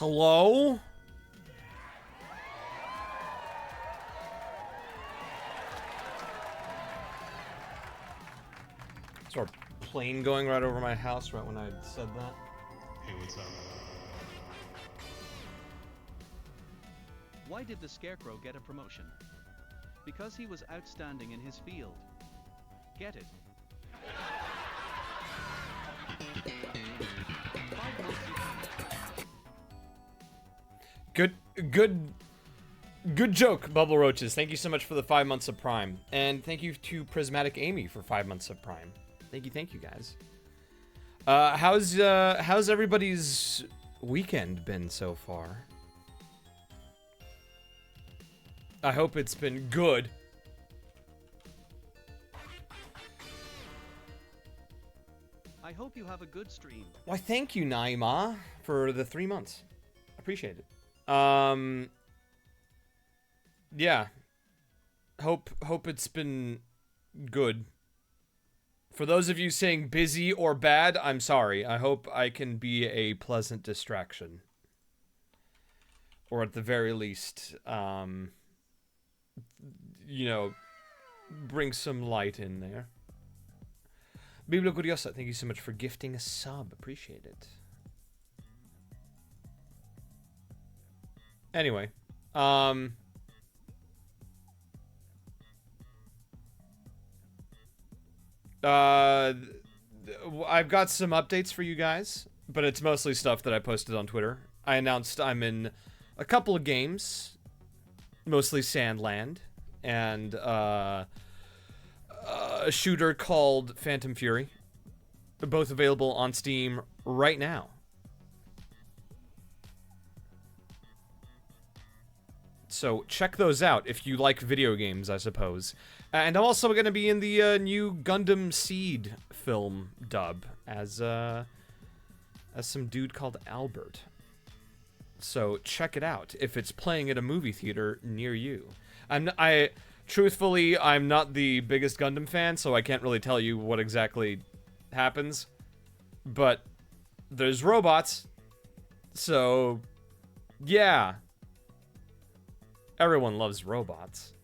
Hello? Is our plane going right over my house right when I said that? Hey, what's up? Why did the Scarecrow get a promotion? Because he was outstanding in his field. Get it? Good joke, Bubble Roaches. Thank you so much for the 5 months of Prime. And thank you to Prismatic Amy for 5 months of Prime. Thank you guys. How's everybody's weekend been so far? I hope it's been good. I hope you have a good stream. Why, thank you, Naima, for the 3 months. Appreciate it. Yeah. Hope it's been good. For those of you saying busy or bad, I'm sorry. I hope I can be a pleasant distraction. Or at the very least, you know, bring some light in there. Biblia Curiosa, thank you so much for gifting a sub. Appreciate it. Anyway, I've got some updates for you guys, but it's mostly stuff that I posted on Twitter. I announced I'm in a couple of games, mostly Sandland, and a shooter called Phantom Fury. They're both available on Steam right now. So check those out if you like video games, I suppose. And I'm also going to be in the new Gundam Seed film dub as some dude called Albert. So check it out if it's playing at a movie theater near you. Truthfully, I'm not the biggest Gundam fan, so I can't really tell you what exactly happens. But there's robots, so yeah. Everyone loves robots.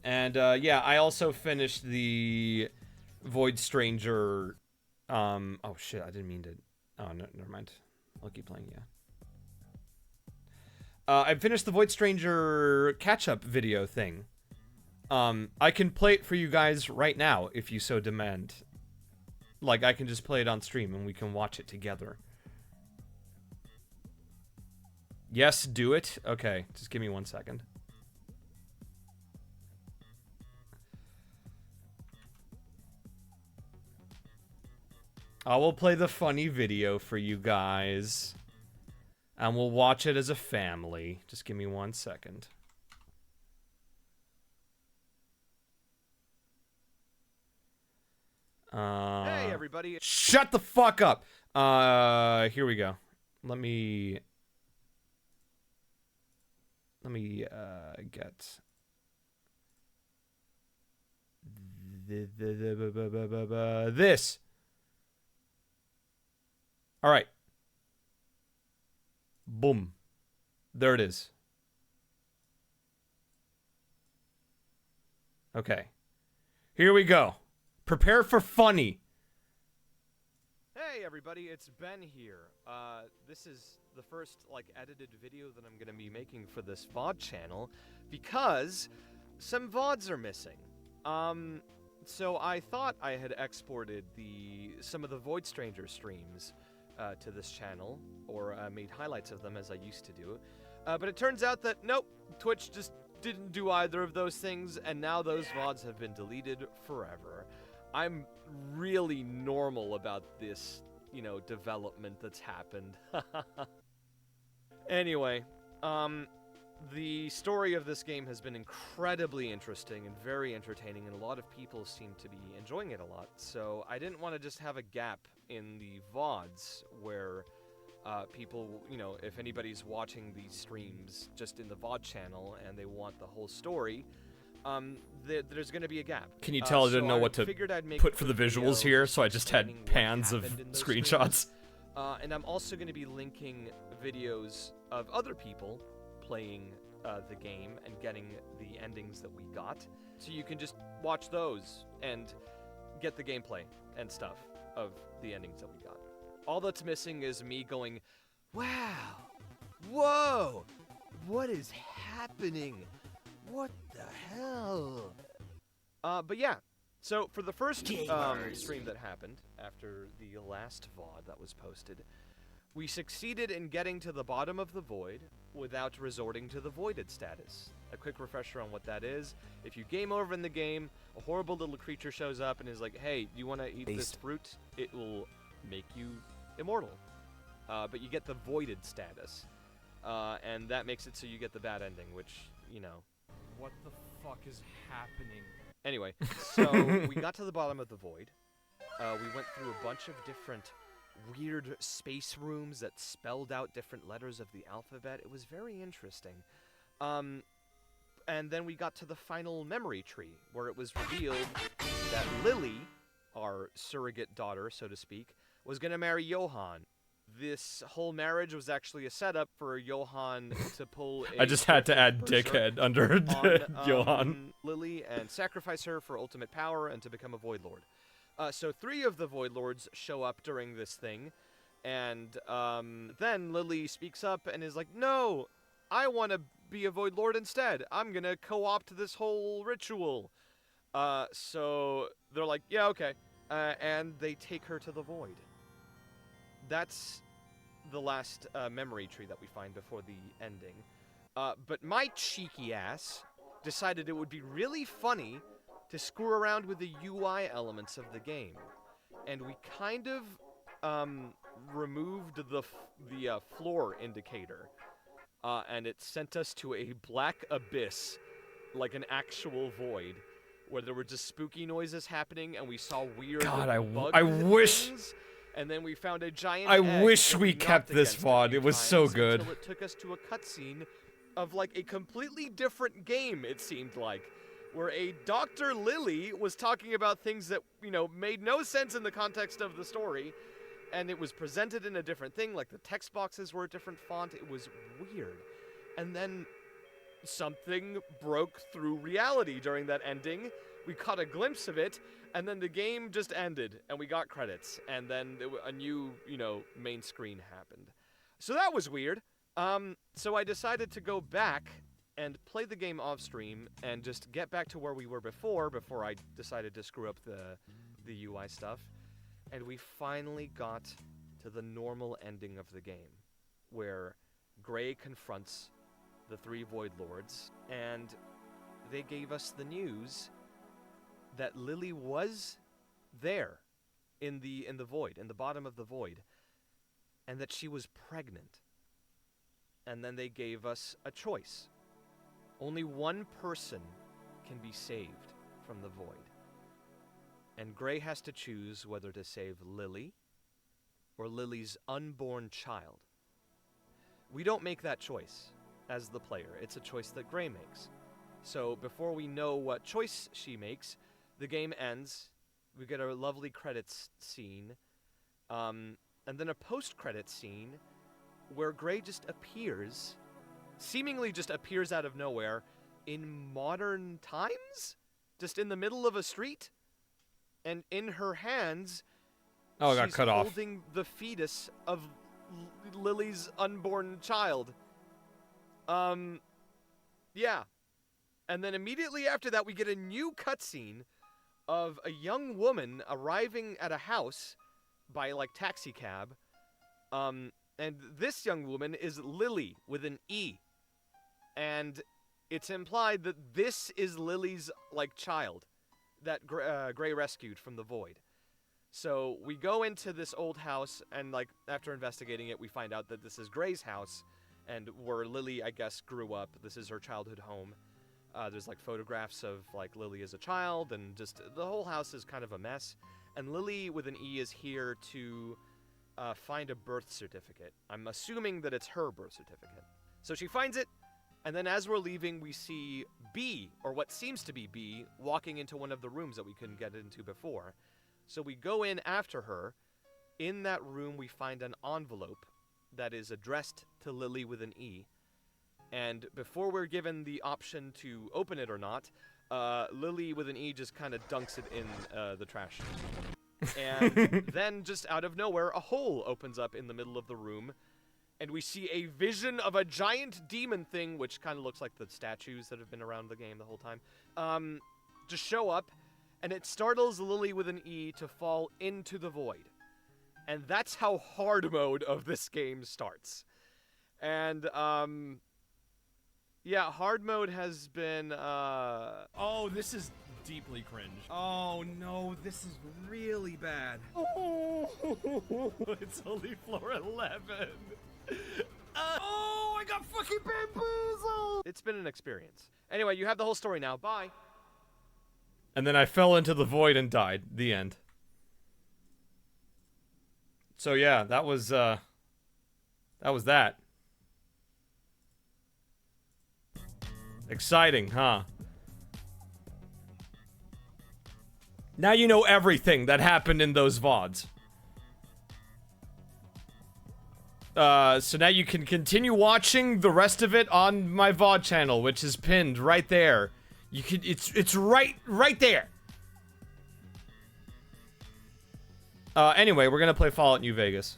And yeah, I also finished the Void Stranger. Oh shit, I didn't mean to. Oh no, never mind. I'll keep playing. Yeah. I finished the Void Stranger catch-up video thing. I can play it for you guys right now if you so demand. Like, I can just play it on stream and we can watch it together. Yes, do it. Okay, just give me 1 second. I will play the funny video for you guys. And we'll watch it as a family. Just give me 1 second. Hey, everybody. Shut the fuck up. Here we go. Let me get this. All right. Boom. There it is. Okay. Here we go. Prepare for funny. Hey, everybody, it's Ben here. This is the first, edited video that I'm gonna be making for this VOD channel because some VODs are missing. So I thought I had exported some of the Void Stranger streams to this channel, or made highlights of them as I used to do. But it turns out that, nope, Twitch just didn't do either of those things, and now those VODs have been deleted forever. I'm really normal about this, development that's happened. Anyway, the story of this game has been incredibly interesting and very entertaining, and a lot of people seem to be enjoying it a lot, so I didn't want to just have a gap in the VODs where people, if anybody's watching these streams just in the VOD channel and they want the whole story, there's going to be a gap. Can you tell I didn't know what to put for the visuals here, so I just had pans of screenshots? And I'm also going to be linking videos of other people playing the game and getting the endings that we got. So you can just watch those and get the gameplay and stuff of the endings that we got. All that's missing is me going, wow, whoa, what is happening? What the hell? But yeah, so for the first stream that happened after the last VOD that was posted, we succeeded in getting to the bottom of the void without resorting to the voided status. A quick refresher on what that is. If you game over in the game, a horrible little creature shows up and is like, hey, do you want to eat this fruit? It will make you immortal. But you get the voided status. And that makes it so you get the bad ending, which, you know. What the fuck is happening? Anyway, so we got to the bottom of the void. We went through a bunch of different weird space rooms that spelled out different letters of the alphabet. It was very interesting. And then we got to the final memory tree, where it was revealed that Lily, our surrogate daughter, so to speak, was going to marry Johann. This whole marriage was actually a setup for Johann to pull a I just had to add dickhead under on, Johann. Lily and sacrifice her for ultimate power and to become a Void Lord. So 3 of the Void Lords show up during this thing, and then Lily speaks up and is like, no, I want to be a Void Lord instead. I'm going to co-opt this whole ritual. So they're like, yeah, okay. And they take her to the Void. That's the last memory tree that we find before the ending. But my cheeky ass decided it would be really funny to screw around with the UI elements of the game. And we kind of removed the floor indicator. And it sent us to a black abyss, like an actual void, where there were just spooky noises happening, and we saw weird bugs I and wish... things, and then we found a giant I egg, wish and we knocked kept this against VOD. a few It was so times good. Until it took us to a cutscene of, like, a completely different game, it seemed like, where a Dr. Lily was talking about things that, you know, made no sense in the context of the story, and it was presented in a different thing, like the text boxes were a different font. It was weird. And then something broke through reality during that ending. We caught a glimpse of it, and then the game just ended, and we got credits, and then a new, you know, main screen happened. So that was weird. So I decided to go back and play the game off stream and just get back to where we were before I decided to screw up the UI stuff. And we finally got to the normal ending of the game, where Gray confronts the 3 Void Lords, and they gave us the news that Lily was there in the void, in the bottom of the void, and that she was pregnant. And then they gave us a choice. Only one person can be saved from the void. And Gray has to choose whether to save Lily or Lily's unborn child. We don't make that choice as the player. It's a choice that Gray makes. So before we know what choice she makes, the game ends. We get a lovely credits scene. And then a post-credits scene where Gray just appears, seemingly just appears out of nowhere in modern times? Just in the middle of a street? And in her hands, Oh, it got she's cut off. holding the fetus of Lily's unborn child. Yeah. And then immediately after that, we get a new cutscene of a young woman arriving at a house by, like, taxi cab. And this young woman is Lily with an E. And it's implied that this is Lily's, like, child that Gray rescued from the void. So we go into this old house, and, like, after investigating it, we find out that this is Gray's house, and where Lily, I guess, grew up. This is her childhood home. There's, like, photographs of, like, Lily as a child, and just the whole house is kind of a mess. And Lily with an E is here to find a birth certificate. I'm assuming that it's her birth certificate. So she finds it, and then as we're leaving, we see B, or what seems to be B, walking into one of the rooms that we couldn't get into before. So we go in after her, in that room we find an envelope that is addressed to Lily with an E. And before we're given the option to open it or not, Lily with an E just kind of dunks it in the trash. And then just out of nowhere, a hole opens up in the middle of the room, and we see a vision of a giant demon thing, which kind of looks like the statues that have been around the game the whole time, just show up, and it startles Lily with an E to fall into the void. And that's how hard mode of this game starts. And, yeah, hard mode has been, Oh, this is deeply cringe. Oh no, this is really bad. Oh, it's only floor 11. Oh, I got fucking bamboozled! It's been an experience. Anyway, you have the whole story now. Bye. And then I fell into the void and died. The end. So yeah, that was that. Exciting, huh? Now you know everything that happened in those VODs. So now you can continue watching the rest of it on my VOD channel, which is pinned right there. You can, it's right there. Anyway, we're gonna play Fallout New Vegas.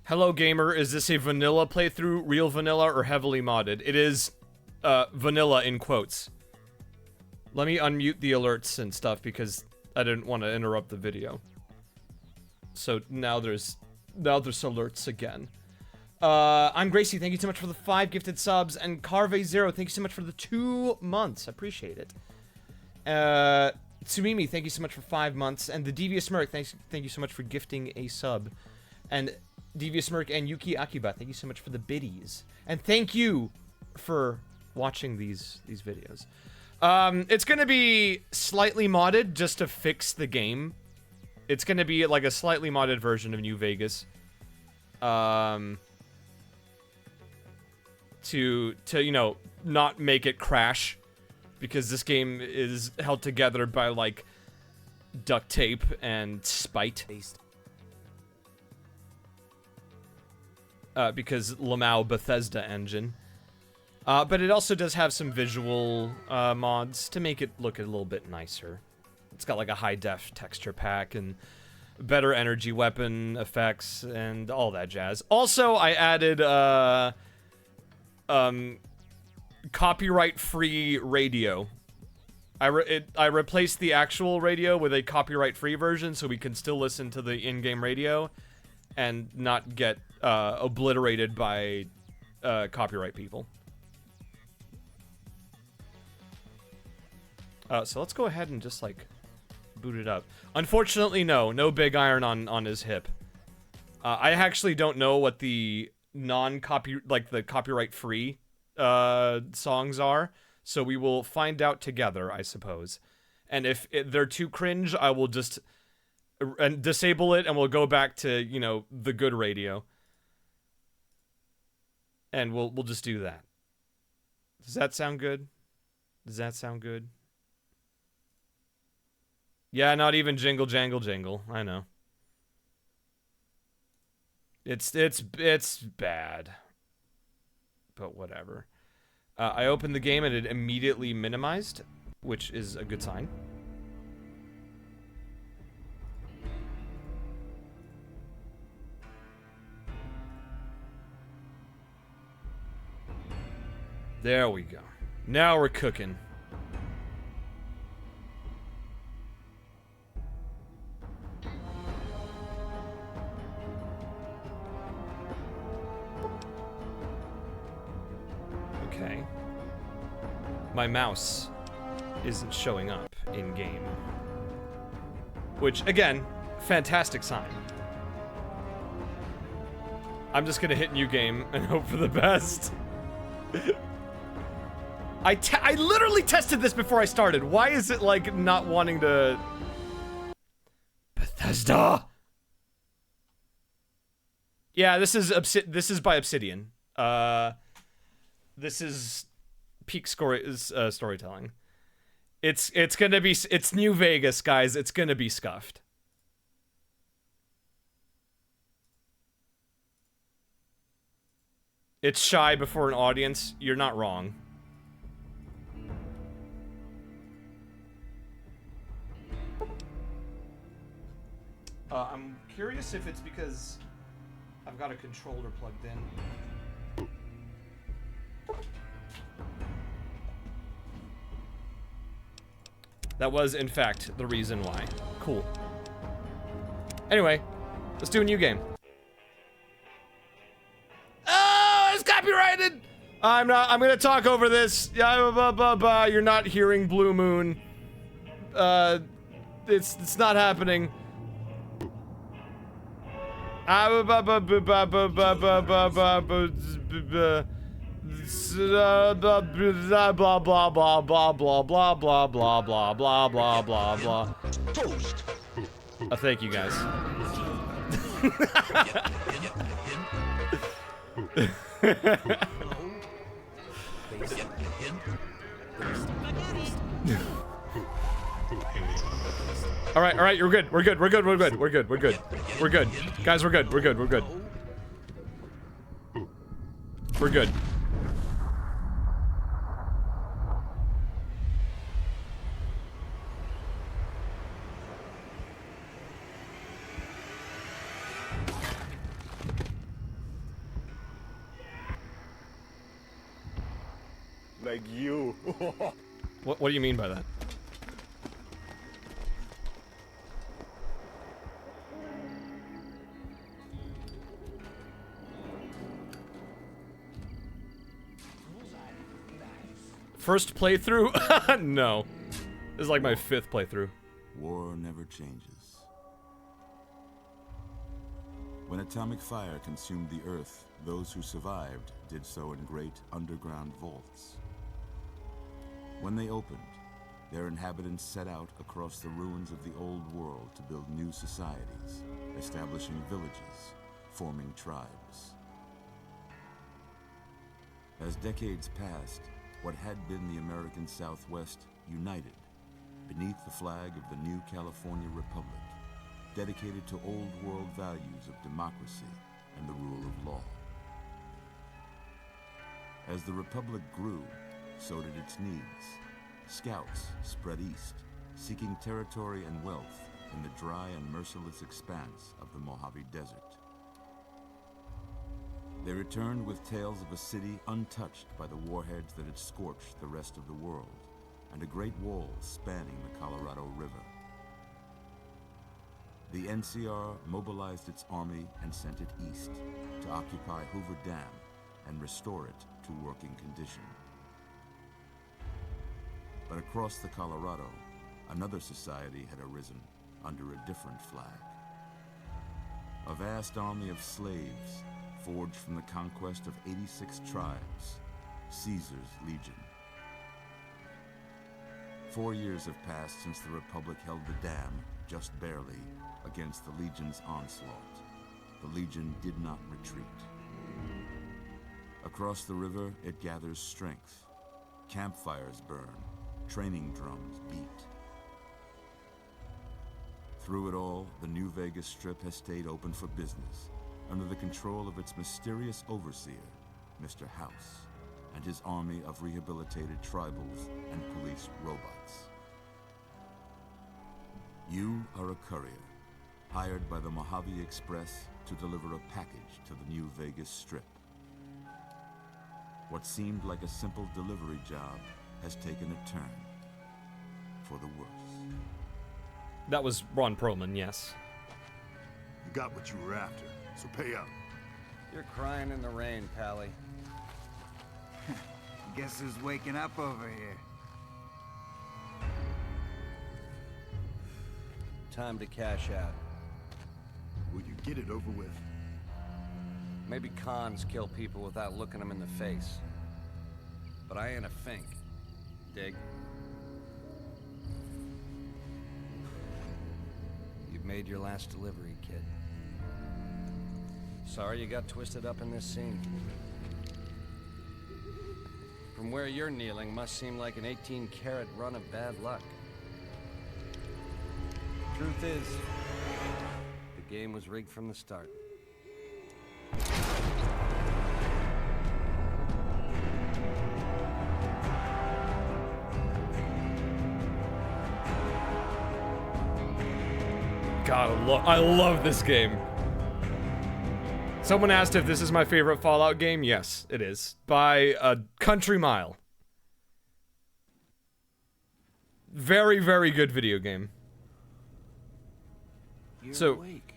Hello gamer, is this a vanilla playthrough, real vanilla, or heavily modded? It is, vanilla in quotes. Let me unmute the alerts and stuff because I didn't want to interrupt the video. So now there's alerts again. I'm Gracie, thank you so much for the 5 gifted subs, and Carve0, thank you so much for the 2 months, I appreciate it. Tsumimi, thank you so much for 5 months, and the Devious Merc, thank you so much for gifting a sub. And Devious Merc and Yuki Akiba, thank you so much for the biddies. And thank you for watching these videos. It's gonna be slightly modded just to fix the game. It's gonna be like a slightly modded version of New Vegas. To you know, not make it crash. Because this game is held together by, like, duct tape and spite. Because Lamau Bethesda engine. But it also does have some visual mods to make it look a little bit nicer. It's got like a high-def texture pack and better energy weapon effects and all that jazz. Also, I added copyright-free radio. I replaced the actual radio with a copyright-free version so we can still listen to the in-game radio and not get obliterated by copyright people. So let's go ahead and just, like, boot it up. Unfortunately, no big iron on his hip. I actually don't know what the the copyright-free songs are, so we will find out together, I suppose. And if they're too cringe, I will just disable it, and we'll go back to, you know, the good radio. And we'll just do that. Does that sound good? Does that sound good? Yeah, not even jingle jangle jingle. I know. It's bad. But whatever. I opened the game and it immediately minimized, which is a good sign. There we go. Now we're cooking. Okay. My mouse isn't showing up in game. Which, again, fantastic sign. I'm just gonna hit new game and hope for the best. I literally tested this before I started. Why is it, like, not wanting to... Bethesda! Yeah, this is by Obsidian. This is peak storytelling. It's gonna be, it's New Vegas, guys. It's gonna be scuffed. It's shy before an audience. You're not wrong. I'm curious if it's because I've got a controller plugged in. That was, in fact, the reason why. Cool. Anyway, let's do a new game. Oh, it's copyrighted! I'm gonna talk over this. You're not hearing Blue Moon. It's not happening. Blah blah blah blah blah blah blah blah blah. Toast. Thank you guys. All right, you're good. We're good. Guys, we're good. We're good. Like you. What do you mean by that? First playthrough? No. This is like my 5th playthrough. War never changes. When atomic fire consumed the Earth, those who survived did so in great underground vaults. When they opened, their inhabitants set out across the ruins of the old world to build new societies, establishing villages, forming tribes. As decades passed, what had been the American Southwest united beneath the flag of the new California Republic, dedicated to old world values of democracy and the rule of law. As the Republic grew, so did its needs. Scouts spread east, seeking territory and wealth in the dry and merciless expanse of the Mojave Desert. They returned with tales of a city untouched by the warheads that had scorched the rest of the world, and a great wall spanning the Colorado River. The NCR mobilized its army and sent it east to occupy Hoover Dam and restore it to working condition. But across the Colorado, another society had arisen under a different flag. A vast army of slaves forged from the conquest of 86 tribes, Caesar's Legion. 4 years have passed since the Republic held the dam, just barely, against the Legion's onslaught. The Legion did not retreat. Across the river, it gathers strength. Campfires burn, training drums beat. Through it all, the New Vegas Strip has stayed open for business, under the control of its mysterious overseer, Mr. House, and his army of rehabilitated tribals and police robots. You are a courier, hired by the Mojave Express to deliver a package to the New Vegas Strip. What seemed like a simple delivery job has taken a turn for the worse. That was Ron Perlman, yes. You got what you were after, so pay up. You're crying in the rain, Pally. Guess who's waking up over here? Time to cash out. Will you get it over with? Maybe cons kill people without looking them in the face. But I ain't a fink. Dig? You've made your last delivery, kid. Sorry you got twisted up in this scene. From where you're kneeling must seem like an 18-carat run of bad luck. Truth is, the game was rigged from the start. God, I love this game. Someone asked if this is my favorite Fallout game. Yes, it is. By a country mile. Very, very good video game. You're awake.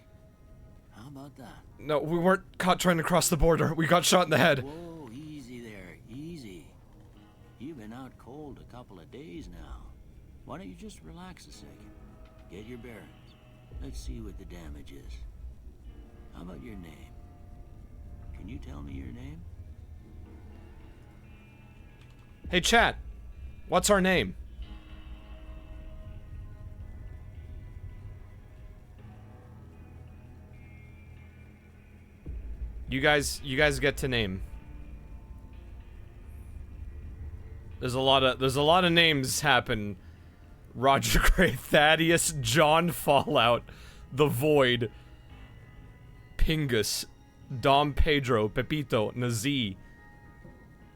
How about that? No, we weren't caught trying to cross the border. We got shot in the head. Whoa, easy there, easy. You've been out cold a couple of days now. Why don't you just relax a second? Get your bearings. Let's see what the damage is. How about your name? Can you tell me your name? Hey, chat. What's our name? You guys get to name. There's a lot of names happen. Roger Gray, Thaddeus, John Fallout, The Void, Pingus, Dom Pedro, Pepito, Nazi.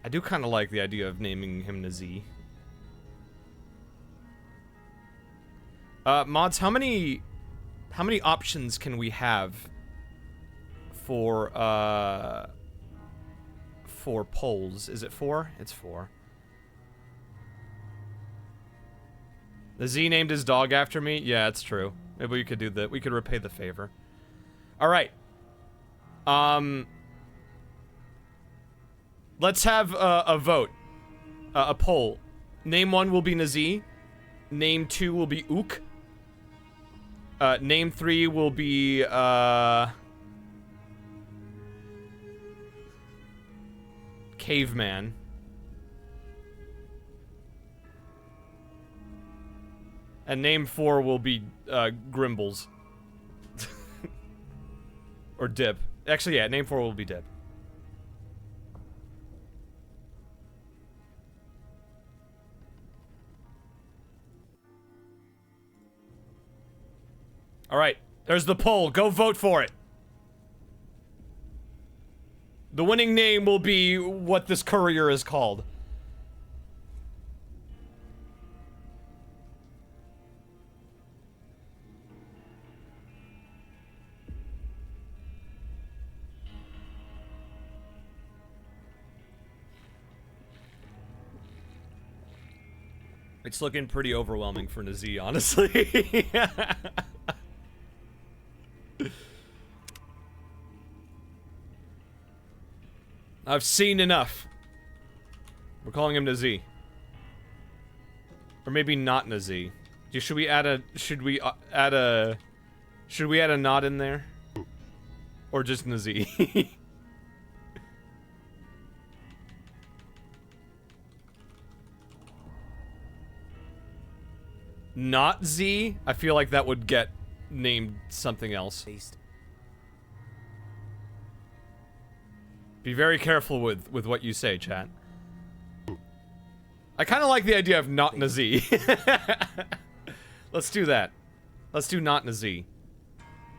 I do kind of like the idea of naming him Nazi. Mods, how many options can we have for polls? Is it 4? It's 4. The Z named his dog after me? Yeah, it's true. Maybe we could do that. We could repay the favor. Alright. Let's have a vote. A poll. Name 1 will be Nazi. Name 2 will be Ook. Name 3 will be, Caveman. And name 4 will be, Grimbles. Or Dip. Actually, yeah, name 4 will be Dip. Alright, there's the poll. Go vote for it. The winning name will be what this courier is called. It's looking pretty overwhelming for Nazi, honestly. I've seen enough. We're calling him Nazi. Or maybe not Nazi. Should we add a not in there? Or just Nazi? Not Z? I feel like that would get named something else. Be very careful with what you say, chat. I kind of like the idea of not Nazi. Let's do that. Let's do not Nazi.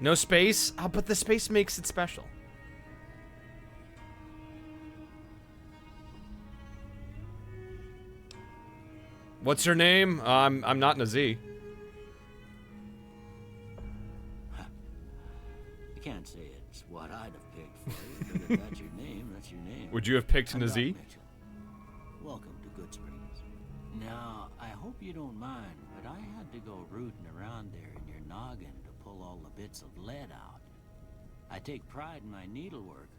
No space? Oh, but the space makes it special. What's your name? I'm not Nazi. I can't say it's what I'd have picked for you, but if that's your name, that's your name. Would you have picked Nazi? Welcome to Good Springs. Now, I hope you don't mind, but I had to go rooting around there in your noggin to pull all the bits of lead out. I take pride in my needlework,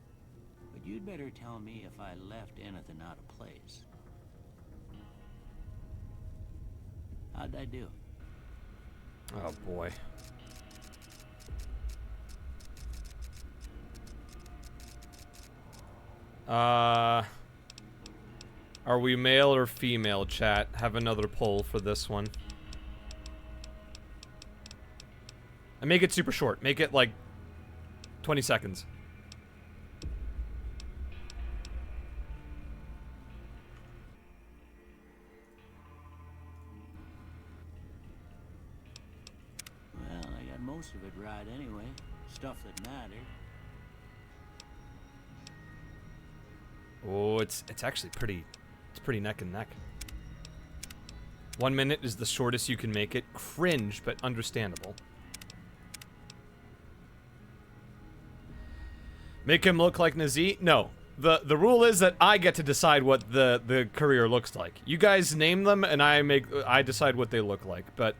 but you'd better tell me if I left anything out of place. How'd I do? Oh boy. Are we male or female, chat? Have another poll for this one. And make it super short. Make it like 20 seconds. right anyway. Stuff that mattered. Oh, it's actually pretty. It's pretty neck and neck. 1 minute is the shortest you can make it. Cringe, but understandable. Make him look like Nazi? No. The rule is that I get to decide what the career looks like. You guys name them, and I decide what they look like. But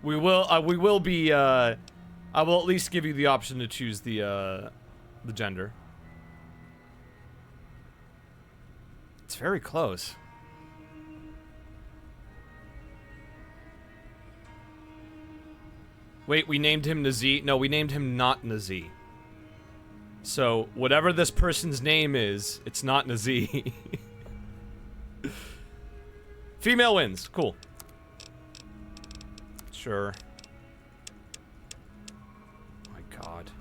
we will be. I will at least give you the option to choose the gender. It's very close. Wait, we named him Nazi? No, we named him not Nazi. So, whatever this person's name is, it's not Nazi. Female wins. Cool. Sure. My God.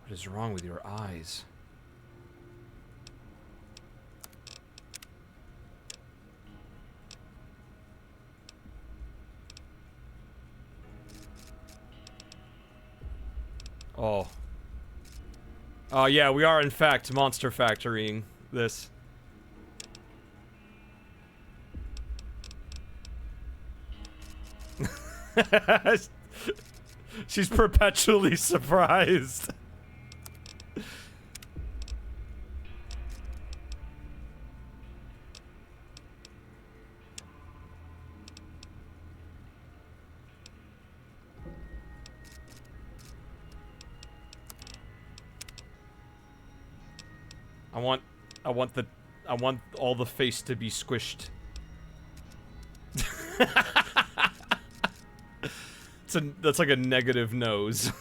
What is wrong with your eyes? Oh. Oh, yeah, we are in fact monster factorying this. She's perpetually surprised. I want all the face to be squished. That's like a negative nose.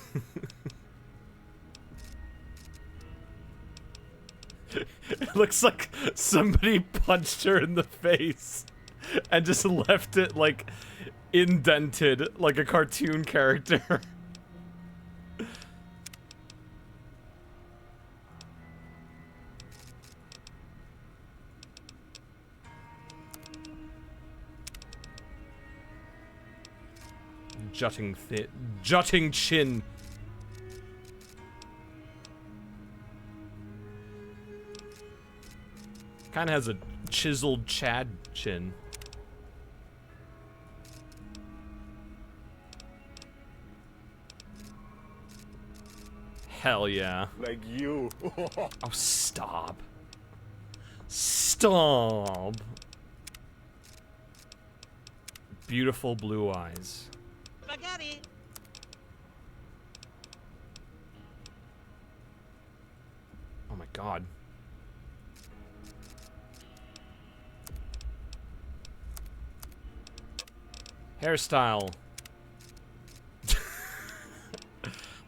It looks like somebody punched her in the face and just left it like indented like a cartoon character. Jutting chin. Kinda has a chiseled Chad chin. Hell yeah. Like you. Oh, stop. Stop. Beautiful blue eyes. Spaghetti. Oh my God. Hairstyle.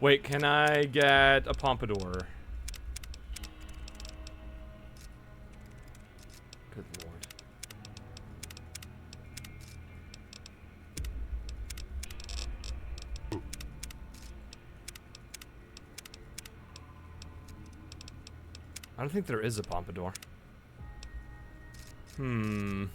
Wait, can I get a pompadour? Good Lord. I don't think there is a pompadour. Hmm.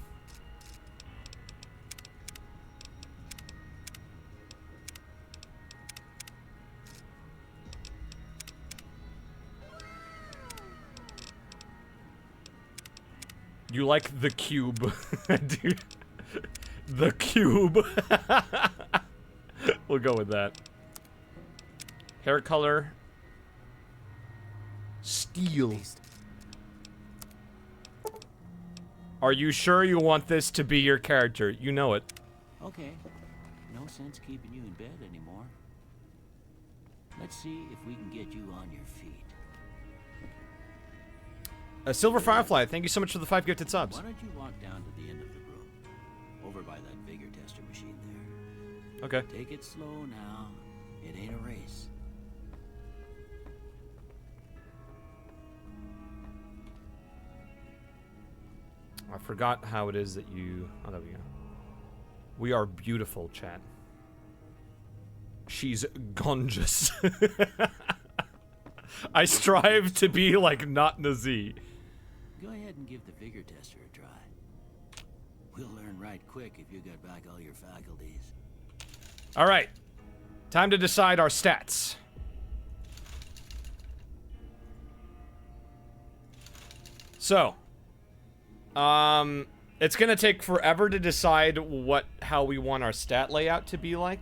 You like the cube. Dude. The cube. We'll go with that. Hair color. Steel. Are you sure you want this to be your character? You know it. Okay. No sense keeping you in bed anymore. Let's see if we can get you on your feet. Silver Firefly, thank you so much for the 5 gifted subs. Why don't you walk down to the end of the room? Over by that vigor tester machine there. Okay. Take it slow now. It ain't a race. I forgot how it is that you... Oh, there we go. We are beautiful, chat. She's gorgeous. I strive to be like not Nazi. go ahead and give the vigor tester a try. We'll learn right quick if you got back all your faculties. All right. Time to decide our stats. So, it's gonna take forever to decide how we want our stat layout to be like.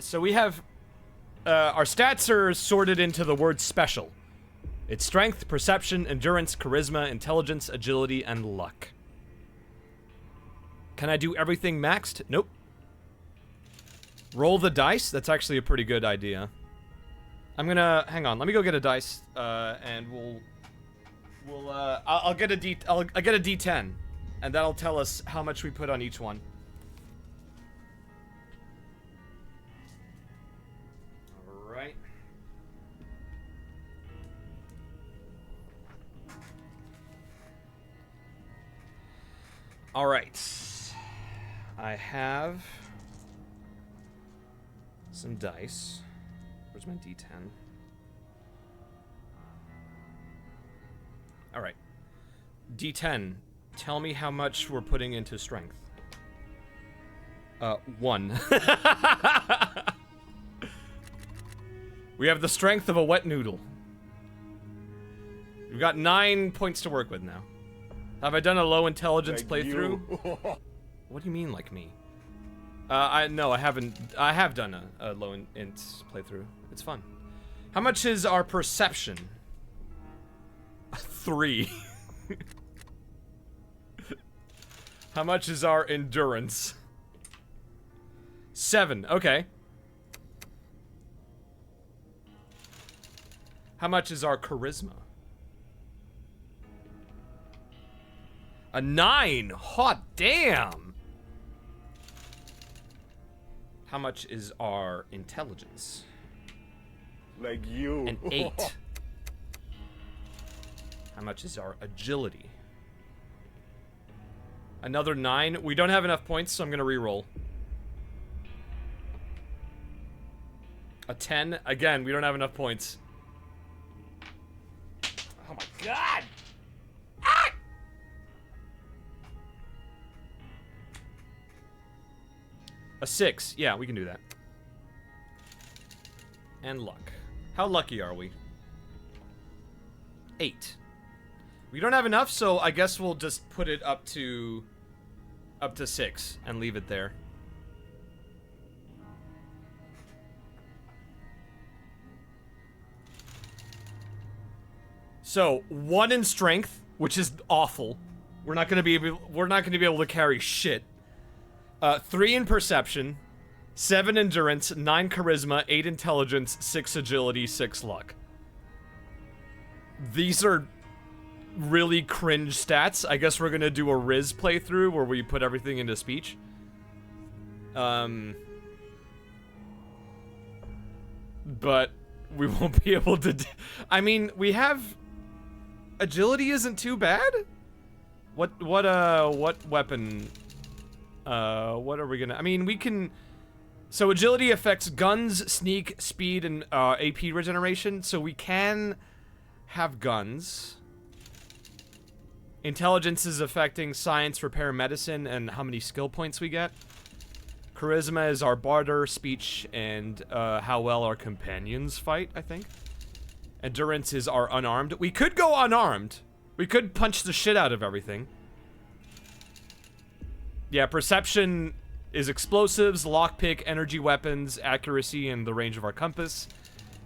So we have, our stats are sorted into the word special. It's strength, perception, endurance, charisma, intelligence, agility, and luck. Can I do everything maxed? Nope. Roll the dice? That's actually a pretty good idea. I'm gonna, hang on, let me go get a dice, and I'll get a D10, and that'll tell us how much we put on each one. Alright. Alright. I have some dice. Where's my D10? Alright. D10. Tell me how much we're putting into strength. 1. We have the strength of a wet noodle. We've got 9 points to work with now. Have I done a low intelligence playthrough? What do you mean, like me? No, I haven't. I have done a low int playthrough. It's fun. How much is our perception? 3. How much is our endurance? 7. Okay. How much is our charisma? A 9. Hot damn. How much is our intelligence? Like you. An 8. How much is our agility? Another 9. We don't have enough points, so I'm gonna re-roll. A 10. Again, we don't have enough points. Oh my god! Ah! A 6. Yeah, we can do that. And luck. How lucky are we? 8. We don't have enough, so I guess we'll just put it up to 6 and leave it there. So 1 in strength, which is awful. We're not gonna be able to carry shit. 3 in perception, 7 endurance, 9 charisma, 8 intelligence, 6 agility, 6 luck. These are really cringe stats. I guess we're gonna do a Riz playthrough where we put everything into speech. But we won't be able to I mean, we have... Agility isn't too bad? What weapon... what are we gonna... I mean, we can... So agility affects guns, sneak, speed, and AP regeneration, so we can have guns. Intelligence is affecting science, repair, medicine, and how many skill points we get. Charisma is our barter, speech, and how well our companions fight, I think. Endurance is our unarmed. We could go unarmed. We could punch the shit out of everything. Yeah, perception is explosives, lockpick, energy weapons, accuracy, and the range of our compass.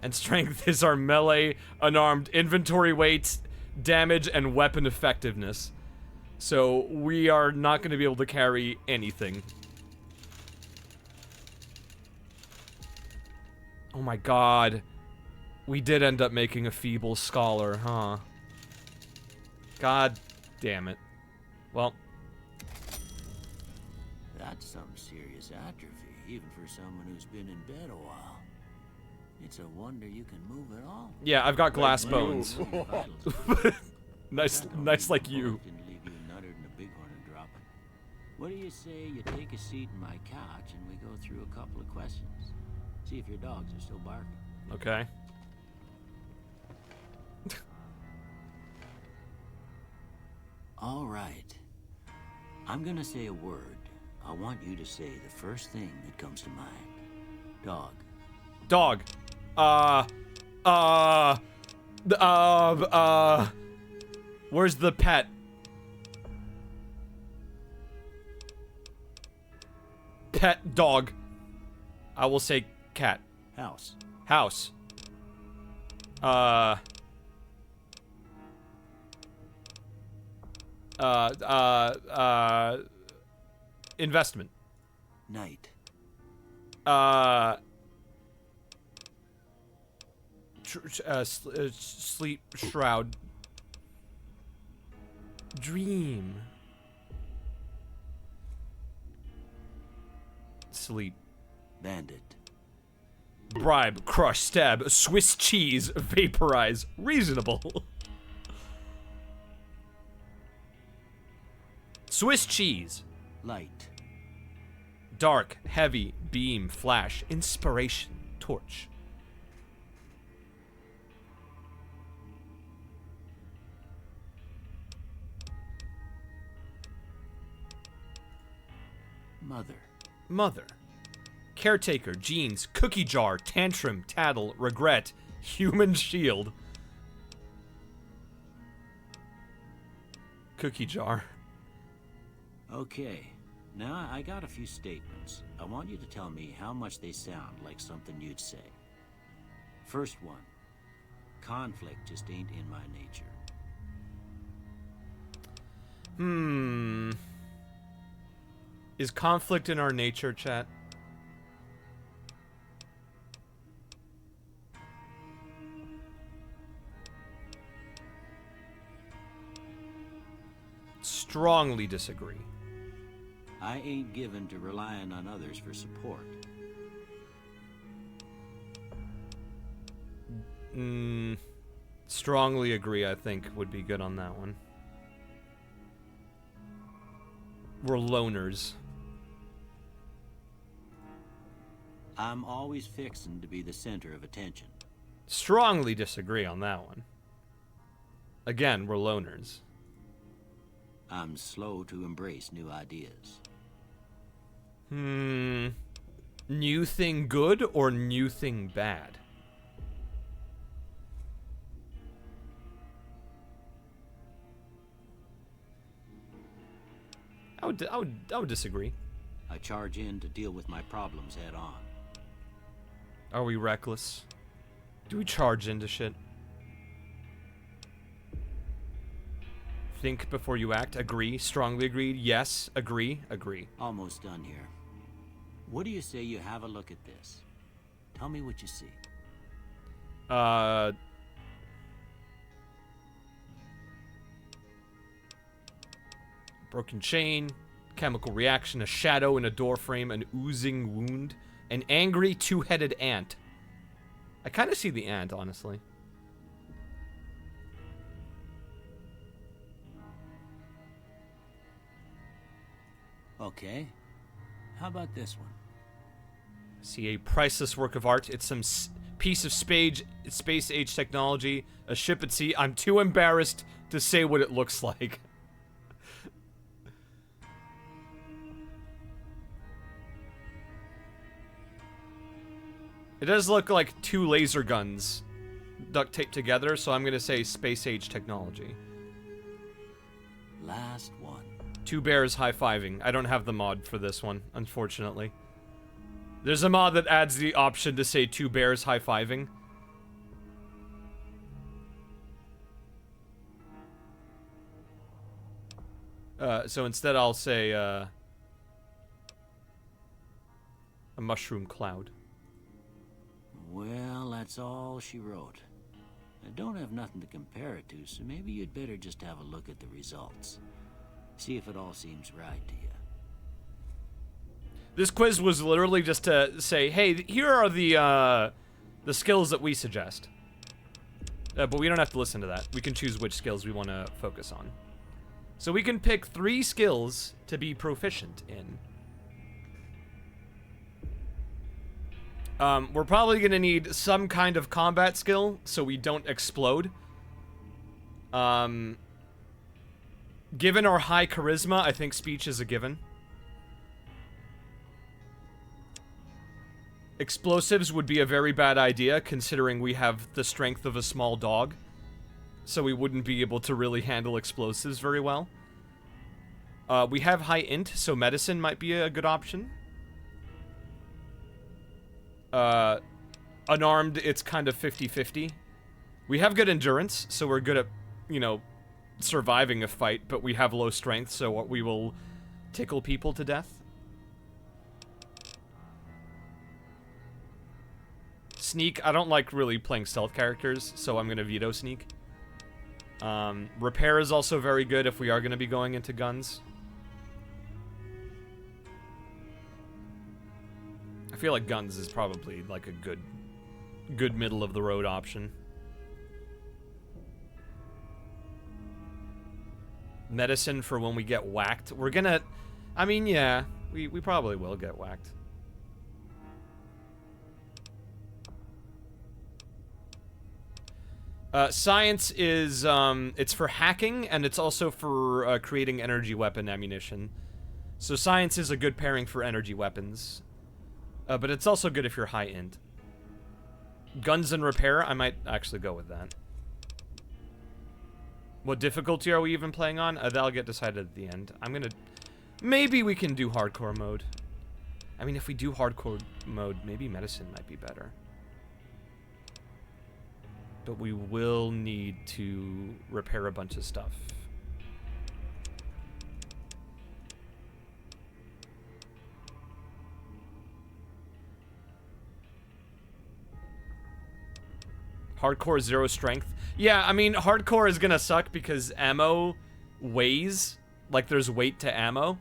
And strength is our melee, unarmed, inventory weight, damage, and weapon effectiveness. So we are not going to be able to carry anything. Oh my god. We did end up making a feeble scholar, huh? God damn it. Well. That's some serious atrophy, even for someone who's been in bed a while. It's a wonder you can move at all. Yeah, I've got glass bones. nice like you. Didn't leave you nuttered and a bighorn dropping. What do you say you take a seat in my couch and we go through a couple of questions? See if your dogs are still barking. Okay. All right. I'm gonna say a word. I want you to say the first thing that comes to mind. Dog. Dog. Where's the pet? Pet dog. I will say cat. House. House. Investment. Night. Sleep shroud. Dream. Sleep. Bandit. Bribe, crush, stab, Swiss cheese, vaporize, reasonable. Swiss cheese. Light. Dark, heavy, beam, flash, inspiration, torch. Mother. Mother. Caretaker, jeans, cookie jar, tantrum, tattle, regret, human shield. Cookie jar. Okay. Now I got a few statements. I want you to tell me how much they sound like something you'd say. First one. Conflict just ain't in my nature. Is conflict in our nature, chat? Strongly disagree. I ain't given to relying on others for support. Strongly agree, I think, would be good on that one. We're loners. I'm always fixin' to be the center of attention. Strongly disagree on that one. Again, we're loners. I'm slow to embrace new ideas. New thing good or new thing bad? I would disagree. I charge in to deal with my problems head on. Are we reckless? Do we charge into shit? Think before you act. Agree. Strongly agreed. Yes. Agree. Agree. Almost done here. What do you say you have a look at this? Tell me what you see. Broken chain, chemical reaction, a shadow in a door frame, an oozing wound, an angry two-headed ant. I kind of see the ant, honestly. Okay. How about this one? See a priceless work of art. It's some piece of space-age technology, a ship at sea. I'm too embarrassed to say what it looks like. It does look like two laser guns duct taped together, so I'm gonna say space-age technology. Last one. Two bears high-fiving. I don't have the mod for this one, unfortunately. There's a mod that adds the option to say two bears high-fiving. So instead I'll say, a mushroom cloud. Well, that's all she wrote. I don't have nothing to compare it to, so maybe you'd better just have a look at the results. See if it all seems right to you. This quiz was literally just to say, hey, here are the skills that we suggest. But we don't have to listen to that. We can choose which skills we want to focus on. So we can pick 3 skills to be proficient in. We're probably gonna need some kind of combat skill so we don't explode. Given our high charisma, I think speech is a given. Explosives would be a very bad idea, considering we have the strength of a small dog. So we wouldn't be able to really handle explosives very well. We have high int, so medicine might be a good option. Unarmed, it's kind of 50-50. We have good endurance, so we're good at, you know, surviving a fight, but we have low strength, so we will tickle people to death. Sneak, I don't like really playing stealth characters, so I'm gonna veto sneak. Repair is also very good if we are gonna be going into guns. I feel like guns is probably like a good middle of the road option. Medicine for when we get whacked. We're gonna, I mean, yeah, we probably will get whacked. Science is, it's for hacking, and it's also for creating energy weapon ammunition. So science is a good pairing for energy weapons. But it's also good if you're high int. Guns and repair, I might actually go with that. What difficulty are we even playing on? That'll get decided at the end. I'm gonna... Maybe we can do hardcore mode. I mean, if we do hardcore mode, maybe medicine might be better. But we will need to repair a bunch of stuff. Hardcore 0 strength. Yeah, I mean, hardcore is gonna suck because ammo weighs. Like, there's weight to ammo.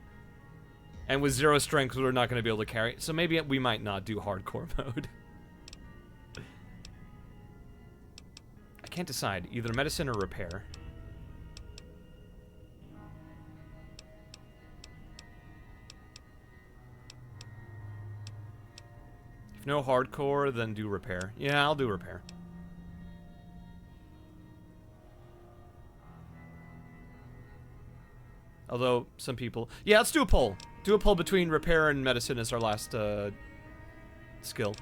And with 0 strength, we're not gonna be able to carry it. So maybe we might not do hardcore mode. I can't decide. Either medicine or repair. If no hardcore, then do repair. Yeah, I'll do repair. Although, some people... Yeah, let's do a poll. Do a poll between repair and medicine as our last, skill.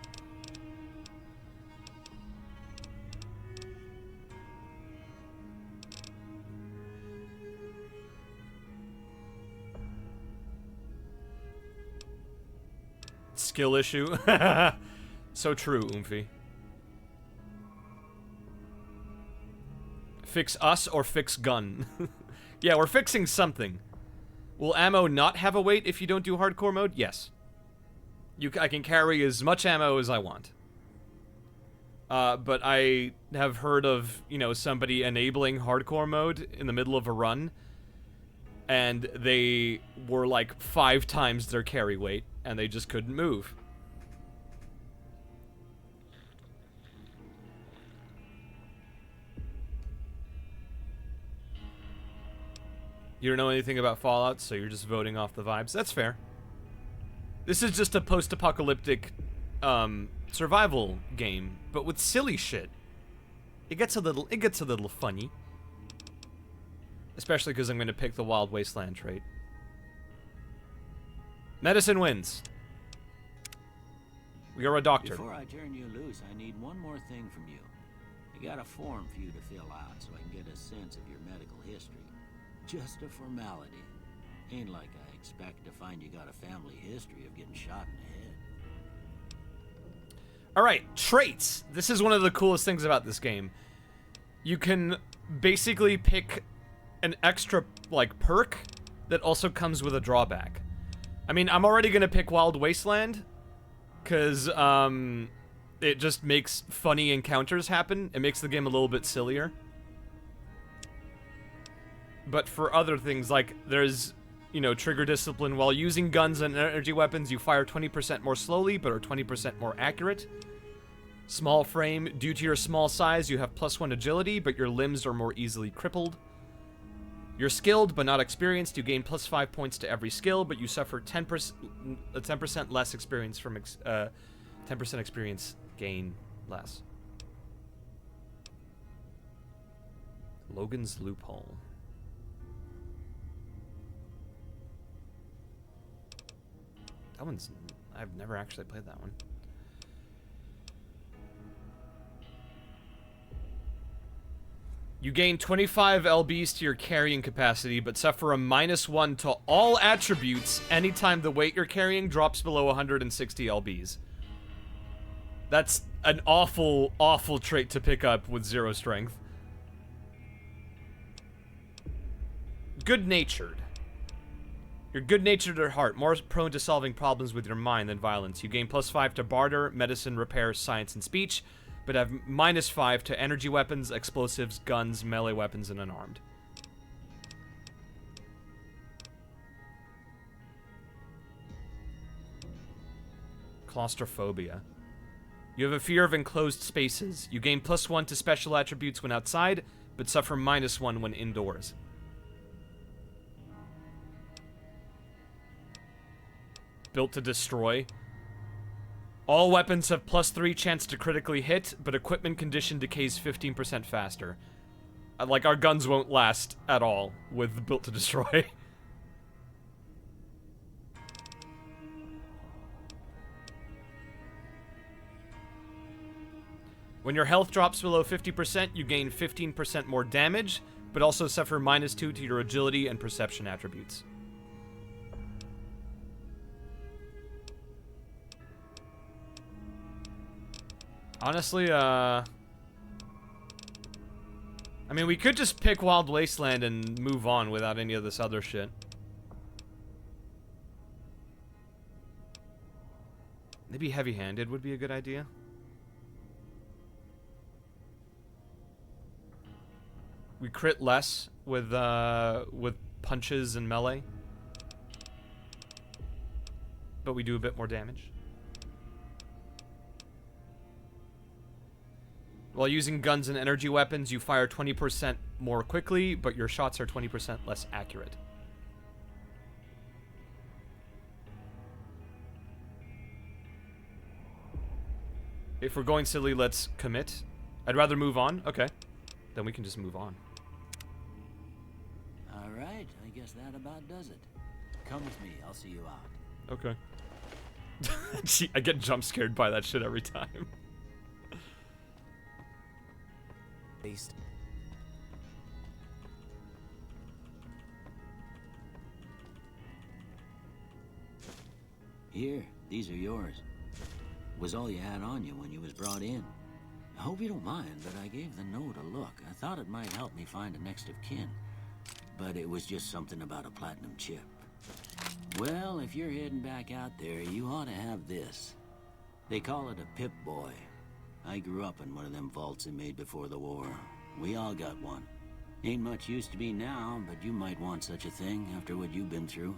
Skill issue. So true, Oomphy. Fix us or fix gun. Yeah, we're fixing something. Will ammo not have a weight if you don't do hardcore mode? Yes. I can carry as much ammo as I want. But I have heard of, you know, somebody enabling hardcore mode in the middle of a run, and they were like 5 times their carry weight, and they just couldn't move. You don't know anything about Fallout, so you're just voting off the vibes. That's fair. This is just a post-apocalyptic, survival game, but with silly shit. It gets a little funny. Especially because I'm going to pick the Wild Wasteland trait. Medicine wins. We are a doctor. Before I turn you loose, I need one more thing from you. I got a form for you to fill out so I can get a sense of your medical history. Just a formality. Ain't like I expect to find you got a family history of getting shot in the head. Alright, traits. This is one of the coolest things about this game. You can basically pick an extra, like, perk that also comes with a drawback. I mean, I'm already gonna pick Wild Wasteland, because, it just makes funny encounters happen. It makes the game a little bit sillier. But for other things, like, there's, you know, trigger discipline. While using guns and energy weapons, you fire 20% more slowly, but are 20% more accurate. Small frame. Due to your small size, you have +1 agility, but your limbs are more easily crippled. You're skilled, but not experienced. You gain +5 points to every skill, but you suffer 10% less experience from 10% experience gain less. Logan's Loophole. That one's... I've never actually played that one. You gain 25 lbs to your carrying capacity, but suffer a -1 to all attributes anytime the weight you're carrying drops below 160 lbs. That's an awful, awful trait to pick up with 0 strength. Good-natured. You're good-natured at heart, more prone to solving problems with your mind than violence. You gain +5 to barter, medicine, repair, science, and speech, but have -5 to energy weapons, explosives, guns, melee weapons, and unarmed. Claustrophobia. You have a fear of enclosed spaces. You gain +1 to special attributes when outside, but suffer -1 when indoors. Built to destroy. All weapons have +3 chance to critically hit, but equipment condition decays 15% faster. Like, our guns won't last at all with built to destroy. When your health drops below 50%, you gain 15% more damage, but also suffer -2 to your agility and perception attributes. Honestly, I mean, we could just pick Wild Wasteland and move on without any of this other shit. Maybe Heavy-Handed would be a good idea. We crit less with punches and melee, but we do a bit more damage. While using guns and energy weapons, you fire 20% more quickly, but your shots are 20% less accurate. If we're going silly, let's commit. I'd rather move on. Okay. Then we can just move on. All right, I guess that about does it. Come with me, I'll see you out. Okay. Gee, I get jump scared by that shit every time. Beast. Here, these are yours. Was all you had on you when you was brought in. I hope you don't mind, but I gave the note a look. I thought it might help me find a next of kin. But it was just something about a platinum chip. Well, if you're heading back out there, you ought to have this. They call it a Pip-Boy. I grew up in one of them vaults they made before the war. We all got one. Ain't much use to be now, but you might want such a thing after what you've been through.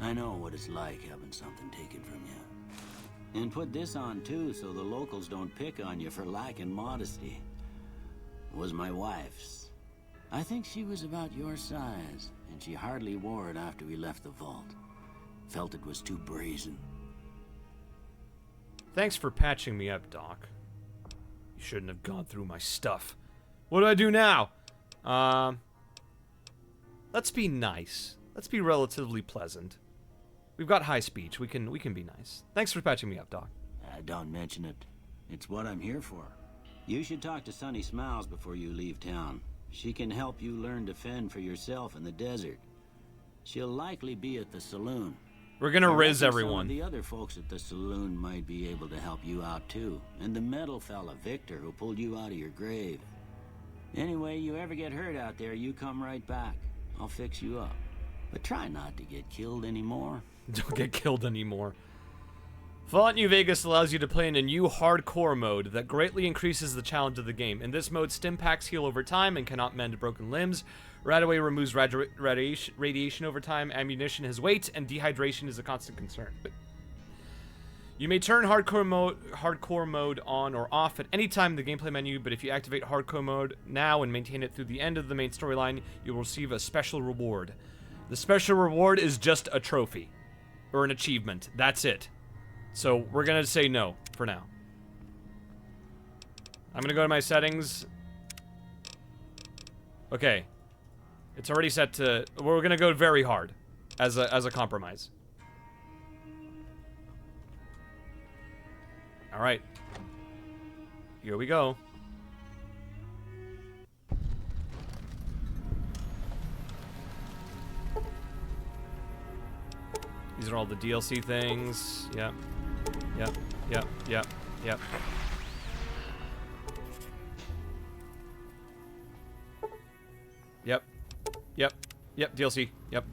I know what it's like having something taken from you. And put this on too, so the locals don't pick on you for lacking modesty. It was my wife's. I think she was about your size, and she hardly wore it after we left the vault. Felt it was too brazen. Thanks for patching me up, Doc. You shouldn't have gone through my stuff. What do I do now? Let's be nice. Let's be relatively pleasant. We've got high speech. We can be nice. Thanks for patching me up, Doc. Don't mention it. It's what I'm here for. You should talk to Sunny Smiles before you leave town. She can help you learn to fend for yourself in the desert. She'll likely be at the saloon. We're gonna riz everyone. Some of the other folks at the saloon might be able to help you out too. And the metal fella, Victor, who pulled you out of your grave. Anyway, you ever get hurt out there, you come right back. I'll fix you up. But try not to get killed anymore. Don't get killed anymore. Fallout New Vegas allows you to play in a new hardcore mode that greatly increases the challenge of the game. In this mode, stim packs heal over time and cannot mend broken limbs. Radaway removes radiation over time, ammunition has weight, and dehydration is a constant concern. You may turn hardcore mode on or off at any time in the gameplay menu, but if you activate hardcore mode now and maintain it through the end of the main storyline, you will receive a special reward. The special reward is just a trophy. Or an achievement. That's it. So, we're gonna say no, for now. I'm gonna go to my settings. Okay. It's already set to... We're gonna go very hard. As a compromise. Alright. Here we go. These are all the DLC things. Yep. Yep. Yep. Yep. Yep. Yep. Yep. Yep. DLC. Yep.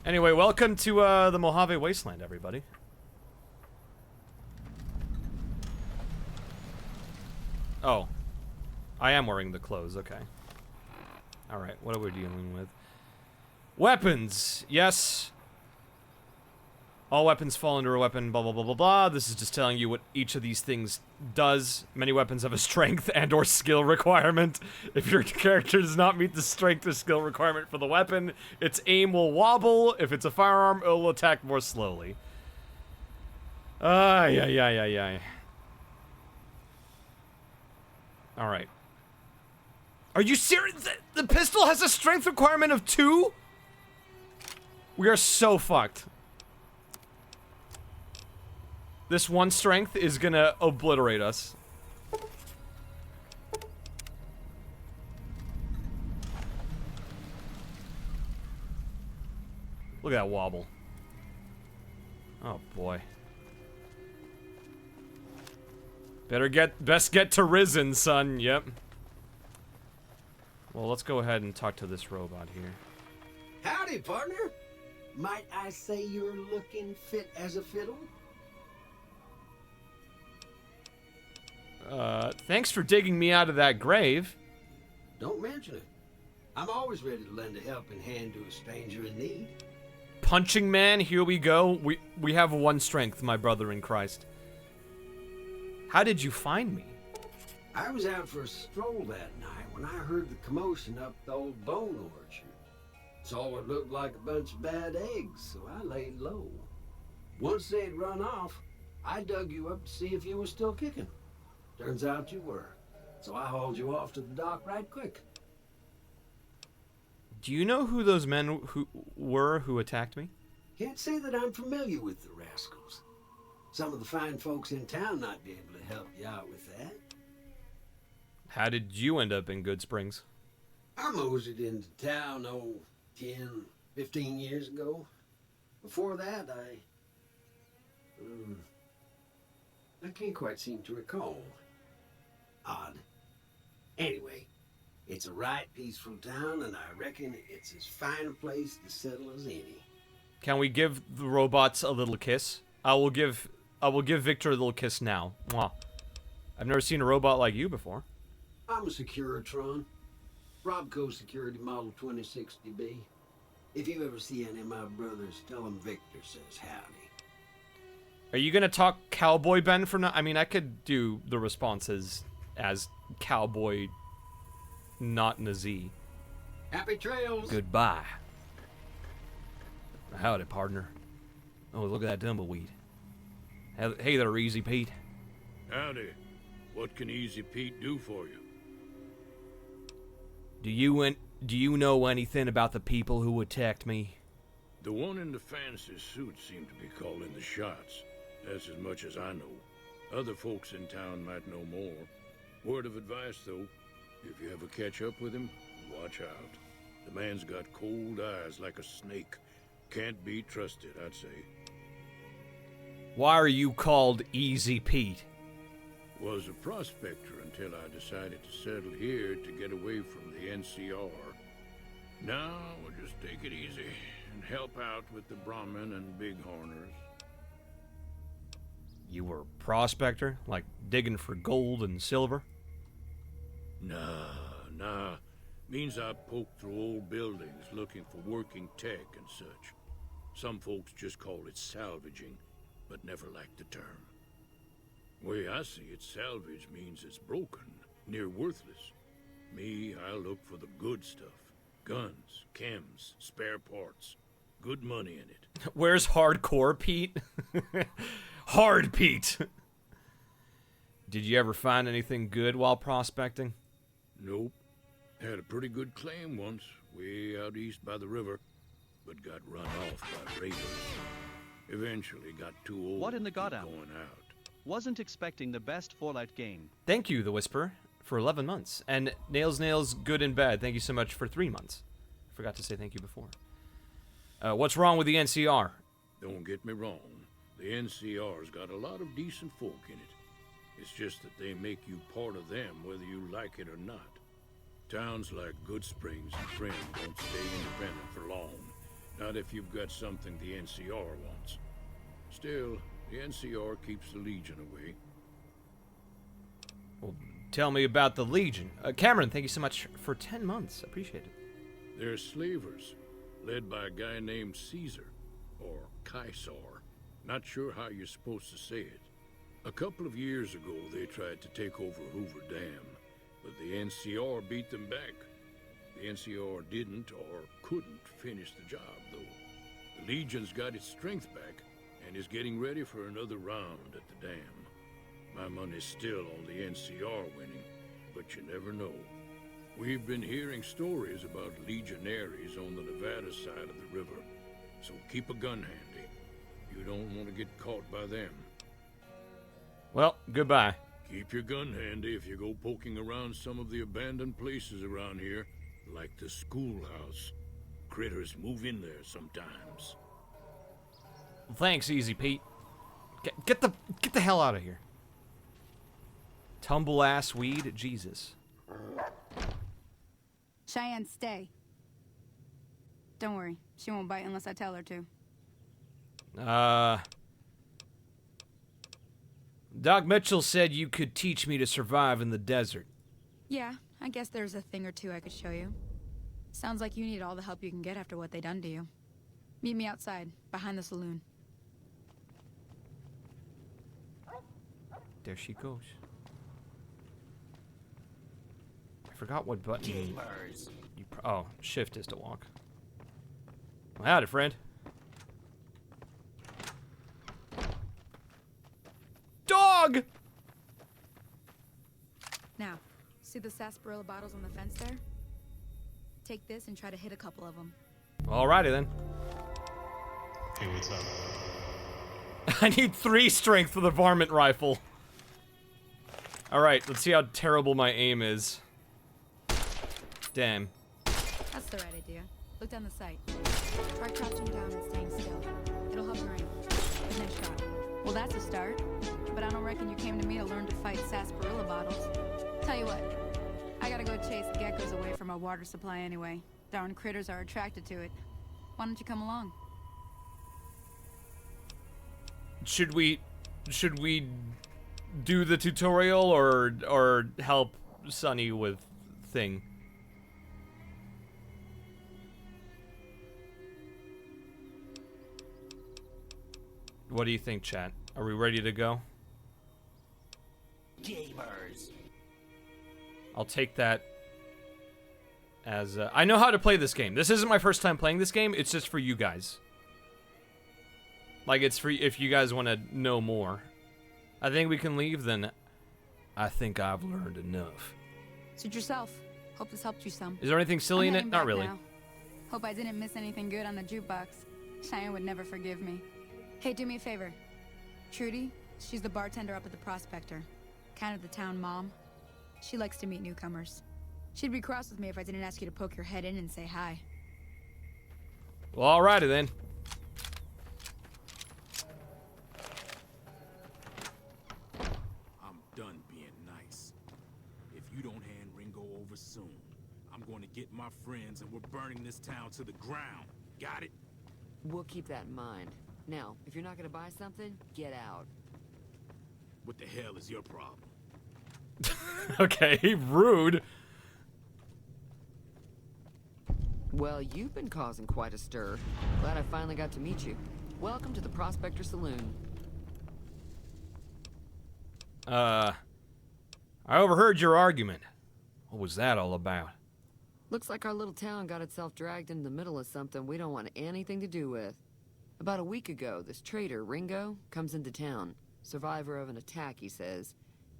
Anyway, welcome to the Mojave Wasteland, everybody. Oh. I am wearing the clothes, okay. Alright, what are we dealing with? Weapons! Yes. All weapons fall under a weapon, blah blah blah blah blah. This is just telling you what each of these things does. Many weapons have a strength and or skill requirement. If your character does not meet the strength or skill requirement for the weapon, its aim will wobble. If it's a firearm, it will attack more slowly. Yeah. Alright. Are you serious? The pistol has a strength requirement of 2? We are so fucked. This one strength is gonna obliterate us. Look at that wobble. Oh boy. Best get to Risen, son. Yep. Well, let's go ahead and talk to this robot here. Howdy, partner. Might I say you're looking fit as a fiddle? Thanks for digging me out of that grave. Don't mention it. I'm always ready to lend a helping hand to a stranger in need. Punching man, here we go. We have one strength, my brother in Christ. How did you find me? I was out for a stroll that night when I heard the commotion up the old bone orchard. Saw what looked like a bunch of bad eggs, so I laid low. Once they'd run off, I dug you up to see if you were still kicking. Turns out you were, so I hauled you off to the dock right quick. Do you know who those men who attacked me? Can't say that I'm familiar with the rascals. Some of the fine folks in town might be able to help you out with that. How did you end up in Good Springs? I moseyed into town, 10, 15 years ago. Before that, I can't quite seem to recall. Odd. Anyway, it's a right peaceful town, and I reckon it's as fine a place to settle as any. Can we give the robots a little kiss? I will give Victor a little kiss now. Mwah. I've never seen a robot like you before. I'm a Securitron. Robco Security Model 2060B. If you ever see any of my brothers, tell them Victor says howdy. Are you gonna talk Cowboy Ben for now? I mean, I could do the responses as Cowboy, not in a Z. Happy trails! Goodbye. Howdy, partner. Oh, look at that tumbleweed. Hey there, Easy Pete. Howdy. What can Easy Pete do for you? Do you know anything about the people who attacked me? The one in the fancy suit seemed to be calling the shots. That's as much as I know. Other folks in town might know more. Word of advice, though, if you ever catch up with him, watch out. The man's got cold eyes like a snake. Can't be trusted, I'd say. Why are you called Easy Pete? Was a prospector until I decided to settle here to get away from the NCR. Now, we'll just take it easy and help out with the Brahmin and Bighorners. You were a prospector? Like digging for gold and silver? Nah. Means I poked through old buildings looking for working tech and such. Some folks just call it salvaging, but never liked the term. Way I see it, salvage means it's broken, near worthless. Me, I look for the good stuff. Guns, chems, spare parts. Good money in it. Where's Hardcore Pete? Hard Pete! Did you ever find anything good while prospecting? Nope. Had a pretty good claim once, way out east by the river, but got run off by raiders. Eventually got too old What in the to keep goddamn? going out. Wasn't expecting the best Fallout game. Thank you, The Whisper, for 11 months. And Nails Good and Bad, thank you so much for 3 months. Forgot to say thank you before. What's wrong with the NCR? Don't get me wrong. The NCR's got a lot of decent folk in it. It's just that they make you part of them whether you like it or not. Towns like Goodsprings and Primm don't stay independent for long. Not if you've got something the NCR wants. Still, the NCR keeps the Legion away. Well, tell me about the Legion. Cameron, thank you so much for 10 months. Appreciate it. They're slavers, led by a guy named Caesar, or Caesar. Not sure how you're supposed to say it. A couple of years ago, they tried to take over Hoover Dam, but the NCR beat them back. The NCR didn't or couldn't finish the job, though. The Legion's got its strength back and is getting ready for another round at the dam. My money's still on the NCR winning, but you never know. We've been hearing stories about legionaries on the Nevada side of the river, so keep a gun handy. You don't want to get caught by them. Well, goodbye. Keep your gun handy if you go poking around some of the abandoned places around here, like the schoolhouse. Critters move in there sometimes. Thanks, Easy Pete. Get the hell out of here. Tumble ass weed, Jesus. Cheyenne, stay. Don't worry, she won't bite unless I tell her to. Doc Mitchell said you could teach me to survive in the desert. Yeah, I guess there's a thing or two I could show you. Sounds like you need all the help you can get after what they done to you. Meet me outside, behind the saloon. There she goes. I forgot what button. Gamers. Oh, shift is to walk. Well, howdy, friend. Dog! Now, see the sarsaparilla bottles on the fence there? Take this and try to hit a couple of them. Alrighty then. Hey, what's up? I need 3 strength for the varmint rifle. Alright, let's see how terrible my aim is. Damn. That's the right idea. Look down the sight. Try crouching down and staying still. It'll hover in. Good nice shot. Well, that's a start. But I don't reckon you came to me to learn to fight sarsaparilla bottles. Tell you what, I gotta go chase geckos away from our water supply anyway. Darn critters are attracted to it. Why don't you come along? Should we do the tutorial or help Sunny with thing? What do you think, chat? Are we ready to go? Gamers. I'll take that as I know how to play this game. This isn't my first time playing this game. It's just for you guys. Like, it's for if you guys want to know more. I think we can leave, then I think I've learned enough. Suit yourself. Hope this helped you some. Is there anything silly in it? Not really. Now. Hope I didn't miss anything good on the jukebox. Cheyenne would never forgive me. Hey, do me a favor. Trudy, she's the bartender up at the Prospector. Kind of the town mom. She likes to meet newcomers. She'd be cross with me if I didn't ask you to poke your head in and say hi. Well, alrighty then. I'm done being nice. If you don't hand Ringo over soon, I'm going to get my friends and we're burning this town to the ground. Got it? We'll keep that in mind. Now, if you're not going to buy something, get out. What the hell is your problem? Okay, rude. Well, you've been causing quite a stir. Glad I finally got to meet you. Welcome to the Prospector Saloon. I overheard your argument. What was that all about? Looks like our little town got itself dragged into the middle of something we don't want anything to do with. About a week ago, this traitor, Ringo, comes into town. Survivor of an attack, he says.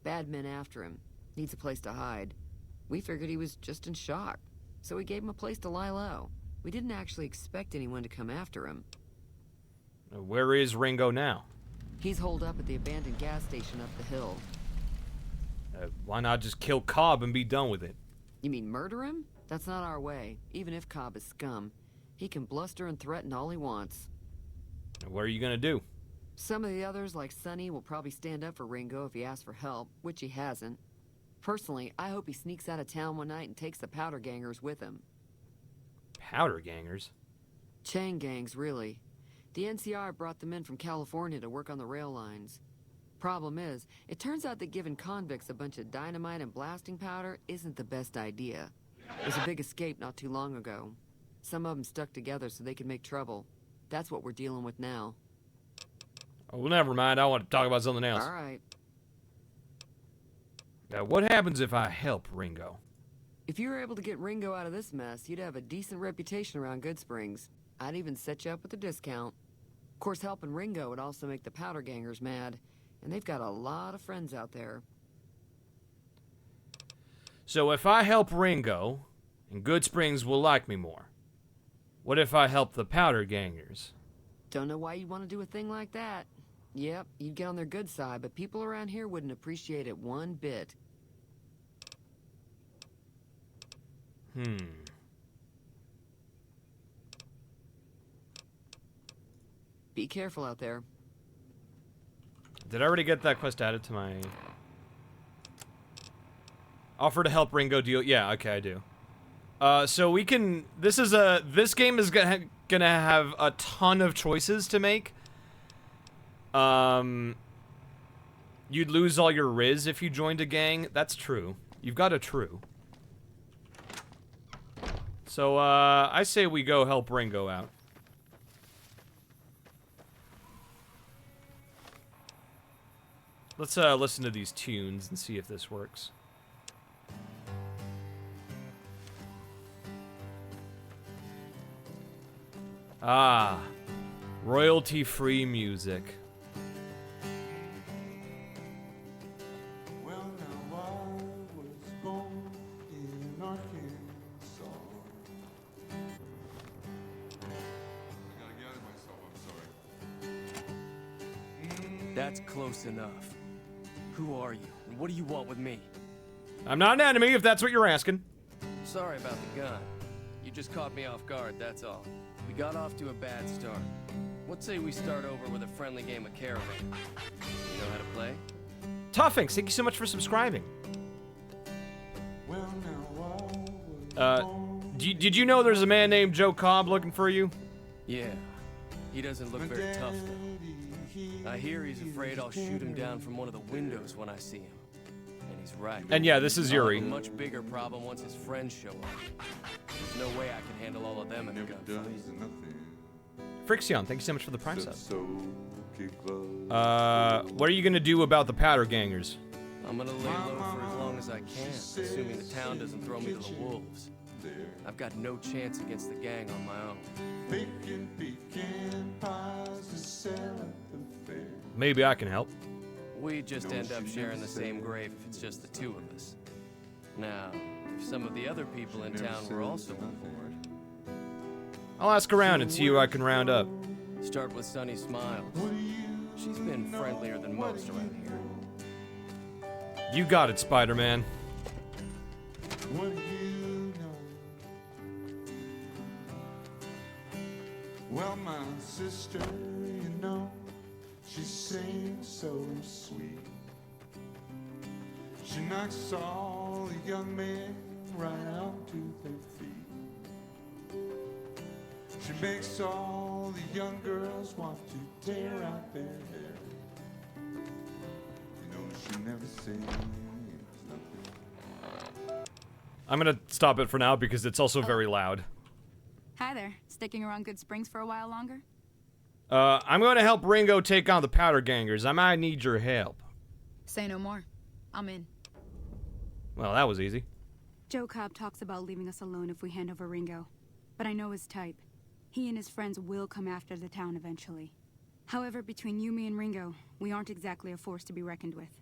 Bad men after him. Needs a place to hide. We figured he was just in shock, so we gave him a place to lie low. We didn't actually expect anyone to come after him. Where is Ringo now? He's holed up at the abandoned gas station up the hill. Why not just kill Cobb and be done with it? You mean murder him? That's not our way. Even if Cobb is scum, he can bluster and threaten all he wants. What are you gonna do? Some of the others, like Sonny, will probably stand up for Ringo if he asks for help, which he hasn't. Personally, I hope he sneaks out of town one night and takes the powder gangers with him. Powder gangers? Chain gangs, really. The NCR brought them in from California to work on the rail lines. Problem is, it turns out that giving convicts a bunch of dynamite and blasting powder isn't the best idea. There's a big escape not too long ago. Some of them stuck together so they could make trouble. That's what we're dealing with now. Oh, well, never mind. I want to talk about something else. All right. Now, what happens if I help Ringo? If you were able to get Ringo out of this mess, you'd have a decent reputation around Good Springs. I'd even set you up with a discount. Of course, helping Ringo would also make the powder gangers mad, and they've got a lot of friends out there. So if I help Ringo, and Good Springs will like me more. What if I help the powder gangers? Don't know why you'd want to do a thing like that. Yep, you'd get on their good side, but people around here wouldn't appreciate it one bit. Be careful out there. Did I already get that quest added to my... Offer to help Ringo deal... Yeah, okay, I do. So we can... This game is gonna have a ton of choices to make. You'd lose all your Riz if you joined a gang. That's true. You've got a true. So, I say we go help Ringo out. Let's, listen to these tunes and see if this works. Ah, royalty-free music. Well, now I was born in Arkansas. I gotta get out of myself, I'm sorry. That's close enough. Who are you, and what do you want with me? I'm not an enemy, if that's what you're asking. Sorry about the gun. You just caught me off guard, that's all. We got off to a bad start. Let's say we start over with a friendly game of Caravan. You know how to play? Toughinks, thank you so much for subscribing. Well, now I was did you know there's a man named Joe Cobb looking for you? Yeah. He doesn't look very tough, though. I hear he's afraid I'll shoot him down from one of the windows when I see him. And he's right. And yeah, this is Yuri. I'll have a much bigger problem once his friends show up. There's no way I can handle all of them in a gunfight. Frixion, thank you so much for the Prime sub. What are you gonna do about the powder gangers? I'm gonna lay low for as long as I can, assuming the town doesn't throw me to the wolves. I've got no chance against the gang on my own. Maybe I can help. We just end up sharing the same grave if it's just the two of us. Now, if some of the other people in town were also on board... I'll ask around and see who I can round up. Start with Sunny Smiles. She's been friendlier than most around here. You got it, Spider-Man. What do you know? Well, my sister, you know, she sings so sweet. She knocks all the young men right onto their feet. She makes all the young girls want to tear out their hair. You know, she never sings nothing. I'm gonna stop it for now because it's also very loud. Hi there. Sticking around Good Springs for a while longer? I'm going to help Ringo take on the powder gangers. I might need your help. Say no more. I'm in. Well, that was easy. Joe Cobb talks about leaving us alone if we hand over Ringo. But I know his type. He and his friends will come after the town eventually. However, between you, me, and Ringo, we aren't exactly a force to be reckoned with.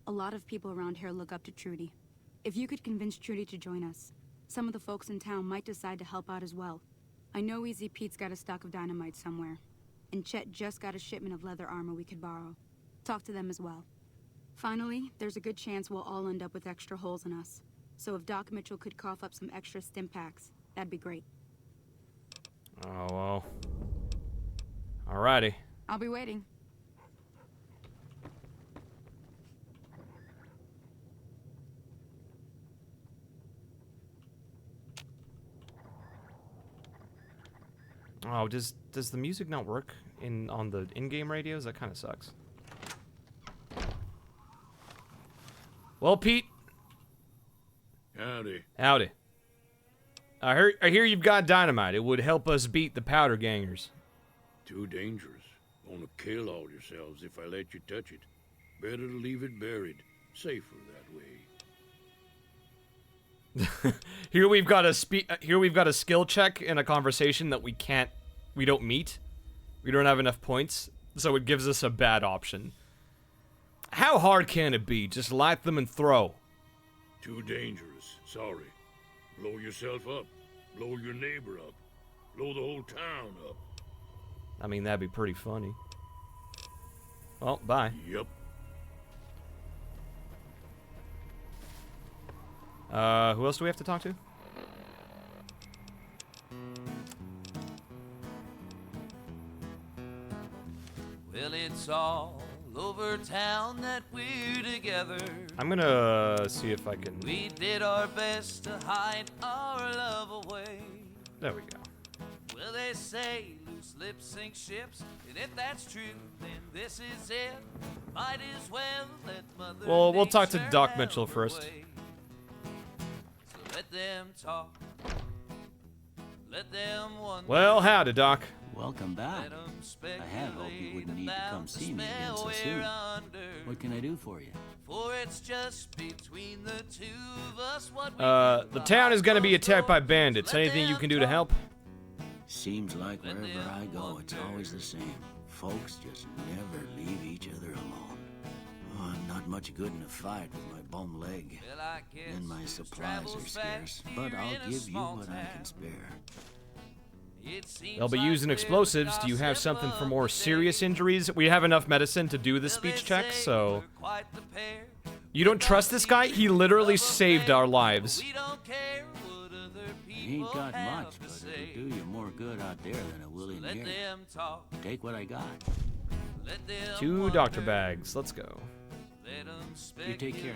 A lot of people around here look up to Trudy. If you could convince Trudy to join us, some of the folks in town might decide to help out as well. I know Easy Pete's got a stock of dynamite somewhere. and Chet just got a shipment of leather armor we could borrow. Talk to them as well. Finally, there's a good chance we'll all end up with extra holes in us. So if Doc Mitchell could cough up some extra stim packs, that'd be great. Oh, well. Alrighty. I'll be waiting. Oh, does the music not work on the in-game radios? That kind of sucks. Well, Pete. Howdy. Howdy. I hear you've got dynamite. It would help us beat the powder gangers. Too dangerous. Gonna kill all yourselves if I let you touch it. Better to leave it buried. Safer that way. Here we've got a skill check and a conversation that we don't meet. We don't have enough points, so it gives us a bad option. How hard can it be? Just light them and throw. Too dangerous. Sorry. Blow yourself up. Blow your neighbor up. Blow the whole town up. I mean, that'd be pretty funny. Well, bye. Yep. Who else do we have to talk to? Well, it's all over town that we're together. I'm gonna see if I can... We did our best to hide our love away. There we go. Well, they say loose lips sink ships, and if that's true, then this is it. Might as well let Mother Well, we'll talk to Nature Doc have Mitchell her first. way. So let them talk. Let them wonder. Well, howdy, Doc. Welcome back. I had hoped you wouldn't need to come see me again so soon. What can I do for you? For it's just between the two of us what we The town is gonna be attacked by bandits. Anything you can do to help? Seems like wherever I go, it's always the same. Folks just never leave each other alone. Oh, I'm not much good in a fight with my bum leg. And my supplies are scarce, but I'll give you what I can spare. They'll be using explosives. Do you have something for more serious injuries? We have enough medicine to do the speech check, so... You don't trust this guy? He literally saved our lives. He ain't got much, but it'll do you more good out there than it will in here. Take what I got. 2 doctor bags. Let's go. You take care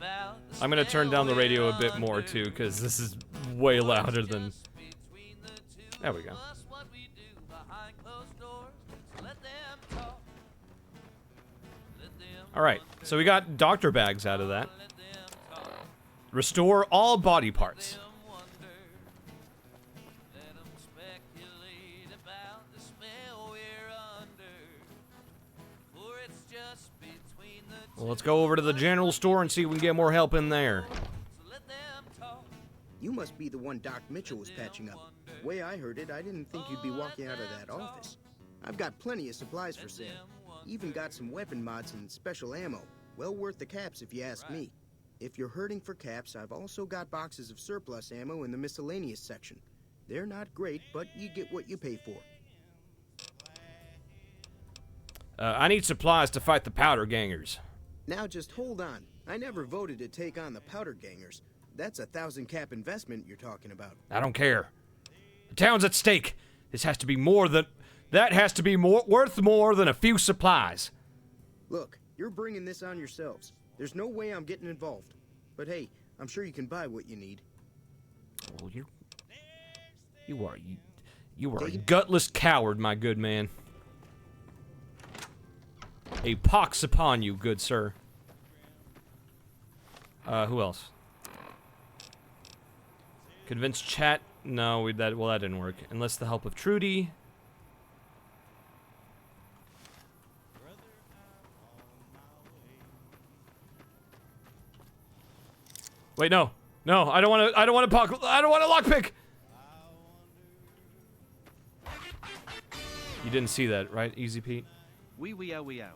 now. I'm gonna turn down the radio a bit more, too, because this is way louder than... There we go. Alright, so we got doctor bags out of that. Restore all body parts. Well, let's go over to the general store and see if we can get more help in there. You must be the one Doc Mitchell was patching up. The way I heard it, I didn't think you'd be walking out of that office. I've got plenty of supplies for sale. Even got some weapon mods and special ammo. Well worth the caps if you ask me. If you're hurting for caps, I've also got boxes of surplus ammo in the miscellaneous section. They're not great, but you get what you pay for. I need supplies to fight the powder gangers. Now just hold on. I never voted to take on the powder gangers. That's a 1,000 cap investment you're talking about. I don't care. The town's at stake. This has to be more than... That has to be worth more than a few supplies. Look, you're bringing this on yourselves. There's no way I'm getting involved. But hey, I'm sure you can buy what you need. Oh, you are a gutless coward, my good man. A pox upon you, good sir. Who else? Convince chat. No, that didn't work. Enlist the help of Trudy. Wait, no, I don't want to. I don't want to lockpick. You didn't see that, right, Easy Pete? Wee wee ow wee ow.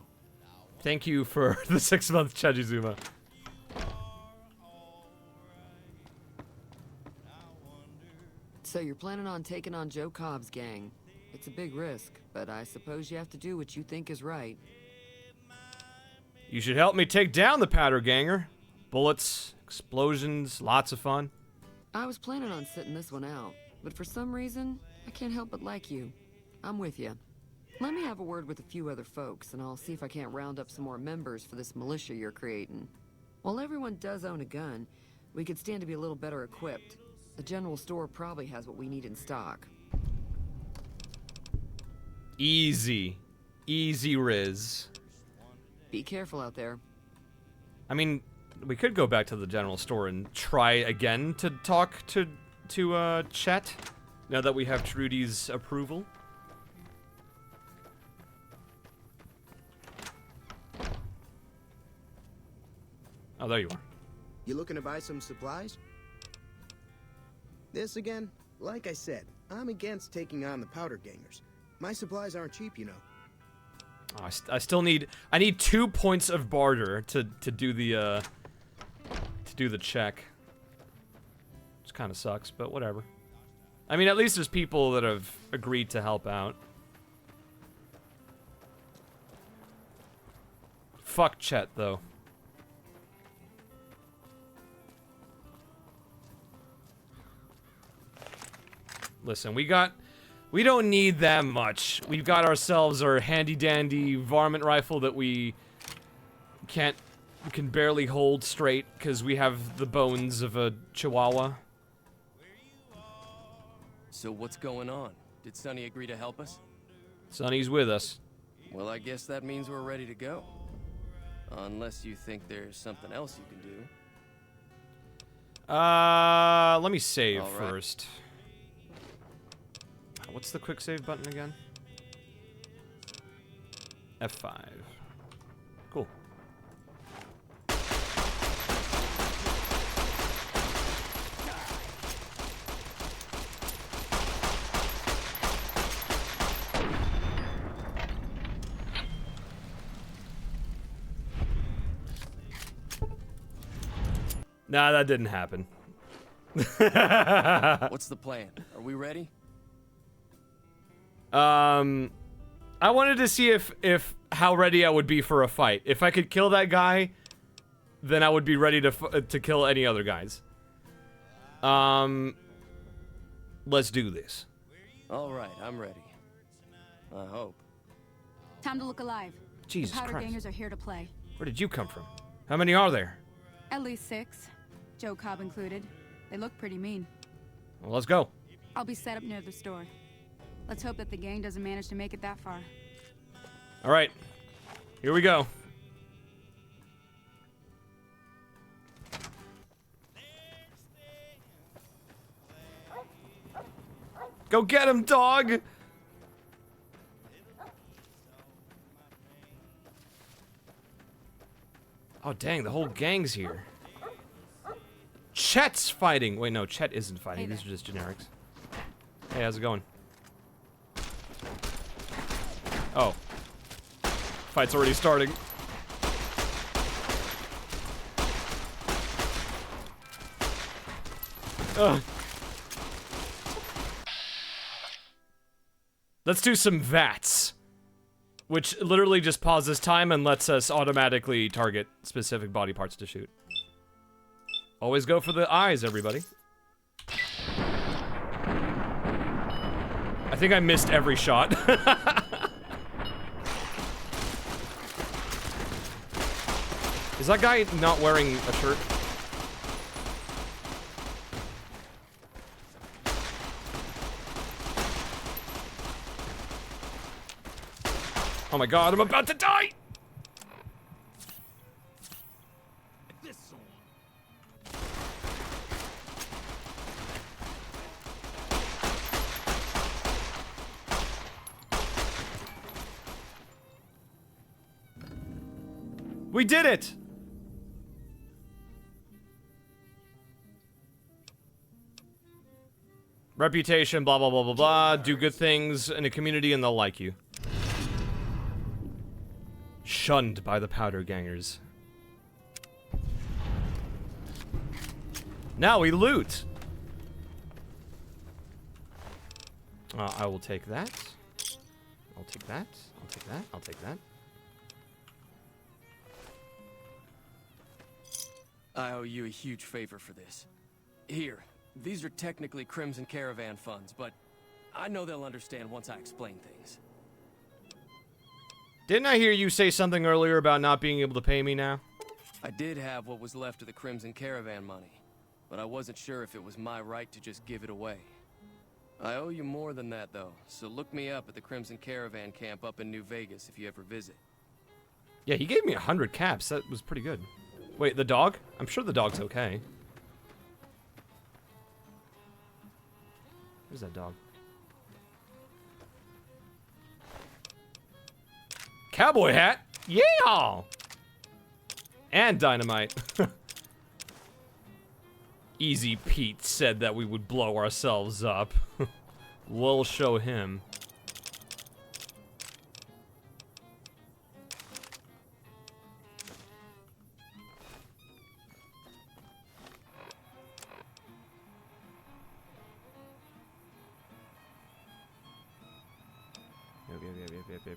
Thank you for the 6-month Chajizuma. So you're planning on taking on Joe Cobb's gang. It's a big risk, but I suppose you have to do what you think is right. You should help me take down the powder ganger. Bullets, explosions, lots of fun. I was planning on sitting this one out, but for some reason, I can't help but like you. I'm with you. Let me have a word with a few other folks, and I'll see if I can't round up some more members for this militia you're creating. While everyone does own a gun, we could stand to be a little better equipped. The general store probably has what we need in stock. Easy. Easy Riz. Be careful out there. I mean, we could go back to the general store and try again to talk to Chet, now that we have Trudy's approval. Oh, there you are. You looking to buy some supplies? This again? Like I said, I'm against taking on the powder gangers. My supplies aren't cheap, you know. Oh, I still need... I need 2 points of barter to do the check. Which kind of sucks, but whatever. I mean, at least there's people that have agreed to help out. Fuck Chet, though. Listen, we don't need that much. We've got ourselves our handy-dandy varmint rifle that we can barely hold straight because we have the bones of a chihuahua. So what's going on? Did Sonny agree to help us? Sonny's with us. Well, I guess that means we're ready to go. Unless you think there's something else you can do. Let me save All right. first. What's the quick save button again? F5. Cool. Nah, that didn't happen. What's the plan? Are we ready? I wanted to see if how ready I would be for a fight. If I could kill that guy, then I would be ready to kill any other guys. Let's do this. All right, I'm ready. I hope. Time to look alive. Jesus the powder Christ. gangers are here to play. Where did you come from? How many are there? At least 6. Joe Cobb included. They look pretty mean. Well, let's go. I'll be set up near the store. Let's hope that the gang doesn't manage to make it that far. All right. Here we go. Go get him, dog! Oh, dang, the whole gang's here. Chet's fighting! Wait, no, Chet isn't fighting. These are just generics. Hey, how's it going? Oh. Fight's already starting. Ugh. Let's do some VATS. Which literally just pauses time and lets us automatically target specific body parts to shoot. Always go for the eyes, everybody. I think I missed every shot. Is that guy not wearing a shirt? Oh my god, I'm about to die! We did it! Reputation, blah, blah, blah, blah, blah. Do good things in a community and they'll like you. Shunned by the powder gangers. Now we loot! I will take that. I'll take that. I'll take that. I'll take that. I owe you a huge favor for this. Here, these are technically Crimson Caravan funds, but I know they'll understand once I explain things. Didn't I hear you say something earlier about not being able to pay me now? I did have what was left of the Crimson Caravan money, but I wasn't sure if it was my right to just give it away. I owe you more than that, though, so look me up at the Crimson Caravan camp up in New Vegas if you ever visit. Yeah, he gave me 100 caps. That was pretty good. Wait, the dog? I'm sure the dog's okay. Where's that dog? Cowboy hat? Yeah! And dynamite. Easy Pete said that we would blow ourselves up. We'll show him.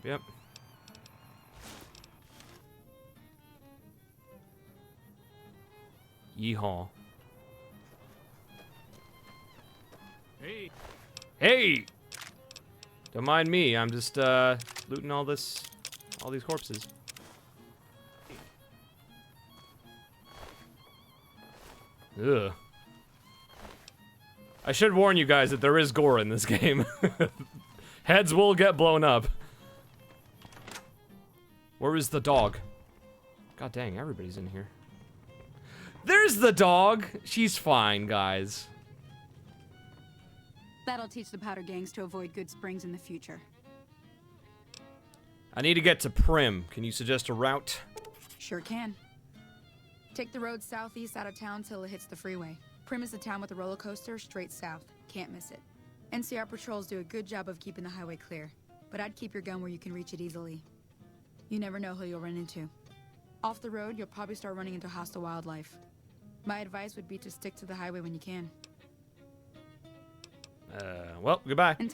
Yep. Yeehaw. Hey. Hey! Don't mind me, I'm just, looting all these corpses. Ugh. I should warn you guys that there is gore in this game. Heads will get blown up. Where is the dog? God dang, everybody's in here. There's the dog! She's fine, guys. That'll teach the powder gangs to avoid Good Springs in the future. I need to get to Primm. Can you suggest a route? Sure can. Take the road southeast out of town till it hits the freeway. Primm is the town with the roller coaster straight south. Can't miss it. NCR patrols do a good job of keeping the highway clear, but I'd keep your gun where you can reach it easily. You never know who you'll run into. Off the road, you'll probably start running into hostile wildlife. My advice would be to stick to the highway when you can. Well, goodbye. I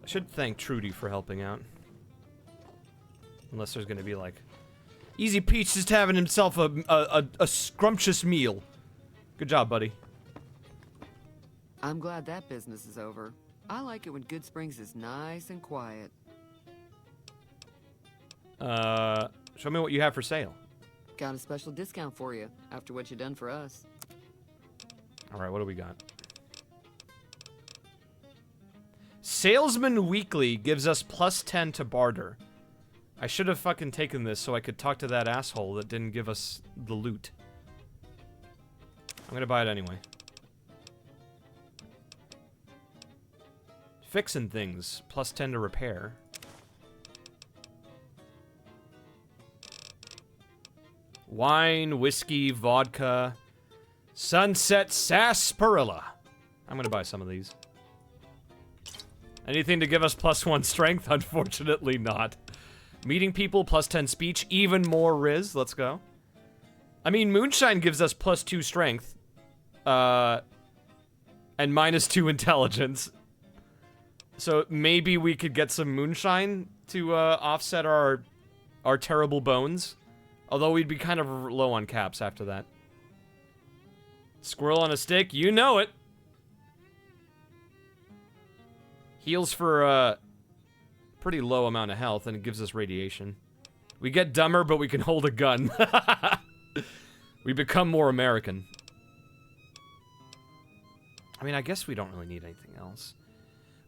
should thank Trudy for helping out. Unless there's gonna be like... Easy Pete's just having himself a scrumptious meal. Good job, buddy. I'm glad that business is over. I like it when Good Springs is nice and quiet. Show me what you have for sale. Got a special discount for you, after what you done for us. Alright, what do we got? Salesman Weekly gives us +10 to barter. I should have fucking taken this so I could talk to that asshole that didn't give us the loot. I'm gonna buy it anyway. Fixing things, +10 to repair. Wine, whiskey, vodka, sunset sarsaparilla. I'm gonna buy some of these. Anything to give us +1 strength? Unfortunately not. Meeting people, +10 speech, even more Riz. Let's go. I mean, moonshine gives us +2 strength. And -2 intelligence. So maybe we could get some moonshine to offset our terrible bones. Although we'd be kind of low on caps after that. Squirrel on a stick, you know it. Heals for a pretty low amount of health, and it gives us radiation. We get dumber, but we can hold a gun. We become more American. I mean, I guess we don't really need anything else.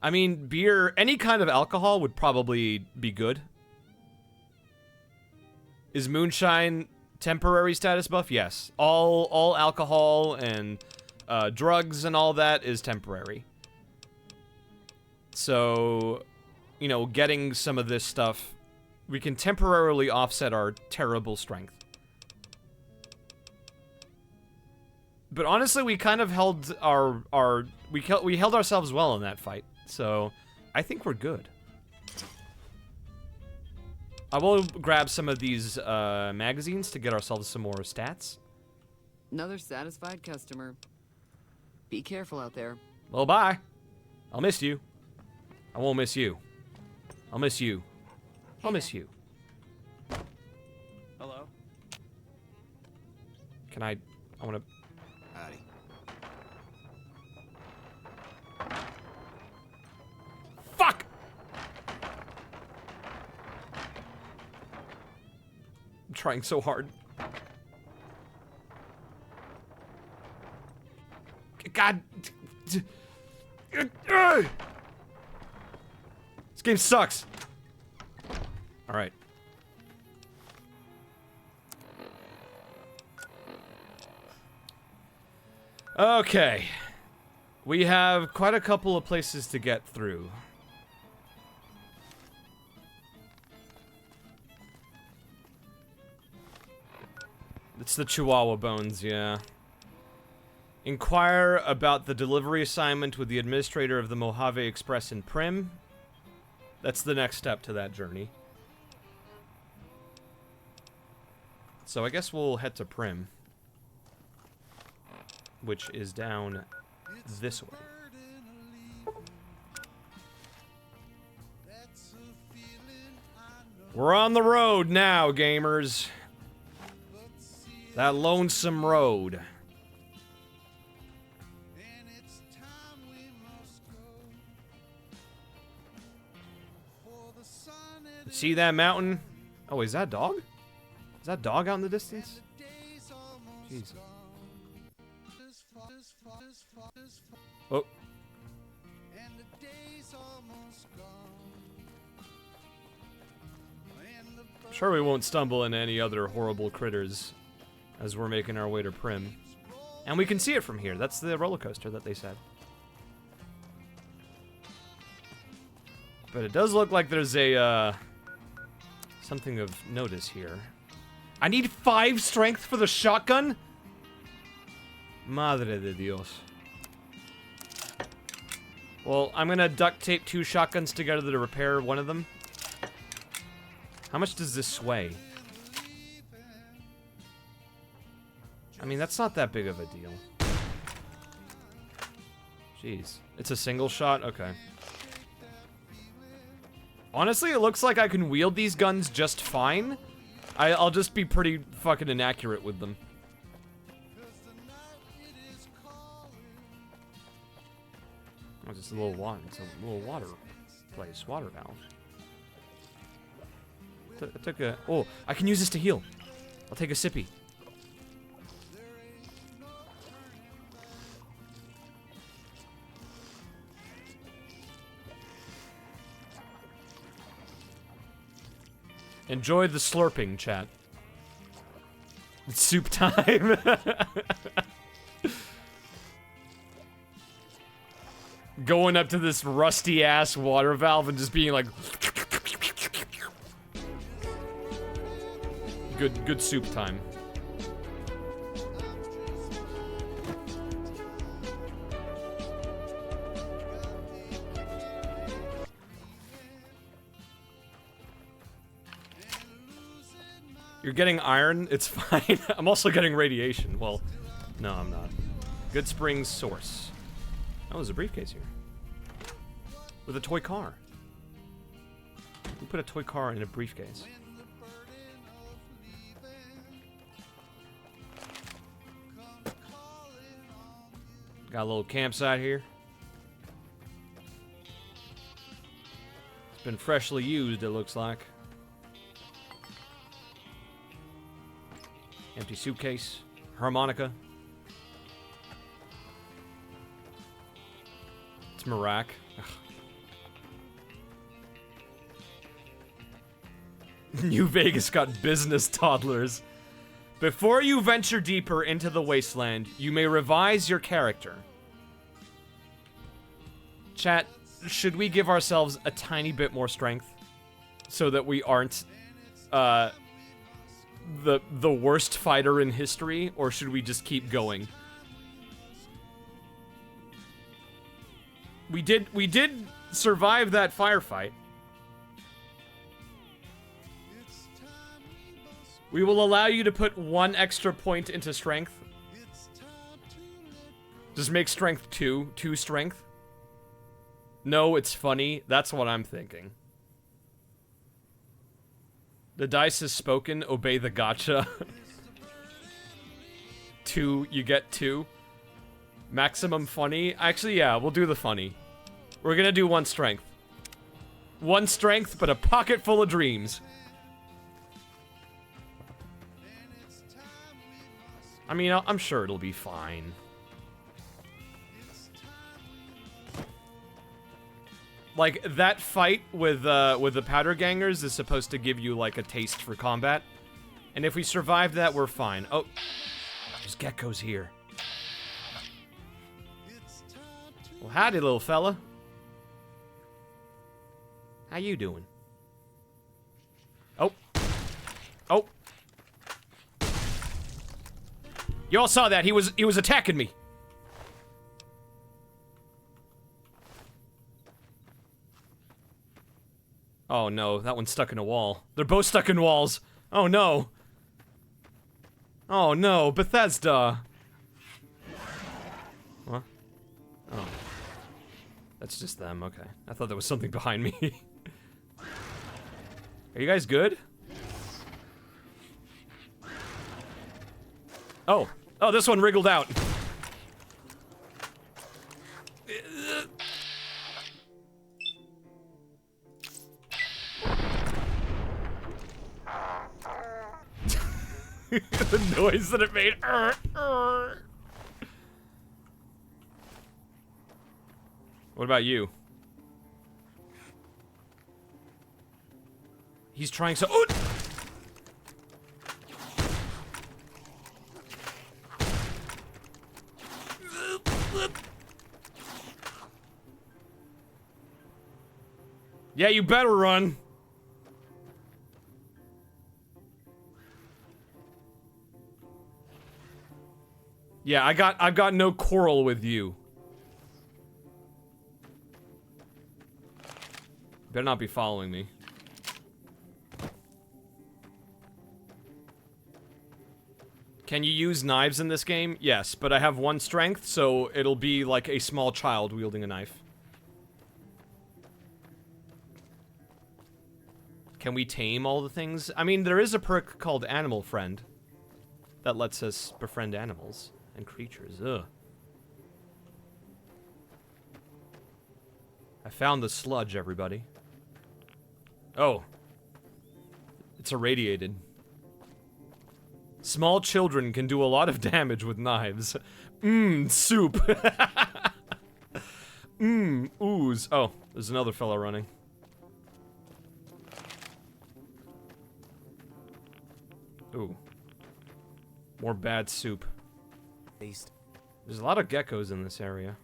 I mean, beer, any kind of alcohol would probably be good. Is moonshine temporary status buff? Yes. All alcohol and drugs and all that is temporary. So, you know, getting some of this stuff, we can temporarily offset our terrible strength. But honestly, we kind of held we held ourselves well in that fight. So, I think we're good. I will grab some of these magazines to get ourselves some more stats. Another satisfied customer. Be careful out there. Well, bye. I'll miss you. I won't miss you. I'll miss you. I'll miss you. Hello? Can I wanna... Howdy. Fuck! I'm trying so hard. God. This game sucks. All right. Okay. We have quite a couple of places to get through. It's the Chihuahua bones, yeah. Inquire about the delivery assignment with the administrator of the Mojave Express in Primm. That's the next step to that journey. So I guess we'll head to Primm, which is down this way. We're on the road now, gamers. That lonesome road. See that mountain? Oh, is that dog? Is that dog out in the distance? Jeez. Oh. Sure we won't stumble into any other horrible critters as we're making our way to Primm. And we can see it from here. That's the roller coaster that they said. But it does look like there's a, something of notice here. I need 5 strength for the shotgun? Madre de Dios. Well, I'm gonna duct tape 2 shotguns together to repair one of them. How much does this weigh? I mean, that's not that big of a deal. Jeez. It's a single shot? Okay. Honestly, it looks like I can wield these guns just fine. I'll just be pretty fucking inaccurate with them. Oh, just a little water. It's a little water place. Water valve. I took a... Oh, I can use this to heal. I'll take a sippy. Enjoy the slurping, chat. It's soup time. Going up to this rusty-ass water valve and just being like... Good soup time. You're getting iron? It's fine. I'm also getting radiation. Well, no, I'm not. Good Springs source. Oh, there's a briefcase here. With a toy car. We put a toy car in a briefcase. Got a little campsite here. It's been freshly used, it looks like. Empty suitcase. Harmonica. It's Marak. New Vegas got business toddlers. Before you venture deeper into the wasteland, you may revise your character. Chat, should we give ourselves a tiny bit more strength so that we aren't the worst fighter in history, or should we just keep going? We did survive that firefight. We will allow you to put 1 extra point into strength. Just make strength 2 strength. No, it's funny. That's what I'm thinking. The dice has spoken. Obey the gotcha. 2, you get 2. Maximum funny. Actually, yeah, we'll do the funny. We're gonna do 1 strength. 1 strength, but a pocket full of dreams. I mean, I'm sure it'll be fine. Like, that fight with the powder gangers is supposed to give you, like, a taste for combat. And if we survive that, we're fine. Oh, there's geckos here. Well, howdy, little fella. How you doing? Oh. Oh. You all saw that. He was attacking me. Oh no, that one's stuck in a wall. They're both stuck in walls. Oh no. Oh no, Bethesda. What? Oh. That's just them, okay. I thought there was something behind me. Are you guys good? Oh. Oh, this one wriggled out. The noise that it made. What about you? He's trying so. Oh! Yeah, you better run. Yeah, I've got no quarrel with you. Better not be following me. Can you use knives in this game? Yes, but I have 1 strength, so it'll be like a small child wielding a knife. Can we tame all the things? I mean, there is a perk called Animal Friend that lets us befriend animals and creatures. Ugh. I found the sludge, everybody. Oh. It's irradiated. Small children can do a lot of damage with knives. Soup. Ooze. Oh, there's another fella running. Ooh. More bad soup. There's a lot of geckos in this area.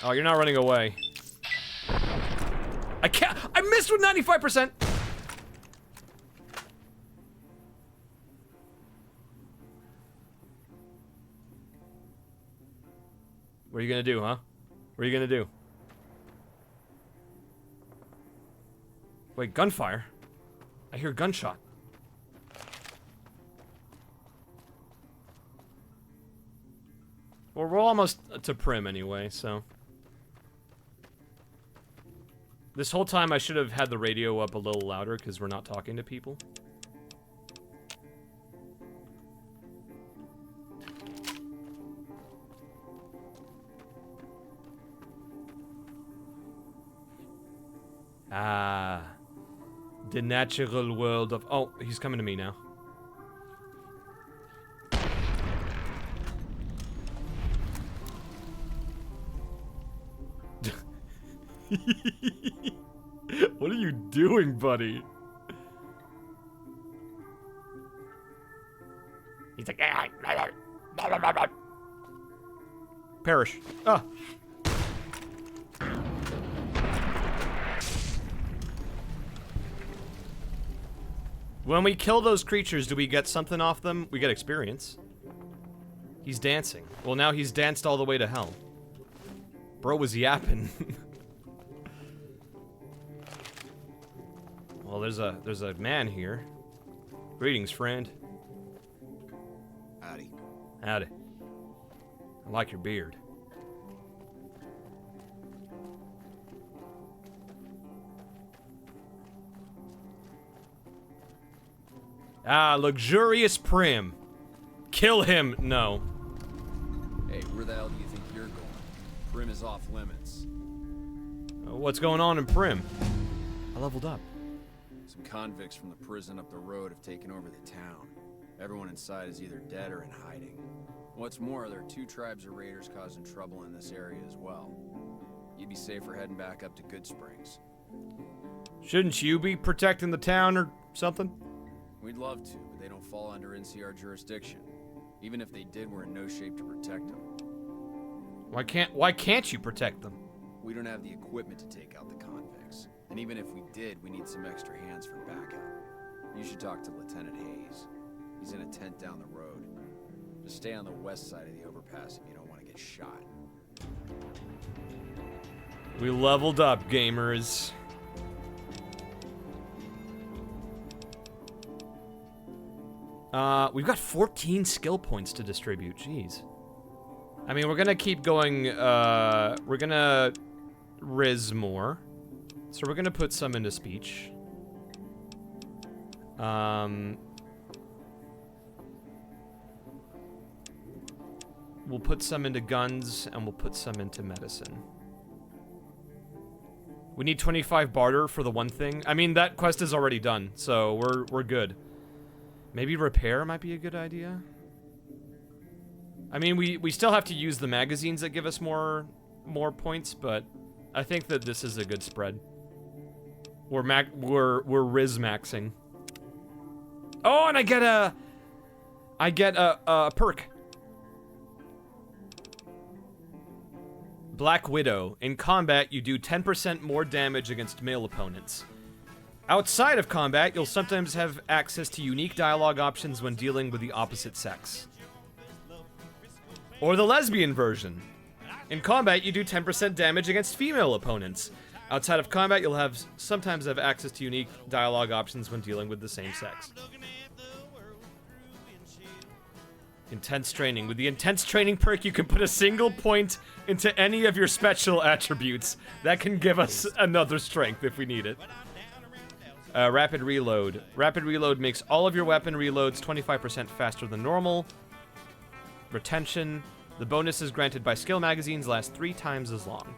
Oh, you're not running away. I can't. I missed with 95%. What are you gonna do, huh? What are you gonna do? Wait, gunfire? I hear gunshot. Well, we're almost to Primm anyway, so. This whole time I should have had the radio up a little louder because we're not talking to people. Ah. The natural world of... Oh, he's coming to me now. What are you doing, buddy? He's like... Perish. Ah. When we kill those creatures, do we get something off them? We get experience. He's dancing. Well, now he's danced all the way to hell. Bro was yapping. Well, there's a man here. Greetings, friend. Howdy. Howdy. I like your beard. Ah, luxurious Primm. Kill him. No. Hey, where the hell do you think you're going? Primm is off limits. What's going on in Primm? I leveled up. Some convicts from the prison up the road have taken over the town. Everyone inside is either dead or in hiding. What's more, there are 2 tribes of raiders causing trouble in this area as well. You'd be safer heading back up to Good Springs. Shouldn't you be protecting the town or something? We'd love to, but they don't fall under NCR jurisdiction. Even if they did, we're in no shape to protect them. Why can't you protect them? We don't have the equipment to take out the convicts. And even if we did, we need some extra hands for backup. You should talk to Lieutenant Hayes. He's in a tent down the road. Just stay on the west side of the overpass if you don't want to get shot. We leveled up, gamers. We've got 14 skill points to distribute. Jeez. I mean, we're gonna keep going. We're gonna riz more. So we're gonna put some into speech. We'll put some into guns, and we'll put some into medicine. We need 25 barter for the one thing. I mean, that quest is already done, so we're good. Maybe repair might be a good idea. I mean, we still have to use the magazines that give us more points, but I think that this is a good spread. We're riz maxing. Oh, and I get a perk. Black Widow. In combat, you do 10% more damage against male opponents. Outside of combat, you'll sometimes have access to unique dialogue options when dealing with the opposite sex. Or the lesbian version. In combat, you do 10% damage against female opponents. Outside of combat, you'll sometimes have access to unique dialogue options when dealing with the same sex. Intense training. With the intense training perk, you can put a single point into any of your special attributes. That can give us another strength if we need it. Rapid reload. Rapid reload makes all of your weapon reloads 25% faster than normal. Retention. The bonuses granted by skill magazines last 3 times as long.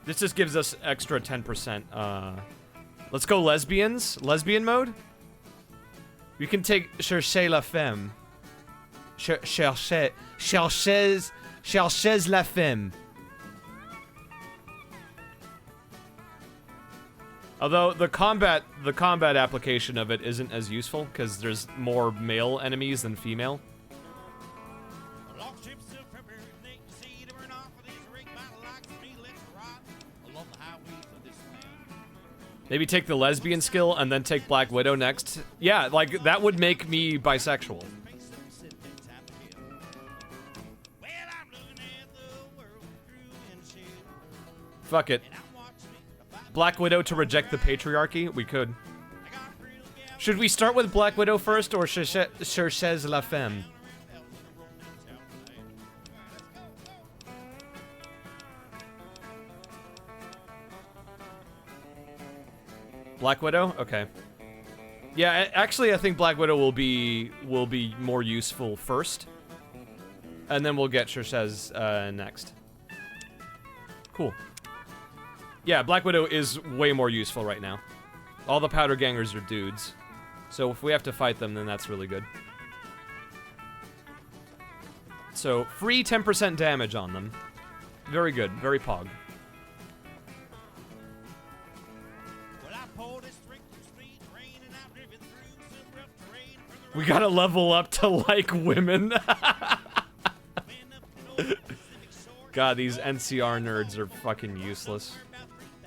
This just gives us extra 10%. Let's go lesbians. Lesbian mode? We can take Cherchez la femme. Cherchez la femme. Although the combat application of it isn't as useful because there's more male enemies than female. Maybe take the lesbian skill and then take Black Widow next. Yeah, like, that would make me bisexual. Fuck it. Black Widow to reject the patriarchy? We could. Should we start with Black Widow first or Cherchez la femme? Black Widow? Okay. Yeah, actually, I think Black Widow will be more useful first, and then we'll get Cherchez next. Cool. Yeah, Black Widow is way more useful right now. All the powder gangers are dudes, so if we have to fight them, then that's really good. So free 10% damage on them. Very good. Very pog. We gotta level up to like women. God, these NCR nerds are fucking useless.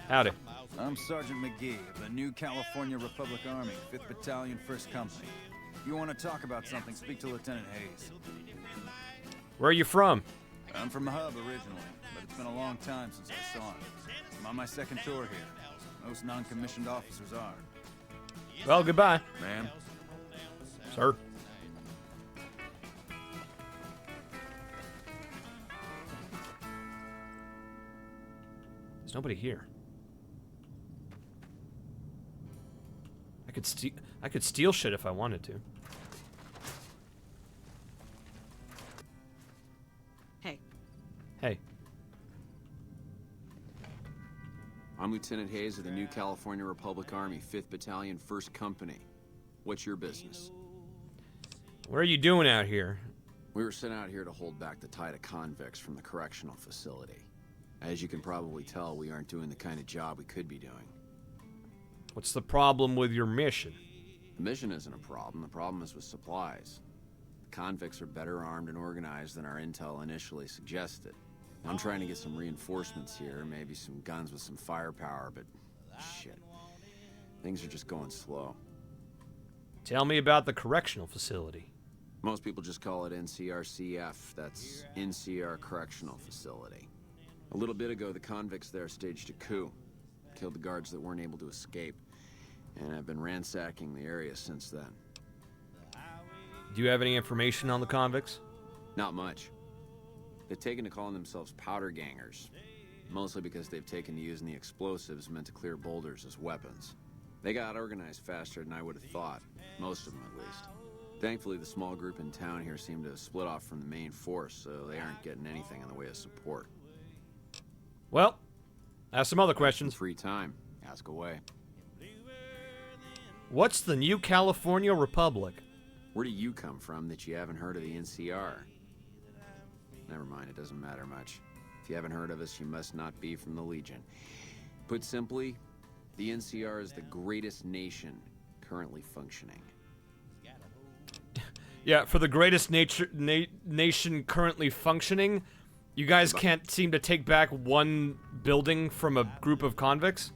Howdy. I'm Sergeant McGee of the New California Republic Army, 5th Battalion, 1st Company. If you want to talk about something, speak to Lieutenant Hayes. Where are you from? I'm from the hub originally, but it's been a long time since I saw him. I'm on my 2nd tour here. Most non-commissioned officers are. Well, goodbye. Ma'am. Sir. There's nobody here. I could steal shit if I wanted to. Hey. Hey. I'm Lieutenant Hayes of the New California Republic Army, 5th Battalion, 1st Company. What's your business? What are you doing out here? We were sent out here to hold back the tide of convicts from the correctional facility. As you can probably tell, we aren't doing the kind of job we could be doing. What's the problem with your mission? The mission isn't a problem. The problem is with supplies. The convicts are better armed and organized than our intel initially suggested. I'm trying to get some reinforcements here, maybe some guns with some firepower, but shit. Things are just going slow. Tell me about the correctional facility. Most people just call it NCRCF. That's NCR Correctional Facility. A little bit ago, the convicts there staged a coup. Killed the guards that weren't able to escape. And I've been ransacking the area since then. Do you have any information on the convicts? Not much. They've taken to calling themselves powder gangers. Mostly because they've taken to using the explosives meant to clear boulders as weapons. They got organized faster than I would have thought. Most of them, at least. Thankfully, the small group in town here seem to have split off from the main force, so they aren't getting anything in the way of support. Well, ask some other questions. Free time. Ask away. What's the New California Republic? Where do you come from that you haven't heard of the NCR? Never mind, it doesn't matter much. If you haven't heard of us, you must not be from the Legion. Put simply, the NCR is the greatest nation currently functioning. Yeah, for the greatest nation currently functioning, you guys can't seem to take back one building from a group of convicts?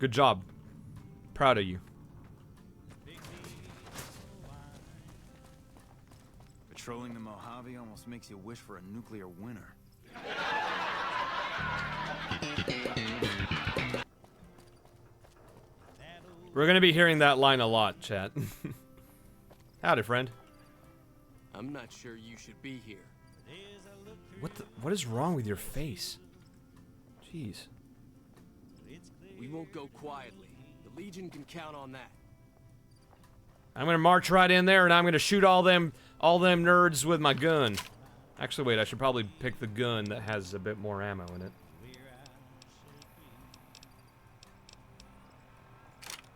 Good job. Proud of you. Patrolling the Mojave almost makes you wish for a nuclear winter. We're gonna be hearing that line a lot, chat. Howdy, friend. I'm not sure you should be here. What is wrong with your face? Jeez. We won't go quietly. The Legion can count on that. I'm gonna march right in there and I'm gonna shoot all them nerds with my gun. Actually, wait, I should probably pick the gun that has a bit more ammo in it.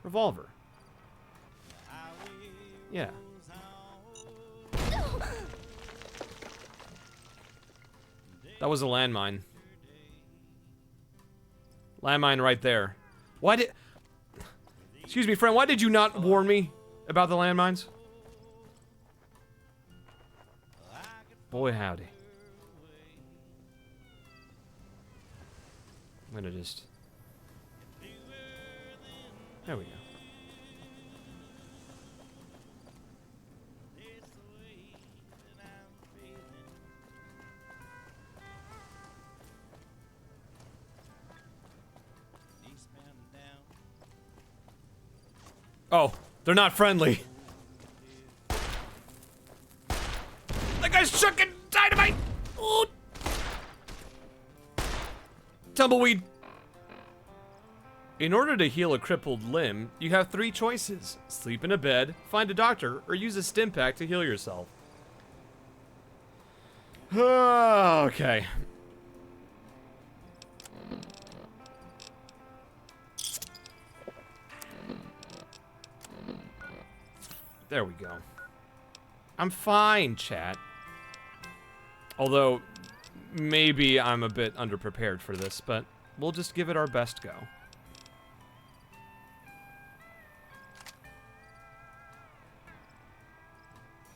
Revolver. Yeah. That was a landmine. Landmine right there. Why did... Excuse me, friend, why did you not warn me about the landmines? Boy, howdy. I'm gonna just... There we go. Oh, they're not friendly. That guy's chucking dynamite! Ooh. Tumbleweed. In order to heal a crippled limb, you have 3 choices. Sleep in a bed, find a doctor, or use a stim pack to heal yourself. Okay. There we go. I'm fine, chat. Although, maybe I'm a bit underprepared for this, but we'll just give it our best go.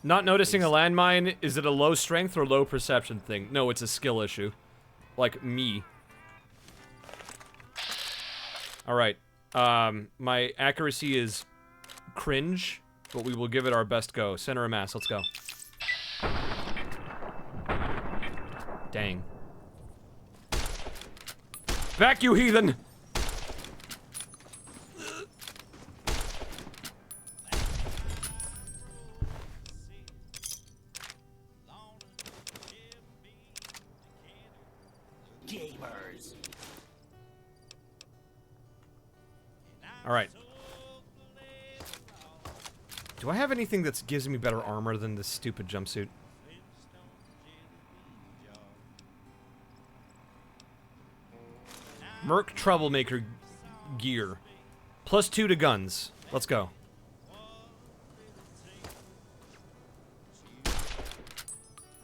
Not noticing a landmine, is it a low strength or low perception thing? No, it's a skill issue. Like me. Alright. My accuracy is cringe, but we will give it our best go. Center of mass, let's go. Dang. Back, you heathen! Gamers. Alright. Do I have anything that gives me better armor than this stupid jumpsuit? Merc Troublemaker gear. +2 to guns. Let's go.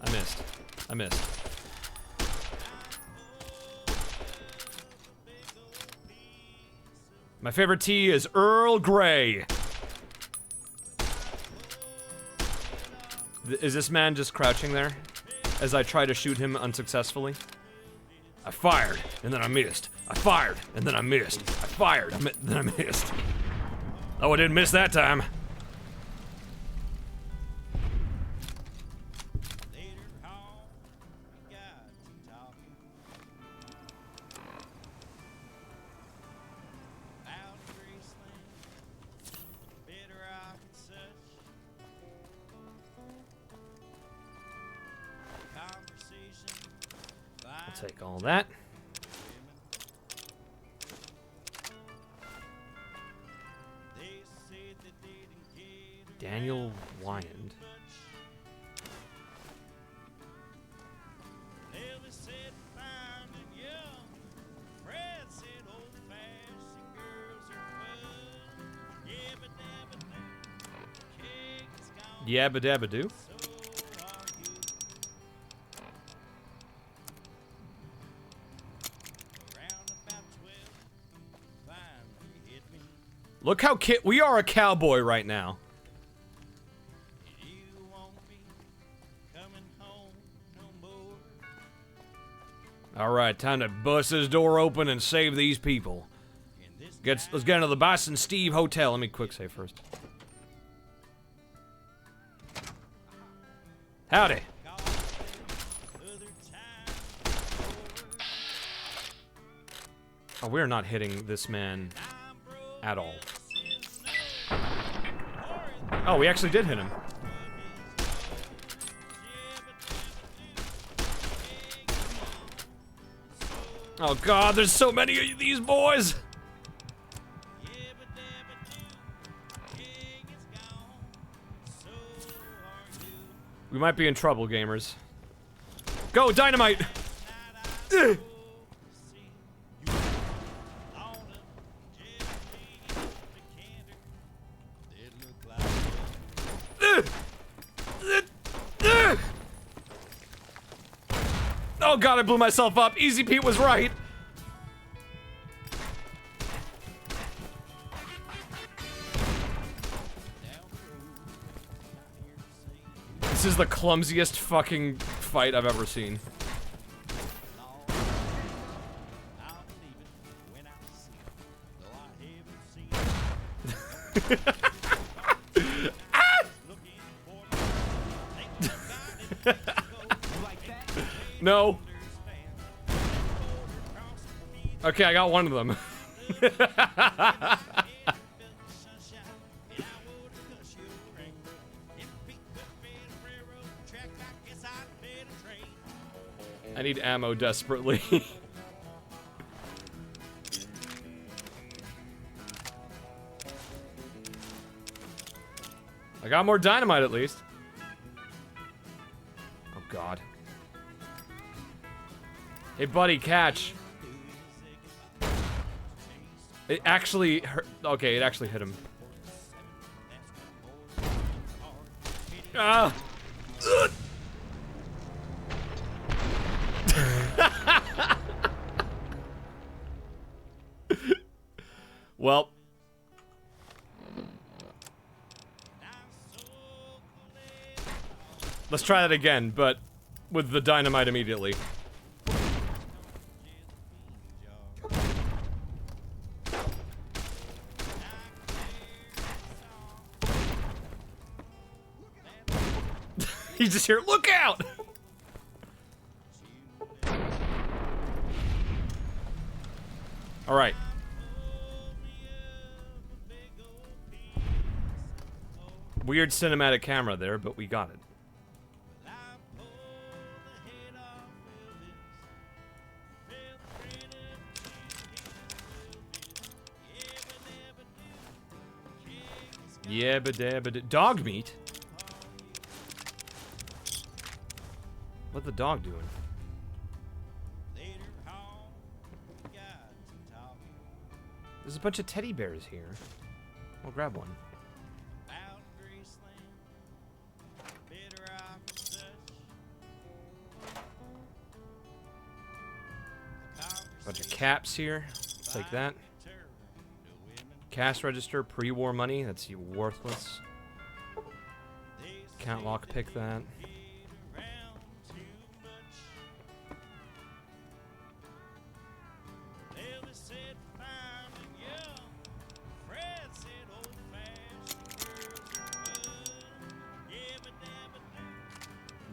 I missed. I missed. My favorite tea is Earl Grey. Is this man just crouching there as I try to shoot him unsuccessfully? I fired, and then I missed. I fired, and then I missed. I fired, then I missed. Oh, I didn't miss that time. I'll take all that. Daniel Wyand. Yabba dabba doo. Look how we are a cowboy right now. Alright, time to bust this door open and save these people. Let's get into the Bison Steve Hotel. Let me quick save first. Howdy. Oh, we're not hitting this man at all. Oh, we actually did hit him. Oh god, there's so many of these boys! We might be in trouble, gamers. Go, dynamite! Ugh. Oh god, I blew myself up. Easy Pete was right. This is the clumsiest fucking fight I've ever seen. No. Okay, I got one of them. I need ammo desperately. I got more dynamite at least. Oh god. Hey buddy, catch. It actually hurt. Okay, it actually hit him. Ah! Well. Let's try that again, but with the dynamite immediately. He's just here, look out! Alright. Weird cinematic camera there, but we got it. Yabba dabba dog meat? What's the dog doing? There's a bunch of teddy bears here. I'll grab one. Bunch of caps here. Take that. Cash register, pre-war money. That's worthless. Can't lockpick that.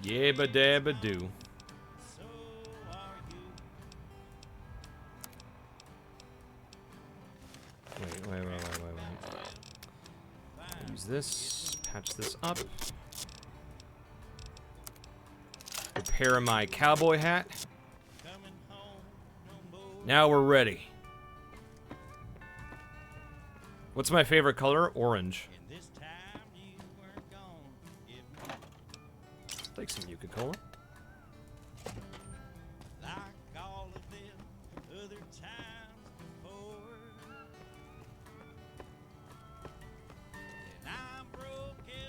Yabba dabba do. Wait. Use this. Patch this up. Repair my cowboy hat. Now we're ready. What's my favorite color? Orange. Like some Nuka-Cola.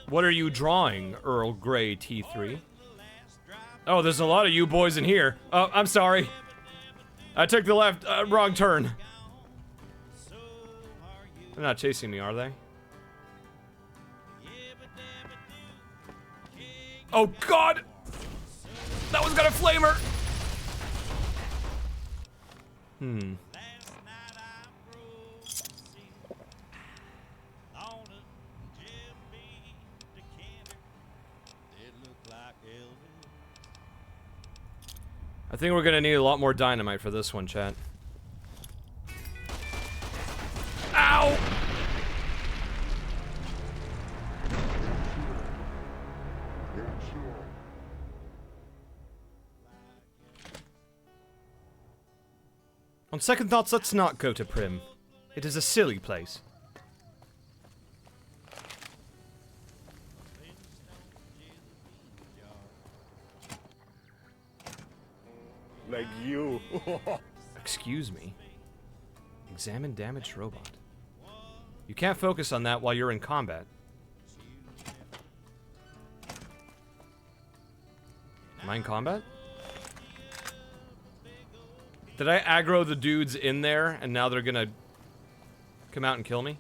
What are you drawing, Earl Grey T3? Oh, there's a lot of you boys in here. Oh, I'm sorry. I took the wrong turn. They're not chasing me, are they? Oh, God! That one's got a flamer! Hmm. I think we're gonna need a lot more dynamite for this one, chat. Ow! On second thoughts, let's not go to Primm. It is a silly place. Like you. Excuse me. Examine damaged robot. You can't focus on that while you're in combat. Am I in combat? Did I aggro the dudes in there and now they're gonna come out and kill me?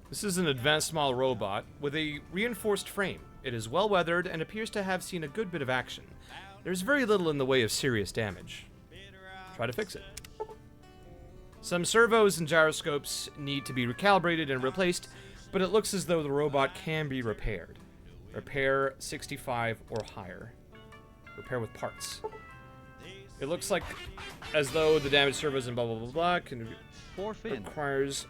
This is an advanced small robot with a reinforced frame. It is well weathered and appears to have seen a good bit of action. There's very little in the way of serious damage. Try to fix it. Some servos and gyroscopes need to be recalibrated and replaced, but it looks as though the robot can be repaired. Repair 65 or higher. Repair with parts. It looks like as though the damaged servos and blah blah blah blah can requires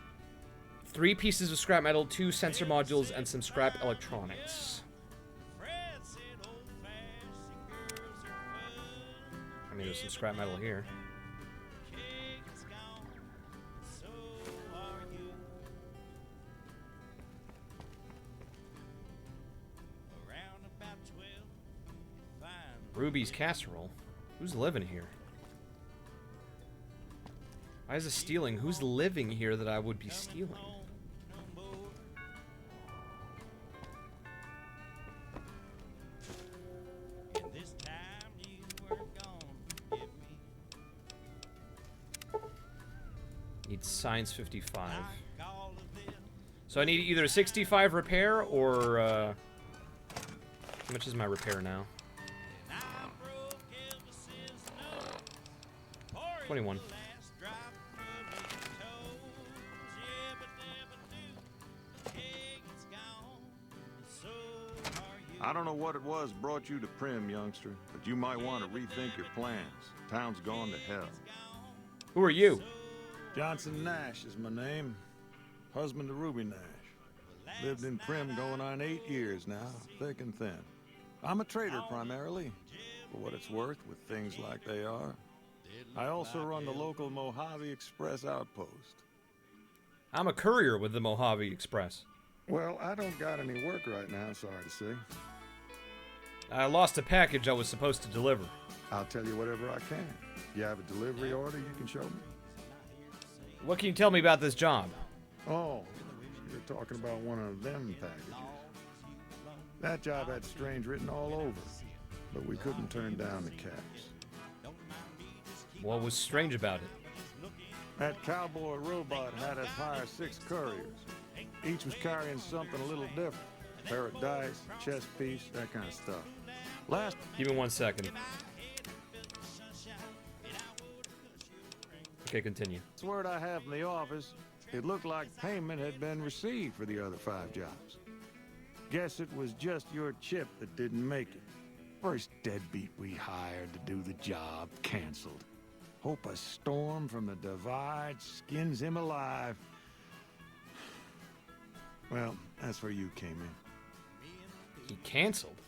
3 pieces of scrap metal, 2 sensor modules, and some scrap electronics. I mean, there's some scrap metal here. Ruby's casserole. Who's living here? Why is this stealing? Who's living here that I would be stealing? Need science 55. So I need either 65 repair or how much is my repair now? 21. I don't know what it was brought you to Primm, youngster, but you might want to rethink your plans. Town's gone to hell. Who are you? Johnson Nash is my name. Husband to Ruby Nash. Lived in Primm going on 8 years now, thick and thin. I'm a trader primarily, for what it's worth with things like they are. I also run the local Mojave Express outpost. I'm a courier with the Mojave Express. Well, I don't got any work right now, sorry to say. I lost a package I was supposed to deliver. I'll tell you whatever I can. You have a delivery order you can show me? What can you tell me about this job? Oh, you're talking about one of them packages. That job had strange written all over, but we couldn't turn down the caps. What was strange about it? That cowboy robot had us hire 6 couriers. Each was carrying something a little different. A pair of dice, chess piece, that kind of stuff. Give me 1 second. Okay, continue. That's word I have from the office. It looked like payment had been received for the other 5 jobs. Guess it was just your chip that didn't make it. First deadbeat we hired to do the job canceled. Hope a storm from the divide skins him alive. Well, that's where you came in. He canceled?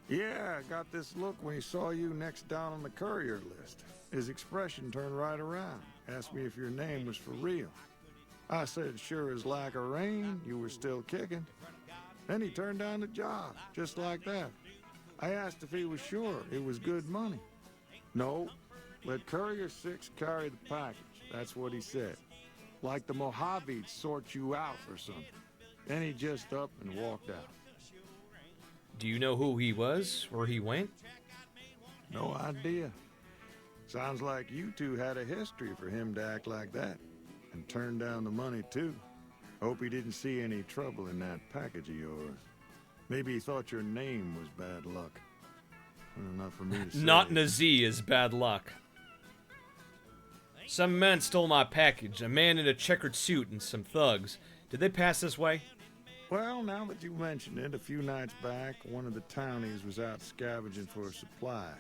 Yeah, I got this look when he saw you next down on the courier list. His expression turned right around. Asked me if your name was for real. I said, sure as lack of rain, you were still kicking. Then he turned down the job, just like that. I asked if he was sure it was good money. No, let Courier 6 carry the package. That's what he said. Like the Mojave'd sort you out or something. Then he just up and walked out. Do you know who he was, where he went? No idea. Sounds like you two had a history for him to act like that. And turn down the money, too. Hope he didn't see any trouble in that package of yours. Maybe he thought your name was bad luck. Enough for me to say. Not Nazi is bad luck. Some men stole my package. A man in a checkered suit and some thugs. Did they pass this way? Well, now that you mention it, a few nights back, one of the townies was out scavenging for supplies.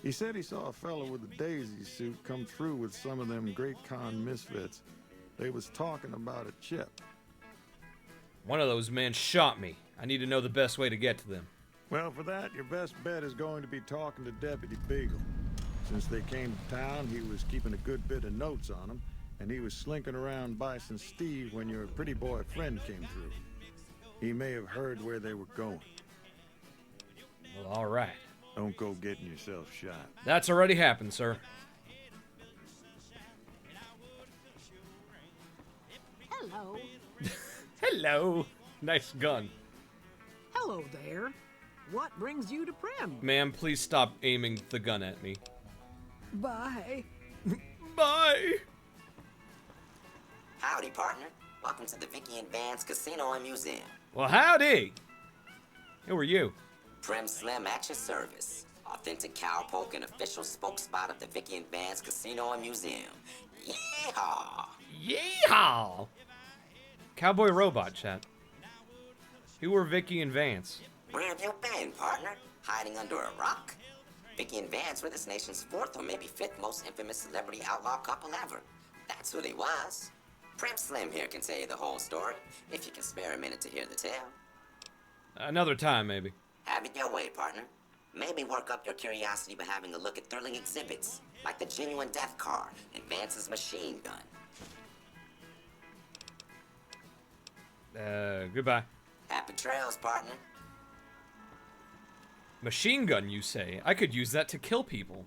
He said he saw a fellow with a daisy suit come through with some of them Great Con misfits. They was talking about a chip. One of those men shot me. I need to know the best way to get to them. Well, for that, your best bet is going to be talking to Deputy Beagle. Since they came to town, he was keeping a good bit of notes on them, and he was slinking around Bison Steve when your pretty boy friend came through. He may have heard where they were going. Well, all right. Don't go getting yourself shot. That's already happened, sir. Hello. Hello. Nice gun. Hello there. What brings you to Primm? Ma'am, please stop aiming the gun at me. Bye. Bye. Howdy, partner. Welcome to the Vicky and Vance Casino and Museum. Well, howdy. Who are you? Primm Slim at your service. Authentic cowpoke and official spokesspot of the Vicky and Vance Casino and Museum. Yeehaw! Yeehaw! Cowboy robot, chat. Who were Vicky and Vance? Where have you been, partner? Hiding under a rock? Vicky and Vance were this nation's 4th or maybe 5th most infamous celebrity outlaw couple ever. That's who they was. Primm Slim here can tell you the whole story, if you can spare a minute to hear the tale. Another time, maybe. Have it your way, partner. Maybe work up your curiosity by having a look at thrilling exhibits, like the genuine death car and Vance's machine gun. Goodbye. Happy trails, partner. Machine gun, you say? I could use that to kill people.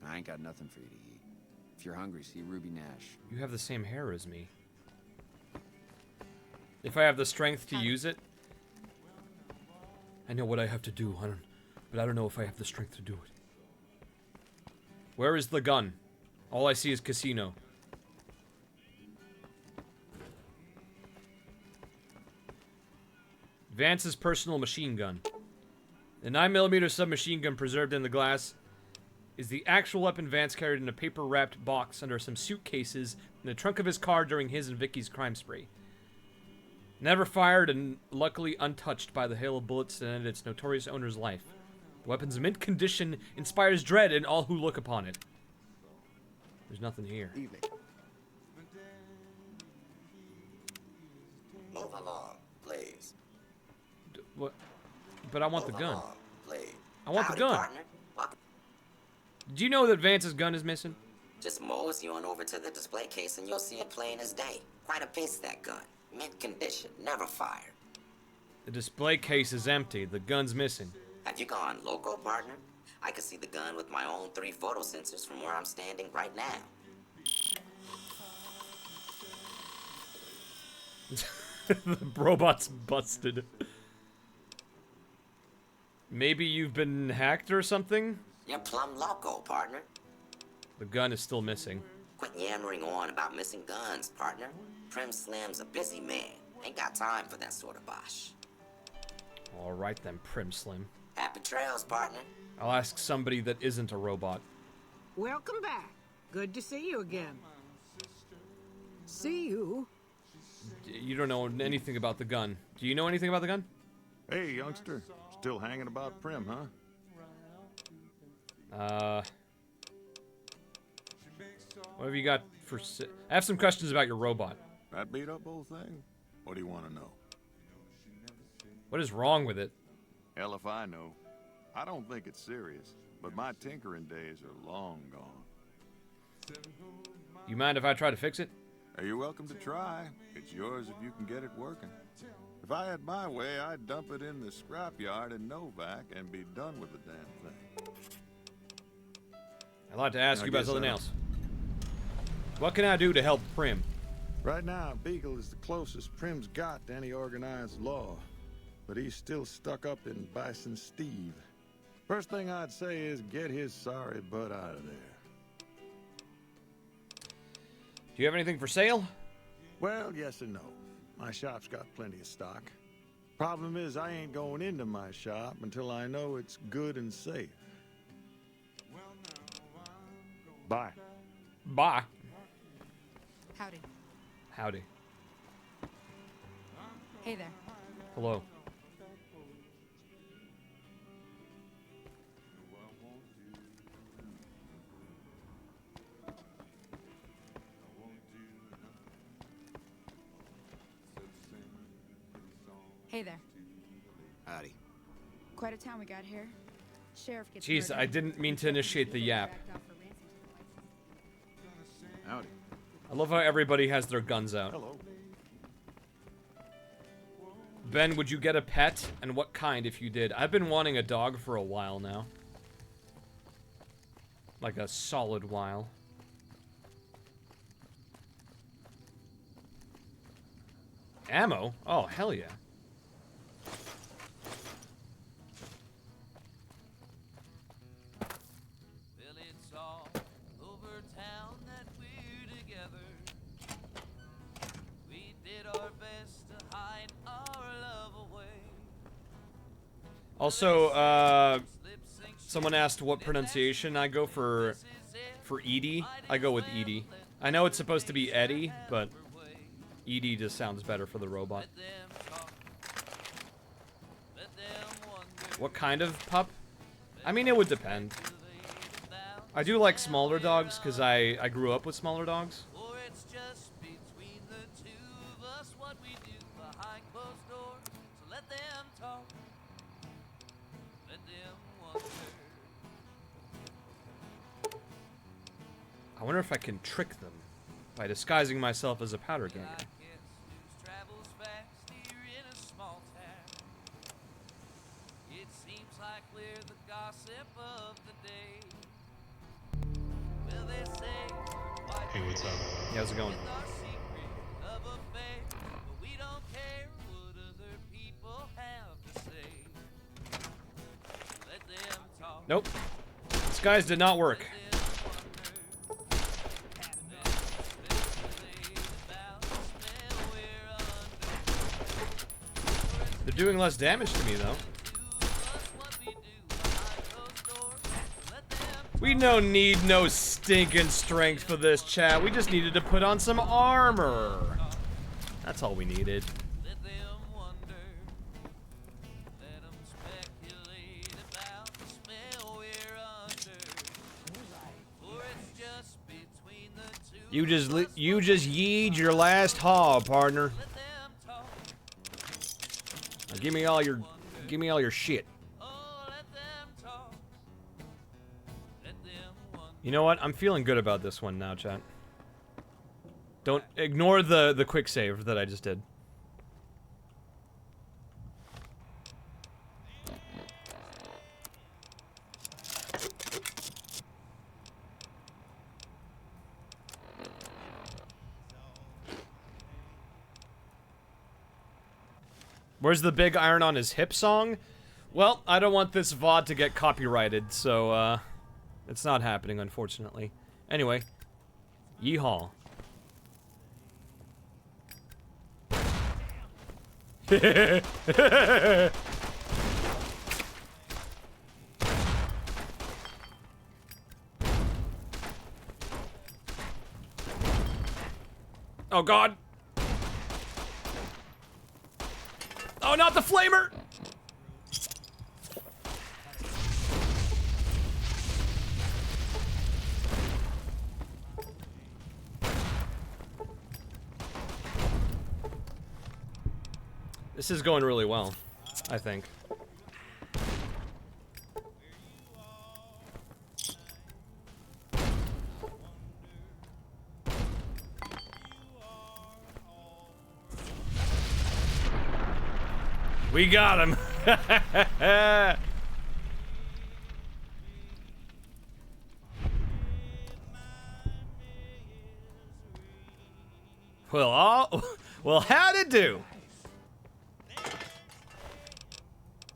I ain't got nothing for you to eat. If you're hungry, see Ruby Nash. You have the same hair as me. If I have the strength to use it, I know what I have to do, but I don't know if I have the strength to do it. Where is the gun? All I see is casino. Vance's personal machine gun. The 9mm submachine gun preserved in the glass is the actual weapon Vance carried in a paper-wrapped box under some suitcases in the trunk of his car during his and Vicky's crime spree. Never fired and luckily untouched by the hail of bullets that ended its notorious owner's life. The weapon's mint condition inspires dread in all who look upon it. There's nothing here. Evening. Move along, please. What? But I want the gun. Along, please. I want the Howdy, gun. partner. Welcome. Do you know that Vance's gun is missing? Just mosey on over to the display case and you'll see it plain as day. Quite a piece, that gun. Mint condition, never fired. The display case is empty. The gun's missing. Have you gone loco, partner? I can see the gun with my own 3 photo sensors from where I'm standing right now. The robot's busted. Maybe you've been hacked or something? You're plumb loco, partner. The gun is still missing. Quit yammering on about missing guns, partner. Primm Slim's a busy man. Ain't got time for that sort of bosh. Alright then, Primm Slim. Happy trails, partner. I'll ask somebody that isn't a robot. Welcome back. Good to see you again. See you? You don't know anything about the gun. Do you know anything about the gun? Hey, youngster. Still hanging about Primm, huh? What have you got for... I have some questions about your robot. That beat up old thing? What do you want to know? What is wrong with it? Hell if I know. I don't think it's serious, but my tinkering days are long gone. You mind if I try to fix it? You're welcome to try. It's yours if you can get it working. If I had my way, I'd dump it in the scrapyard in Novak and be done with the damn thing. I'd like to ask you about something else. What can I do to help Primm? Right now, Beagle is the closest Primm's got to any organized law. But he's still stuck up in Bison Steve. First thing I'd say is get his sorry butt out of there. Do you have anything for sale? Well, yes and no. My shop's got plenty of stock. Problem is, I ain't going into my shop until I know it's good and safe. Bye. Bye. Howdy. Howdy. Hey there. Hello. Hey there. Howdy. Quite a town we got here. Sheriff gets Jeez, murdered. I didn't mean to initiate the yap. Howdy. I love how everybody has their guns out. Hello. Ben, would you get a pet? And what kind if you did? I've been wanting a dog for a while now. Like a solid while. Ammo? Oh, hell yeah. Well, it's all over town that we're together. We did our best to hide our love away. Also, someone asked what pronunciation I go for Edie. I go with Edie. I know it's supposed to be Eddie, but Edie just sounds better for the robot. What kind of pup? I mean, it would depend. I do like smaller dogs because I grew up with smaller dogs. Or it's just between the two of us what we do behind closed doors. So let them talk. Let them wonder. I wonder if I can trick them by disguising myself as a powder ganger. Travels fast here in a small town. It seems like we're the gossip of the day. Well, they say, Hey, what's up? Yeah, how's it going? our secret of affair, but we don't care what other people have to say. Let them talk. Nope. Disguise did not work. They're doing less damage to me, though. We don't need no stinking strength for this, chat. We just needed to put on some armor. That's all we needed. You just yeed your last haul, partner. Now give me all your shit. You know what? I'm feeling good about this one now, chat. Don't ignore the quick save that I just did. Where's the big iron on his hip song? Well, I don't want this VOD to get copyrighted, so, it's not happening, unfortunately. Anyway, yeehaw. Oh, God. Oh, not the flamer! This is going really well, I think. We got him. Well, how'd it do?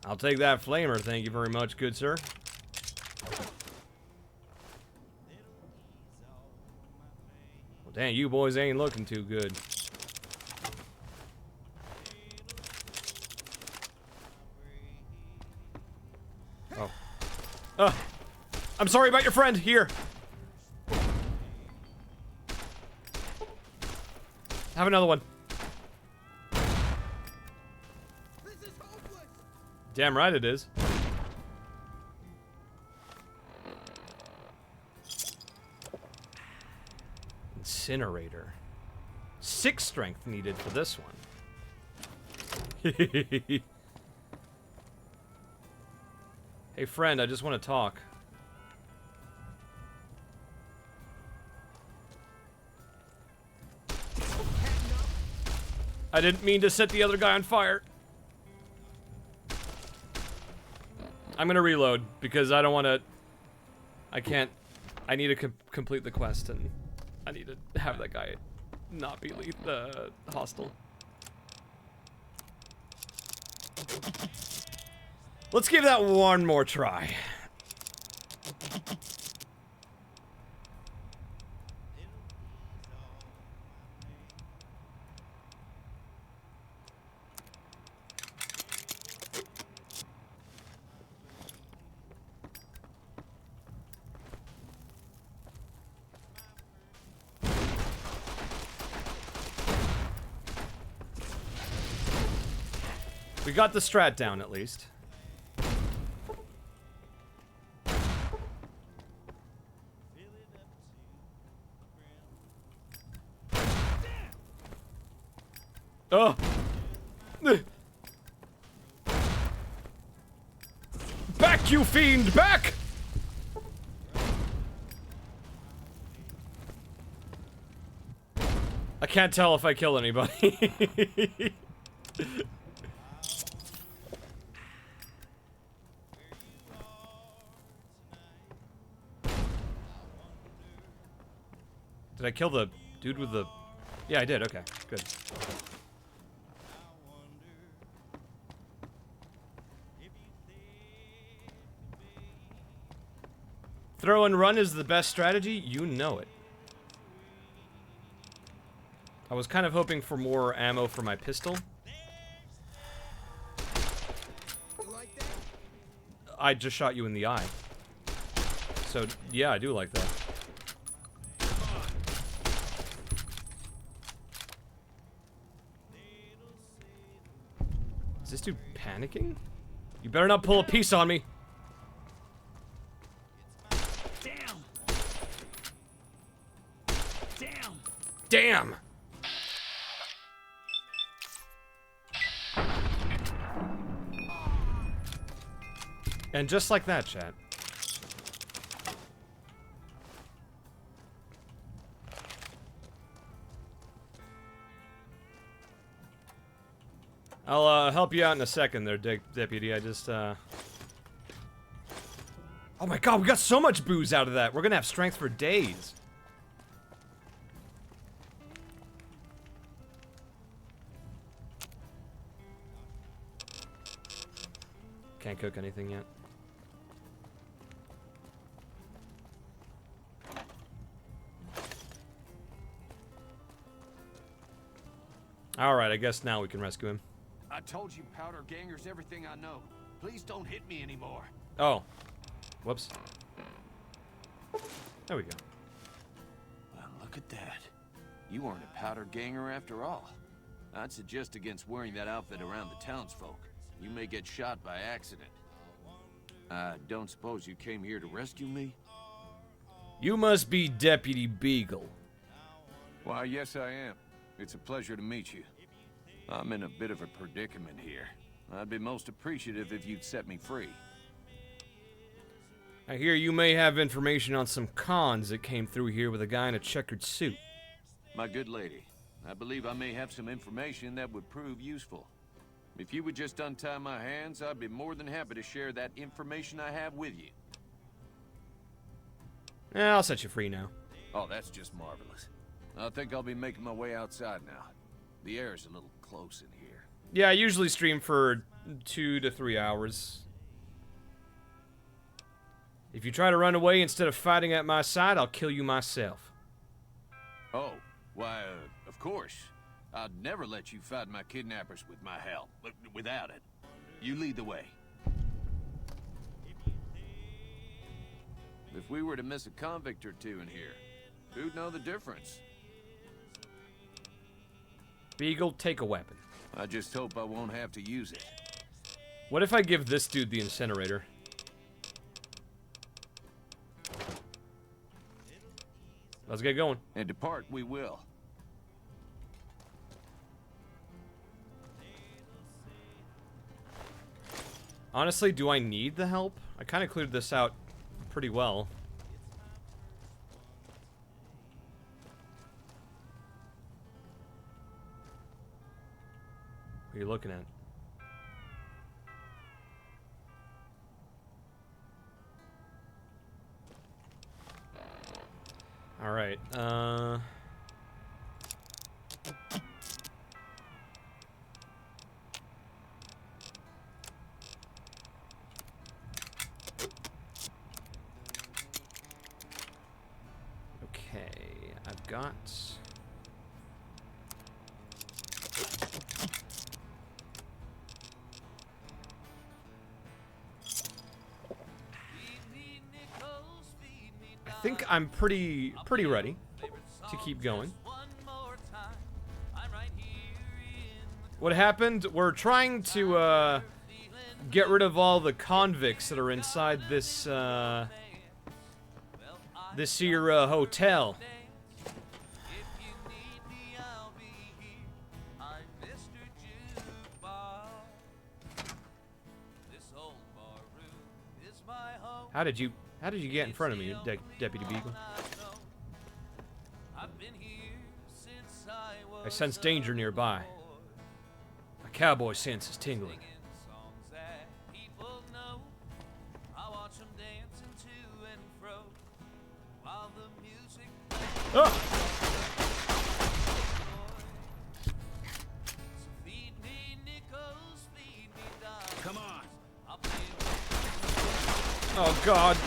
I'll take that flamer, thank you very much, good sir. Well, damn, you boys ain't looking too good. Oh. I'm sorry about your friend. Here. Have another one. Damn right it is. Incinerator. 6 strength needed for this one. Hey friend, I just want to talk. I didn't mean to set the other guy on fire. I'm gonna reload because I don't want to. I can't. I need to complete the quest and I need to have that guy not be hostile. Let's give that one more try. We got the strat down at least. Oh. Back, you fiend, back! I can't tell if I kill anybody. Did I kill the dude with the... Yeah, I did. Okay, good. Throw and run is the best strategy. You know it. I was kind of hoping for more ammo for my pistol. I just shot you in the eye. So, yeah, I do like that. Is this dude panicking? You better not pull a piece on me. Damn. Damn. Damn! And just like that, chat. I'll help you out in a second there, Deputy. I just, Oh my god, we got so much booze out of that. We're gonna have strength for days. Can't cook anything yet. Alright, I guess now we can rescue him. I told you Powder Ganger's everything I know. Please don't hit me anymore. Oh. Whoops. There we go. Well, look at that. You aren't a Powder Ganger after all. I'd suggest against wearing that outfit around the townsfolk. You may get shot by accident. I don't suppose you came here to rescue me? You must be Deputy Beagle. Why, yes I am. It's a pleasure to meet you. I'm in a bit of a predicament here. I'd be most appreciative if you'd set me free. I hear you may have information on some cons that came through here with a guy in a checkered suit. My good lady, I believe I may have some information that would prove useful. If you would just untie my hands, I'd be more than happy to share that information I have with you. Yeah, I'll set you free now. Oh, that's just marvelous. I think I'll be making my way outside now. The air is a little close in here. Yeah, I usually stream for 2 to 3 hours. If you try to run away instead of fighting at my side, I'll kill you myself. Oh, why, of course. I'd never let you fight my kidnappers with my help, but without it. You lead the way. If we were to miss a convict or two in here, who'd know the difference? Beagle, take a weapon. I just hope I won't have to use it. What if I give this dude the incinerator? Let's get going. And depart we will. Honestly, do I need the help? I kind of cleared this out pretty well. What are you looking at? All right. Okay, I've got. I think I'm pretty ready to keep going. What happened? We're trying to get rid of all the convicts that are inside this this here hotel. How did you get in front of me, Deputy Beagle? I sense danger nearby. My cowboy sense is tingling. Oh! Come on. Oh God.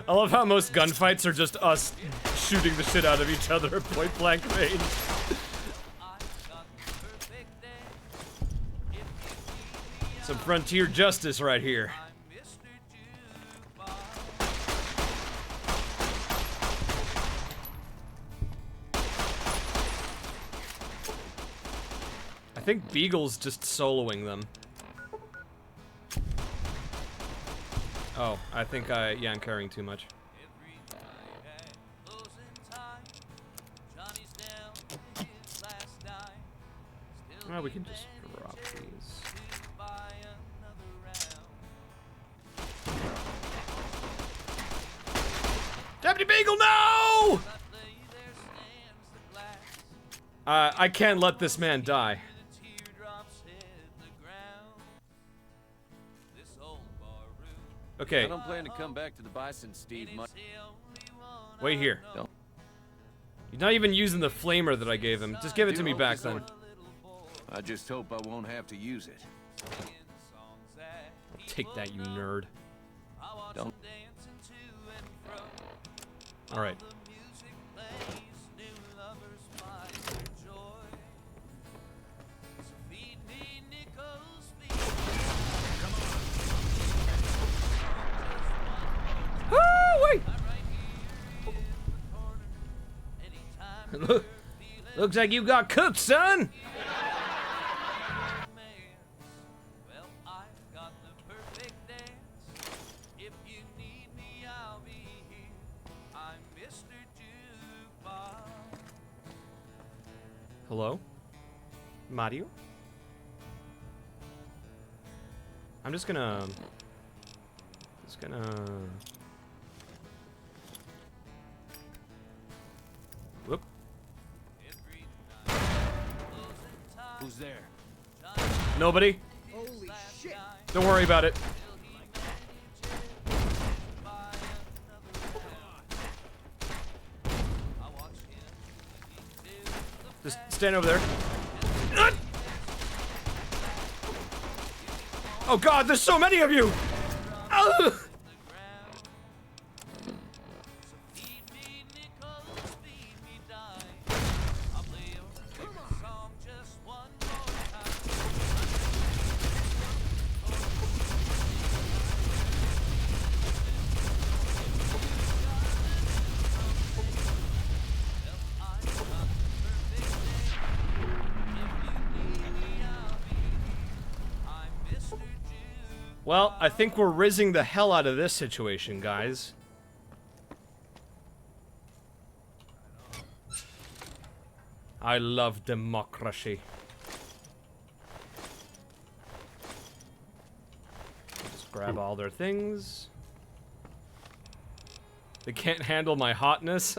I love how most gunfights are just us shooting the shit out of each other at point blank range. Some frontier justice right here. I think Beagle's just soloing them. Oh, I think yeah, I'm carrying too much. Well, we can just drop these. Deputy Beagle, no! I can't let this man die. Okay. I don't plan to come back to the Bison, Steve. Wait here. He's not even using the flamer that I gave him. Just give it to me back then. I just hope I won't have to use it. Take that, you nerd. Don't. Alright. Wait! Looks like you got cooked, son! Hello? Mario? I'm just gonna... Whoop. Who's there? Nobody. Holy shit! Don't worry about it. Just stand over there. Oh god, there's so many of you! Ugh. Well, I think we're rizzing the hell out of this situation, guys. I love democracy. Just grab all their things. They can't handle my hotness.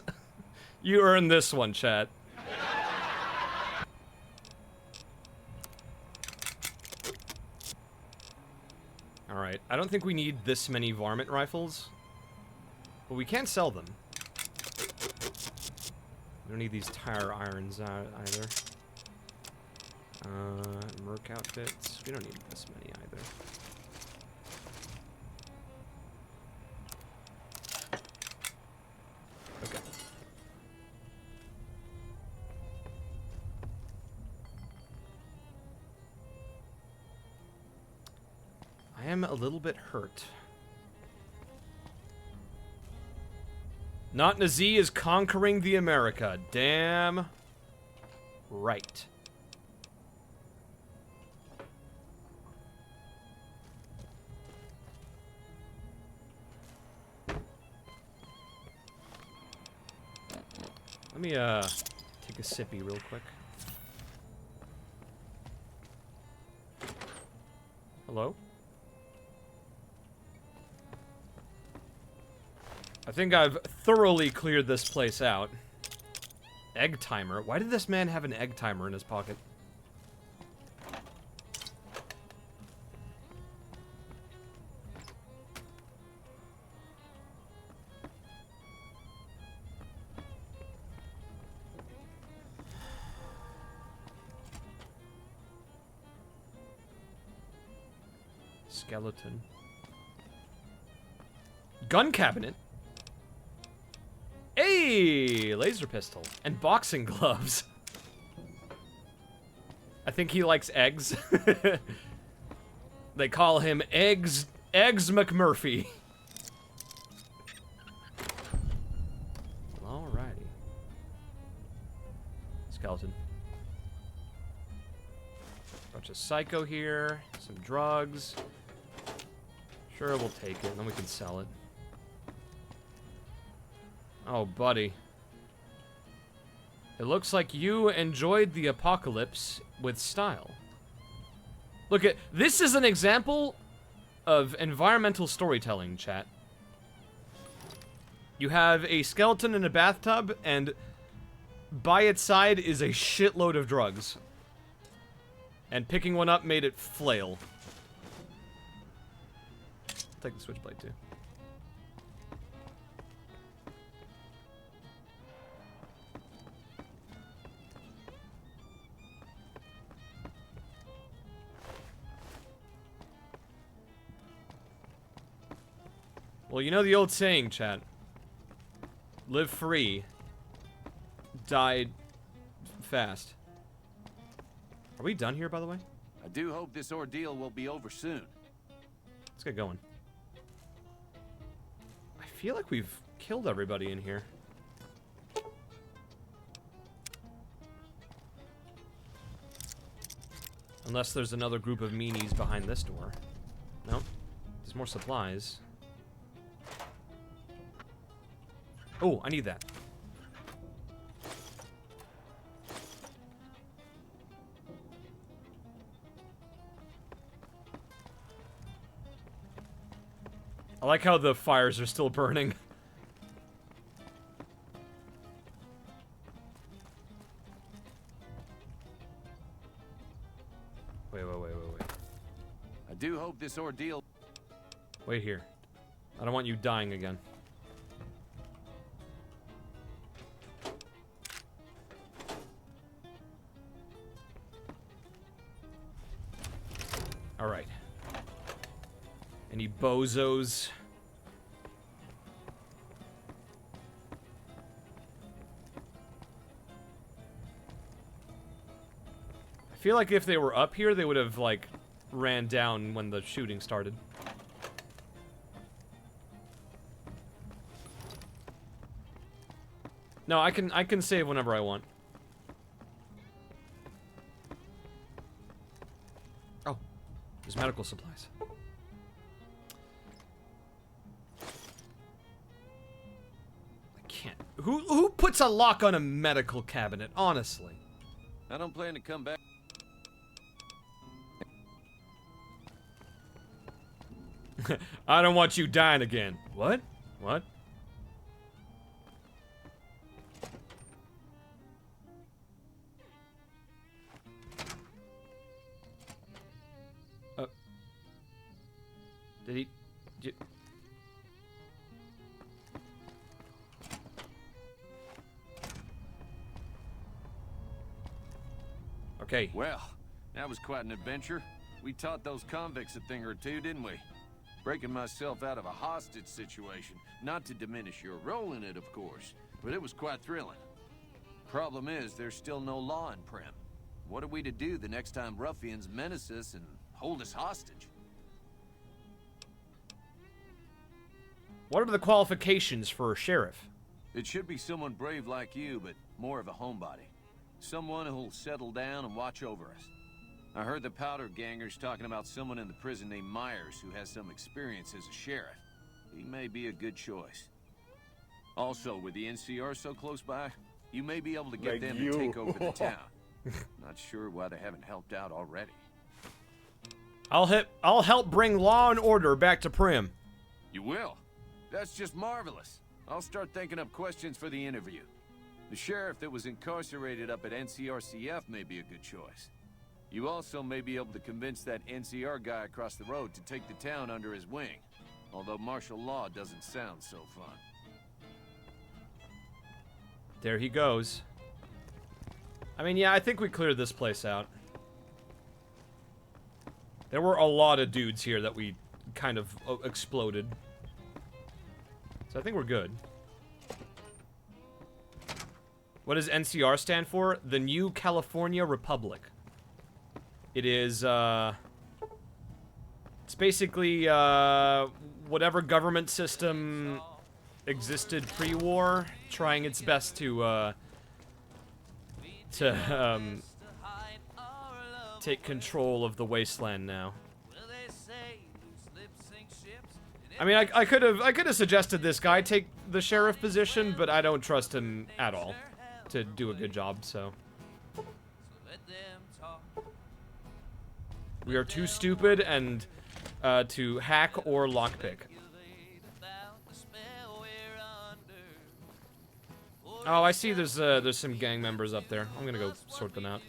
You earned this one, chat. Alright, I don't think we need this many varmint rifles. But we can sell them. We don't need these tire irons either. Merc outfits. We don't need this many either. Okay. I am a little bit hurt. Not Nazi is conquering the America. Damn right. Let me take a sippy real quick. Hello? I think I've thoroughly cleared this place out. Egg timer? Why did this man have an egg timer in his pocket? Skeleton. Gun cabinet? Hey! Laser pistol. And boxing gloves. I think he likes eggs. They call him Eggs McMurphy. Alrighty. Skeleton. Bunch of psycho here. Some drugs. Sure, we'll take it, and then we can sell it. Oh, buddy. It looks like you enjoyed the apocalypse with style. Look at this is an example of environmental storytelling, chat. You have a skeleton in a bathtub, and by its side is a shitload of drugs. And picking one up made it flail. I'll take the switchblade too. Well, you know the old saying, chat. Live free. Die fast. Are we done here, by the way? I do hope this ordeal will be over soon. Let's get going. I feel like we've killed everybody in here. Unless there's another group of meanies behind this door. No? There's more supplies. Oh, I need that. I like how the fires are still burning. Wait. I do hope this ordeal... Wait here. I don't want you dying again. Alright. Any bozos? I feel like if they were up here, they would have, like, ran down when the shooting started. No, I can save whenever I want. Oh, there's medical supplies. I can't. Who puts a lock on a medical cabinet? Honestly, I don't plan to come back. I don't want you dying again. What? What? Did he... Okay. Well, that was quite an adventure. We taught those convicts a thing or two, didn't we? Breaking myself out of a hostage situation. Not to diminish your role in it, of course, but it was quite thrilling. Problem is, there's still no law in Primm. What are we to do the next time ruffians menace us and hold us hostage? What are the qualifications for a sheriff? It should be someone brave like you, but more of a homebody. Someone who'll settle down and watch over us. I heard the powder gangers talking about someone in the prison named Myers who has some experience as a sheriff. He may be a good choice. Also, with the NCR so close by, you may be able to get them to take over the town. Not sure why they haven't helped out already. I'll help bring law and order back to Primm. You will? That's just marvelous. I'll start thinking up questions for the interview. The sheriff that was incarcerated up at NCRCF may be a good choice. You also may be able to convince that NCR guy across the road to take the town under his wing. Although martial law doesn't sound so fun. There he goes. I mean, yeah, I think we cleared this place out. There were a lot of dudes here that we kind of exploded. So I think we're good. What does NCR stand for? The New California Republic. It is, it's basically, whatever government system existed pre-war, trying its best to take control of the wasteland now. I mean, I could have suggested this guy take the sheriff position, but I don't trust him at all to do a good job, so. We are too stupid and to hack or lockpick. Oh, I see. There's some gang members up there. I'm gonna go sort them out.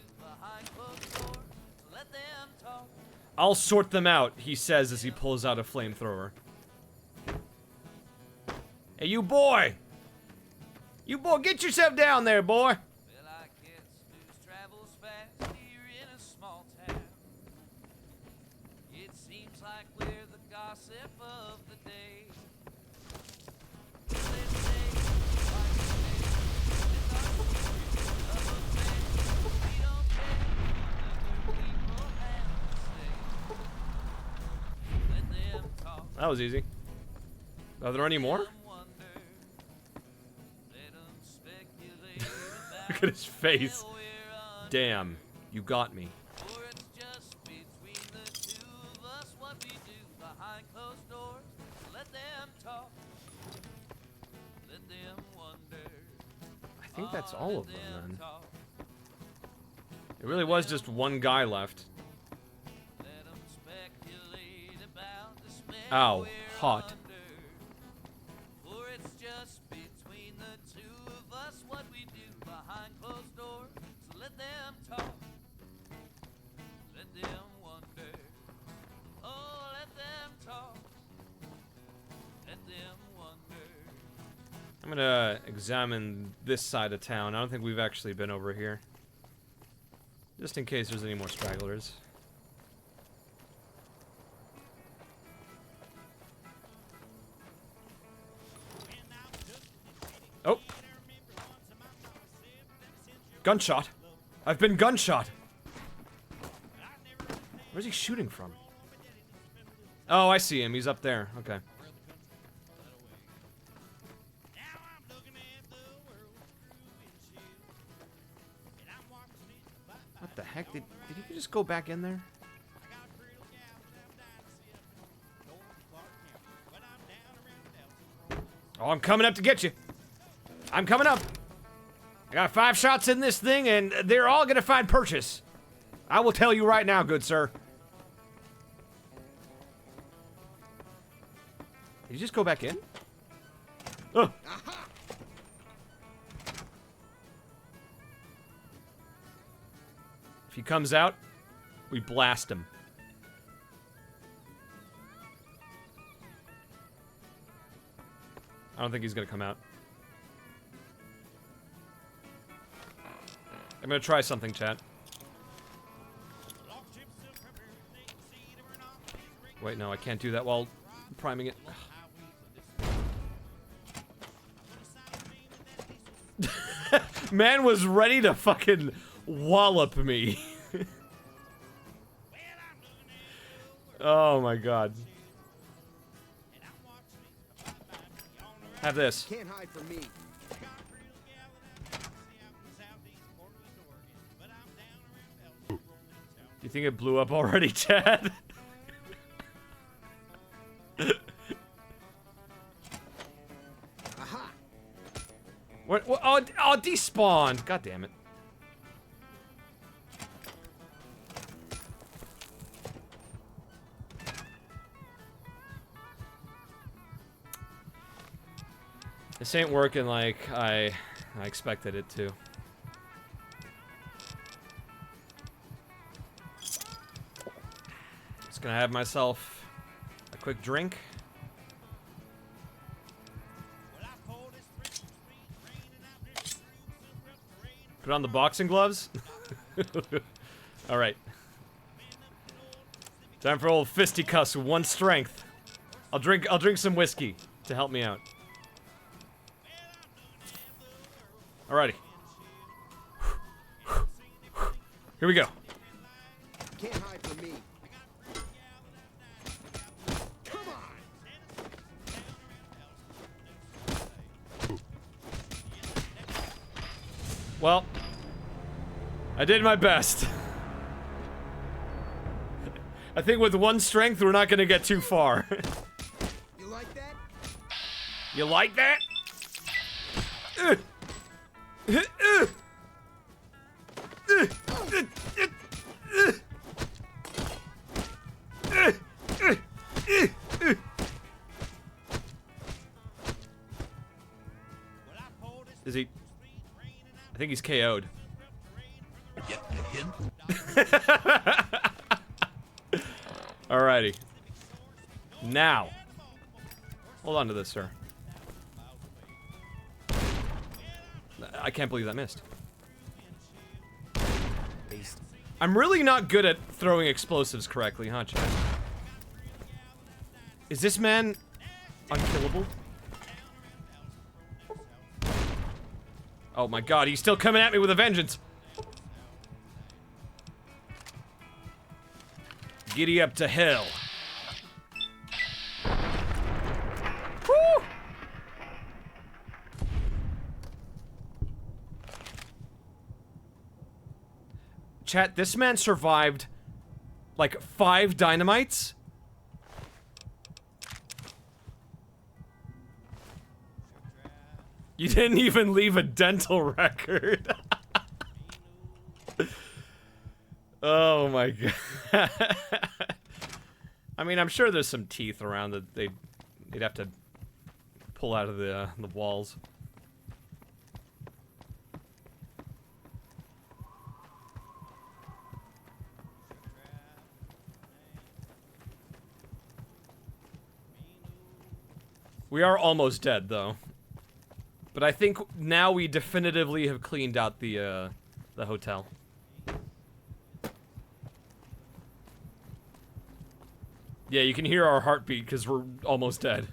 I'll sort them out, he says as he pulls out a flamethrower. Hey, you boy! You boy, get yourself down there, boy! That was easy. Are there any more? Look at his face. Damn, you got me. I think that's all of them, then. It really was just one guy left. Ow, hot. I'm gonna examine this side of town. I don't think we've actually been over here. Just in case there's any more stragglers. Oh. Gunshot. I've been gunshot. Where's he shooting from? Oh, I see him. He's up there. Okay. What the heck? Did he just go back in there? Oh, I'm coming up to get you. I'm coming up. I got 5 shots in this thing, and they're all gonna find purchase. I will tell you right now, good sir. Did you just go back in? Oh. If he comes out, we blast him. I don't think he's gonna come out. I'm gonna try something, chat. Wait, no, I can't do that while priming it. Man was ready to fucking wallop me. Oh my god. Have this. Can't hide from me. You think it blew up already, Chad? Aha. What? Oh, despawned. God damn it. This ain't working like I expected it to. Just gonna have myself a quick drink. Put on the boxing gloves. All right. Time for old fisticuffs with 1 strength. I'll drink some whiskey to help me out. Alrighty. Here we go. Can't hide from me. Come on. Well, I did my best. I think with 1 strength, we're not gonna get too far. You like that? You like that? I think he's KO'd. Alrighty. Now. Hold on to this, sir. I can't believe that missed. Beast. I'm really not good at throwing explosives correctly, huh, Chad? Is this man unkillable? Oh my god, he's still coming at me with a vengeance! Giddy up to hell. Woo! Chat, this man survived like 5 dynamites. You didn't even leave a dental record. Oh my god. I mean, I'm sure there's some teeth around that they'd have to pull out of the walls. We are almost dead, though. But I think now we definitively have cleaned out the hotel. Yeah, you can hear our heartbeat because we're almost dead.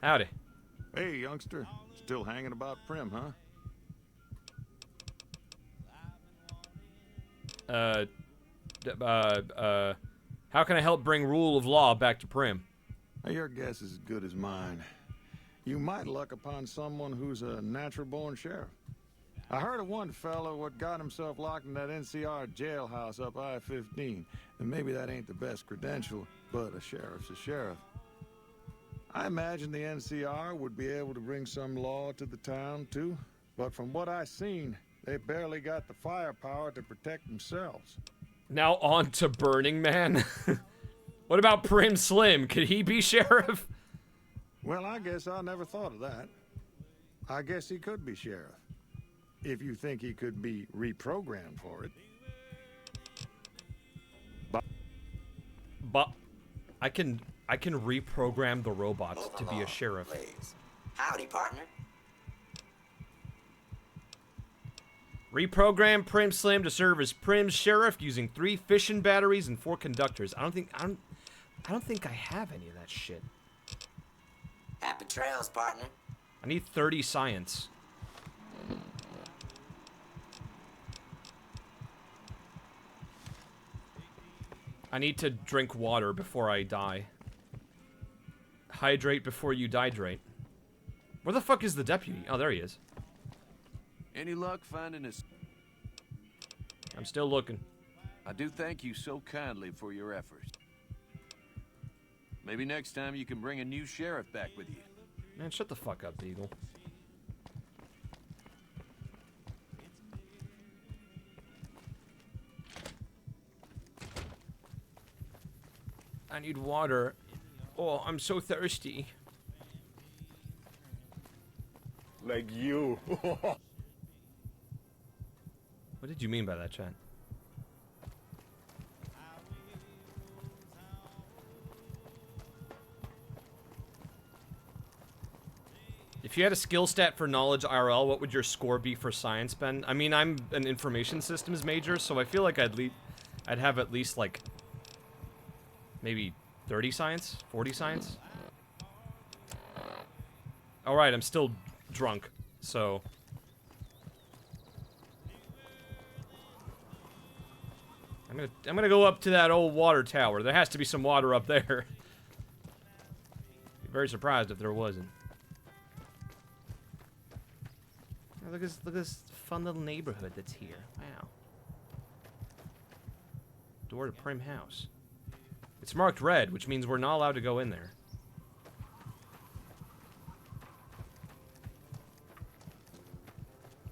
Howdy. Hey, youngster. Still hanging about Primm, huh? How can I help bring rule of law back to Primm? Your guess is as good as mine. You might luck upon someone who's a natural-born sheriff. I heard of one fellow what got himself locked in that NCR jailhouse up I-15. And maybe that ain't the best credential, but a sheriff's a sheriff. I imagine the NCR would be able to bring some law to the town, too. But from what I seen, they barely got the firepower to protect themselves. Now on to Burning Man. What about Primm Slim? Could he be sheriff? Well, I guess I never thought of that. I guess he could be sheriff. If you think he could be reprogrammed for it. But I can reprogram the robots to be a sheriff. Please. Howdy, partner. Reprogram Primm Slim to serve as Primm's sheriff using 3 fission batteries and 4 conductors. I don't think I have any of that shit. Happy trails, partner. I need 30 science. I need to drink water before I die. Hydrate before you dihydrate. Where the fuck is the deputy? Oh, there he is. Any luck finding us? I'm still looking. I do thank you so kindly for your efforts. Maybe next time you can bring a new sheriff back with you. Man, shut the fuck up, Beagle. I need water. Oh, I'm so thirsty. Like you. What did you mean by that, Chad? If you had a skill stat for knowledge IRL, what would your score be for science, Ben? I mean, I'm an information systems major, so I feel like I'd have at least like maybe 30 science, 40 science. All right, I'm still drunk, so I'm gonna go up to that old water tower. There has to be some water up there. Be very surprised if there wasn't. Oh, look at this fun little neighborhood that's here. Wow. Door to Primm House. It's marked red, which means we're not allowed to go in there.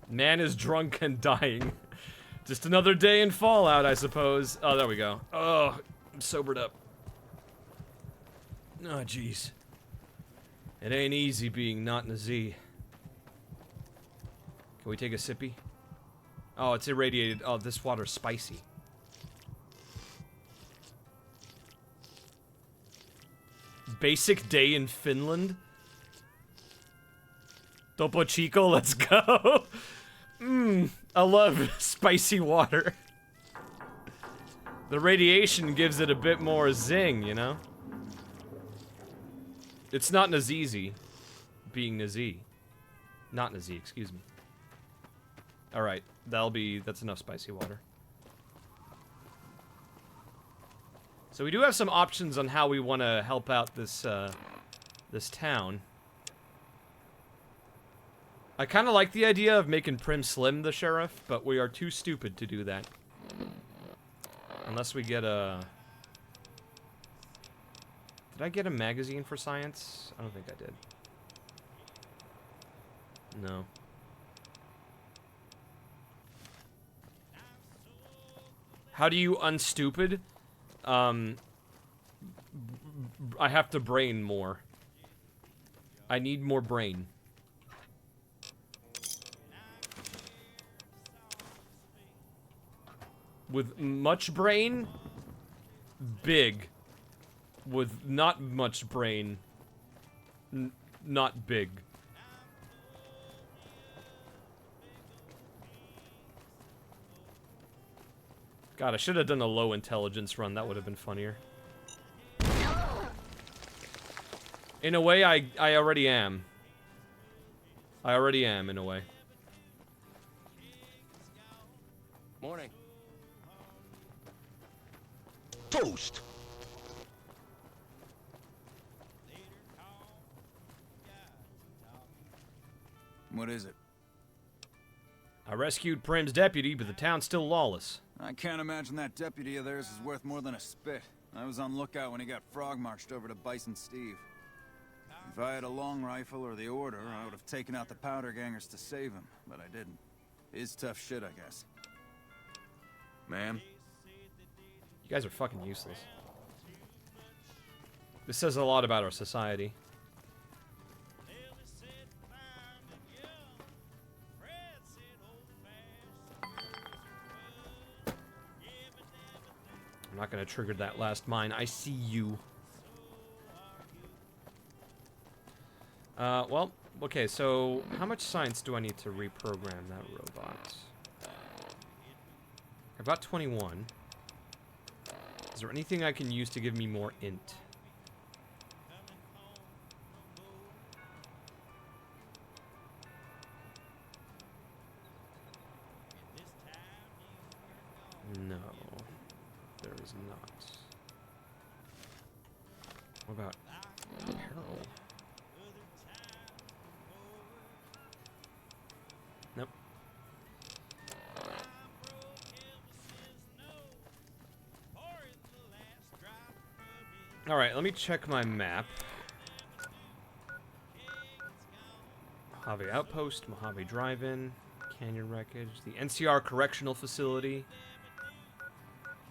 Man is drunk and dying. Just another day in Fallout, I suppose. Oh, there we go. Oh, I'm sobered up. Oh, jeez. It ain't easy being not in a Z. Can we take a sippy? Oh, it's irradiated. Oh, this water's spicy. Basic day in Finland? Topo Chico, let's go! I love spicy water. The radiation gives it a bit more zing, you know? It's not Nazizi. Being Nazi. Not Nazi, excuse me. Alright, that's enough spicy water. So we do have some options on how we want to help out this, this town. I kind of like the idea of making Primm Slim the sheriff, but we are too stupid to do that. Unless we get a... Did I get a magazine for science? I don't think I did. No. How do you unstupid? I have to brain more. I need more brain. With much brain, big. With not much brain, not big. God, I should have done a low intelligence run. That would have been funnier. In a way, I already am. I already am, in a way. Morning. Toast! What is it? I rescued Primm's deputy, but the town's still lawless. I can't imagine that deputy of theirs is worth more than a spit. I was on lookout when he got frog-marched over to Bison Steve. If I had a long rifle or the order, I would have taken out the powder gangers to save him, but I didn't. He's tough shit, I guess. Ma'am? You guys are fucking useless. This says a lot about our society. I'm not gonna trigger that last mine. I see you. Well, okay, so how much science do I need to reprogram that robot? I've got 21. Is there anything I can use to give me more int? No, there is not. What about Peril? Nope. Alright, let me check my map. Mojave Outpost, Mojave Drive-In, Canyon Wreckage, the NCR Correctional Facility.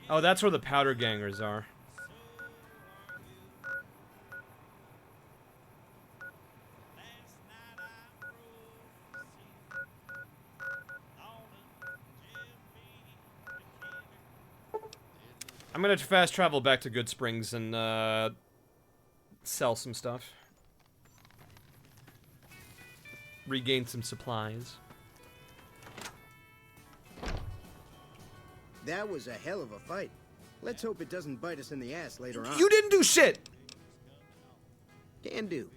Oh, that's where the powder gangers are. I'm gonna fast travel back to Good Springs and sell some stuff. Regain some supplies. That was a hell of a fight. Let's hope it doesn't bite us in the ass later on. You didn't do shit! Can do.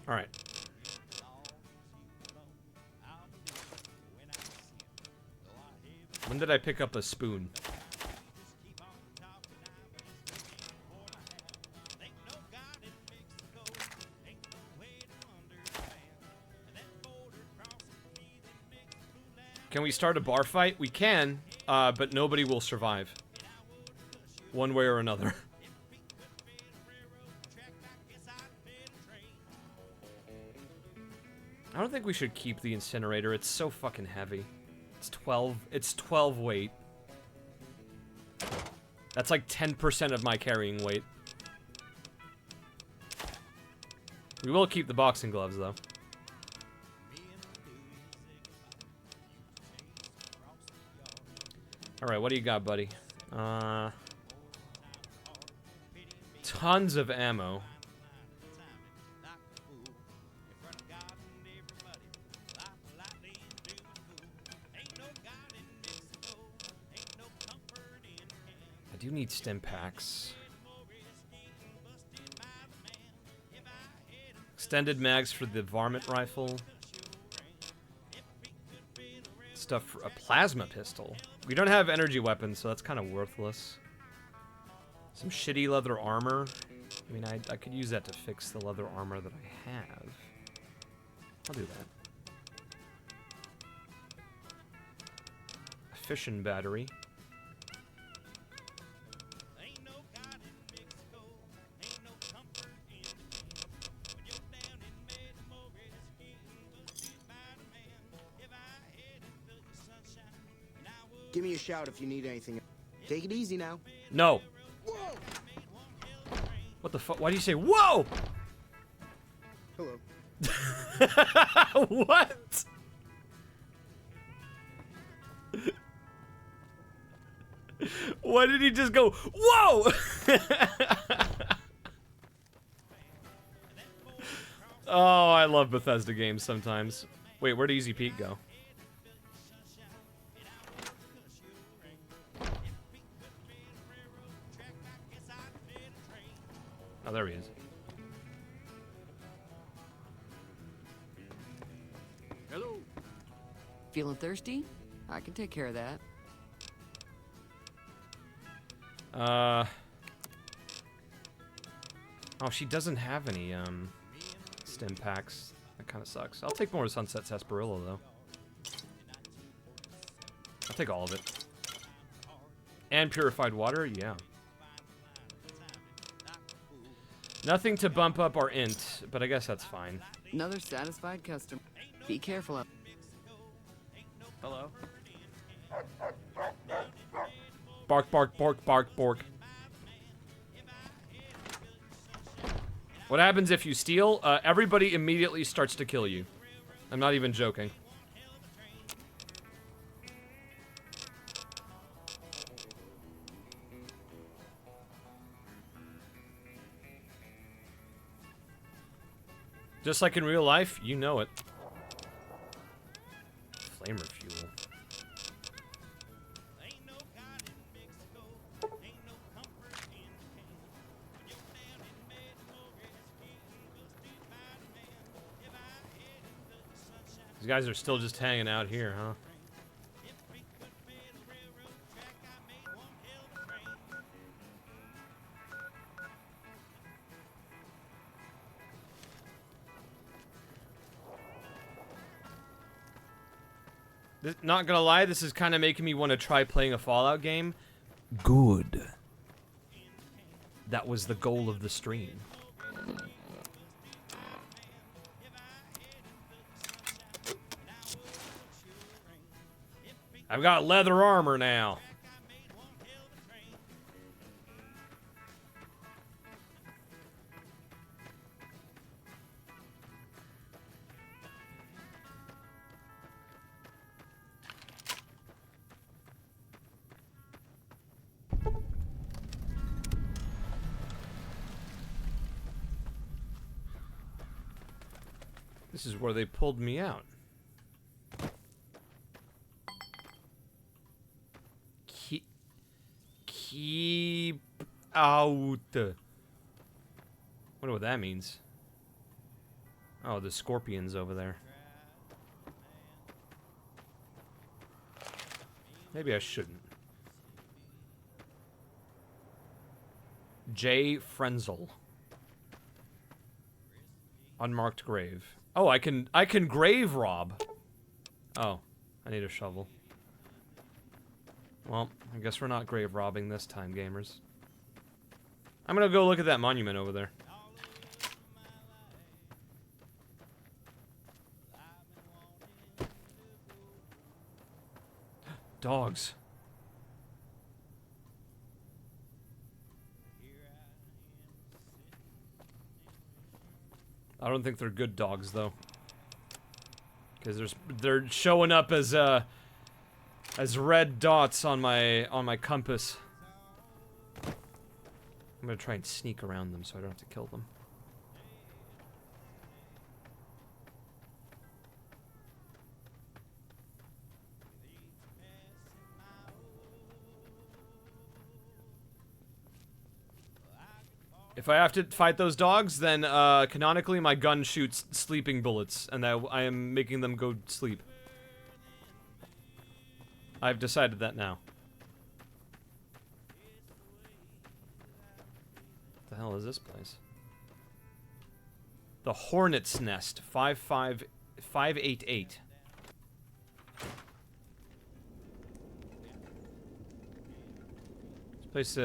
Alright. When did I pick up a spoon? Can we start a bar fight? We can, but nobody will survive. One way or another. I don't think we should keep the incinerator. It's so fucking heavy. It's 12 weight. That's like 10% of my carrying weight. We will keep the boxing gloves, though. Alright, what do you got, buddy? Tons of ammo. I do need stim packs. Extended mags for the varmint rifle. Stuff for a plasma pistol. We don't have energy weapons, so that's kind of worthless. Some shitty leather armor. I mean, I could use that to fix the leather armor that I have. I'll do that. A fission battery. Give me a shout if you need anything. Take it easy now. No. What the fuck? Why do you say whoa? Hello. What? Why did he just go whoa? Oh, I love Bethesda games sometimes. Wait, where'd Easy Pete go? Oh, there he is. Hello. Feeling thirsty? I can take care of that. Oh, she doesn't have any, stim packs. That kind of sucks. I'll take more Sunset Sarsaparilla, though. I'll take all of it. And purified water? Yeah. Nothing to bump up our int, but I guess that's fine. Another satisfied customer. Be careful up. Hello? Bark, bark, bark, bark, bark. What happens if you steal? Everybody immediately starts to kill you. I'm not even joking. Just like in real life, you know it. Flamer fuel. These guys are still just hanging out here, huh? Not gonna lie, this is kind of making me want to try playing a Fallout game. Good. That was the goal of the stream. I've got leather armor now. This is where they pulled me out. Keep out. Wonder what that means. Oh, the scorpions over there. Maybe I shouldn't. J. Frenzel. Unmarked grave. Oh, I can grave rob. Oh, I need a shovel. Well, I guess we're not grave robbing this time, gamers. I'm gonna go look at that monument over there. Dogs. I don't think they're good dogs though, because they're showing up as red dots on my compass. I'm gonna try and sneak around them so I don't have to kill them. If I have to fight those dogs, then canonically my gun shoots sleeping bullets, and I am making them go sleep. I've decided that now. What the hell is this place? The Hornet's Nest, 55588. This place,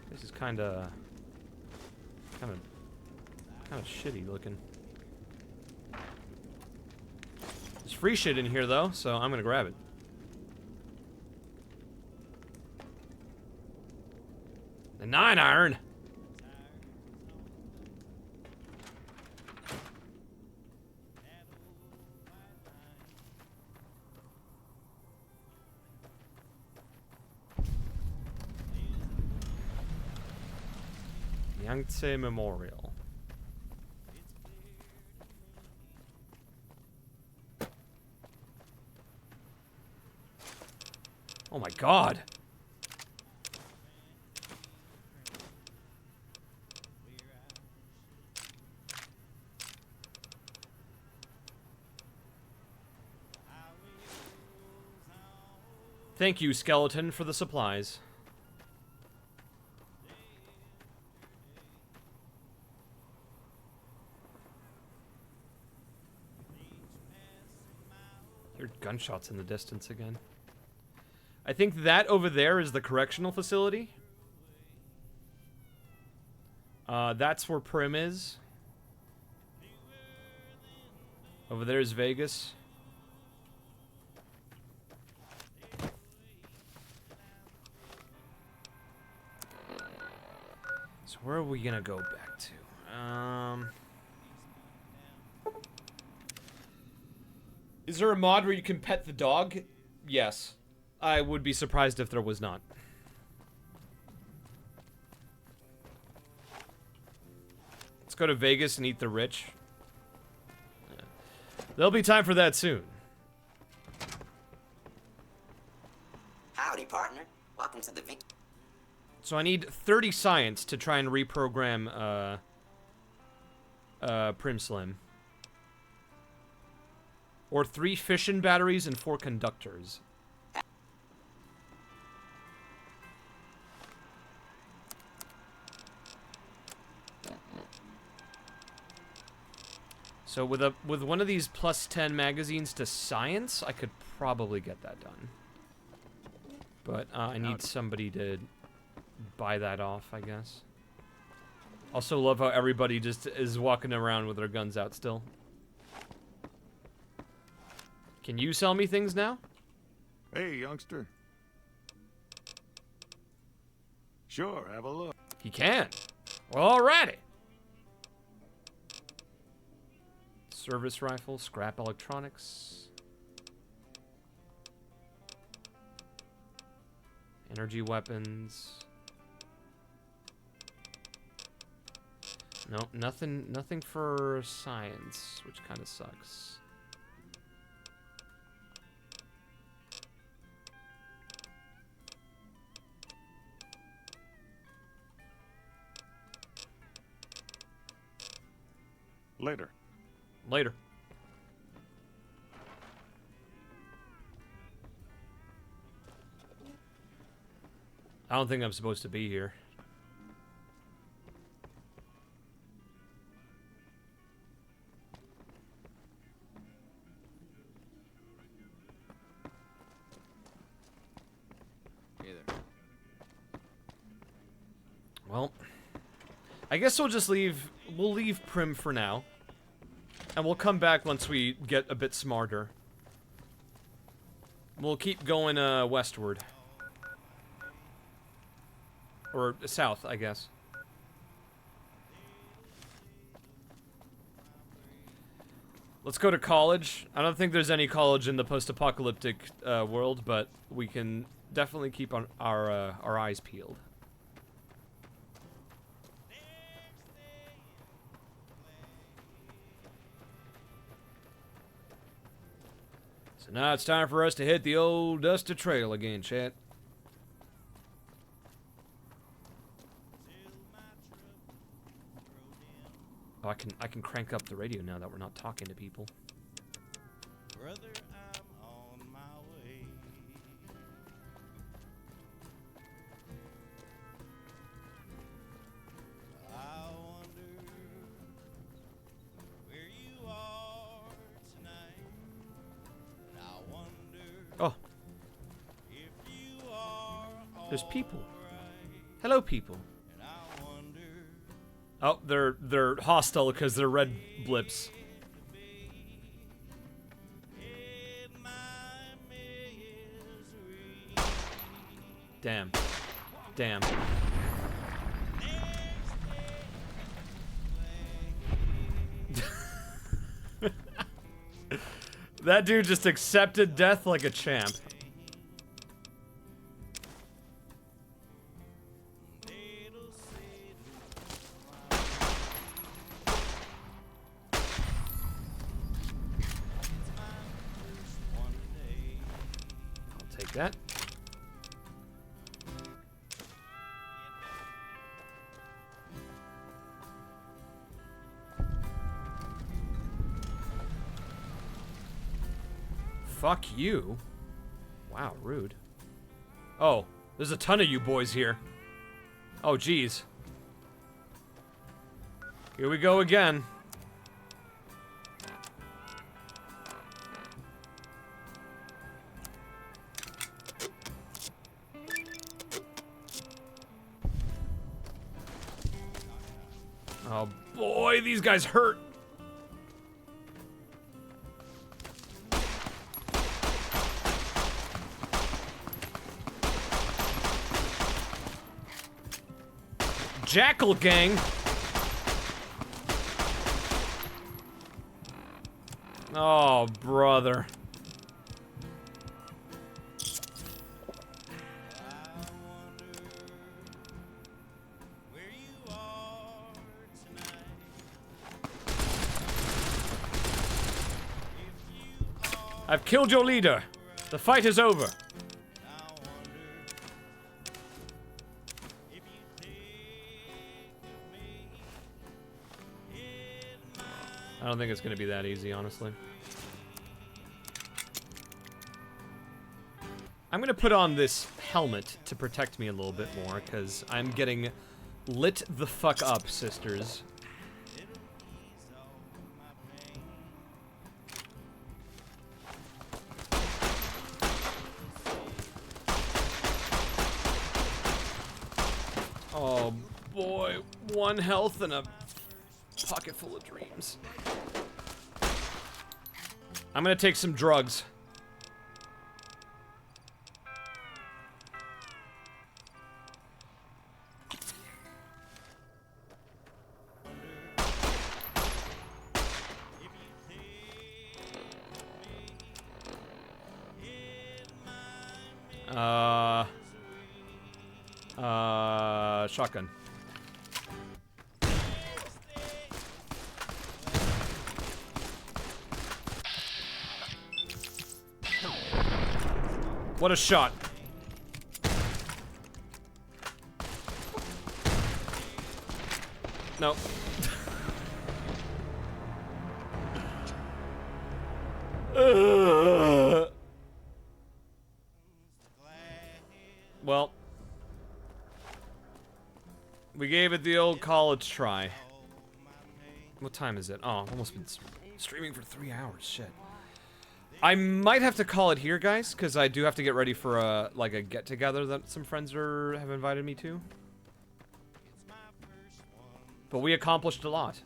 this is kind of shitty looking. There's free shit in here though, so I'm gonna grab it. The 9-iron. Yangtze Memorial. Oh my god. Thank you, skeleton, for the supplies. Hear gunshots in the distance again. I think that over there is the correctional facility. That's where Primm is. Over there is Vegas. So where are we gonna go back to? Is there a mod where you can pet the dog? Yes. I would be surprised if there was not. Let's go to Vegas and eat the rich. Yeah. There'll be time for that soon. Howdy, partner. Welcome to the Vic. So I need 30 science to try and reprogram Primm Slim. Or 3 fission batteries and 4 conductors. So with one of these +10 magazines to science, I could probably get that done. But I need somebody to buy that off, I guess. Also love how everybody just is walking around with their guns out still. Can you sell me things now? Hey, youngster. Sure, have a look. He can. Well, alrighty. Service rifle, scrap electronics. Energy weapons. No, nothing for science, which kind of sucks. Later. Later. I don't think I'm supposed to be here. Hey there. Well, I guess we'll just leave. We'll leave Primm for now. And we'll come back once we get a bit smarter. We'll keep going westward. Or south, I guess. Let's go to college. I don't think there's any college in the post-apocalyptic world, but we can definitely keep on our eyes peeled. So now it's time for us to hit the old Dusty Trail again, chat. Oh, I can crank up the radio now that we're not talking to people. Brother, I'm on my way. I wonder where you are tonight. And I wonder Oh. if you are There's people. Hello, people. Oh, they're hostile because they're red blips. Damn. Damn. That dude just accepted death like a champ. I'll take that. Fuck you. Wow, rude. Oh, there's a ton of you boys here. Oh, geez. Here we go again. Oh boy, these guys hurt. Jackal gang. Oh, brother. I've killed your leader. The fight is over. I don't think it's gonna be that easy, honestly. I'm gonna put on this helmet to protect me a little bit more, because I'm getting lit the fuck up, sisters. Oh boy, 1 health and a pocket full of dreams. I'm gonna take some drugs. Shotgun. What a shot. No. Well, we gave it the old college try. What time is it? Oh, I've almost been streaming for 3 hours. Shit. I might have to call it here, guys, because I do have to get ready for a get-together that some friends have invited me to. But we accomplished a lot.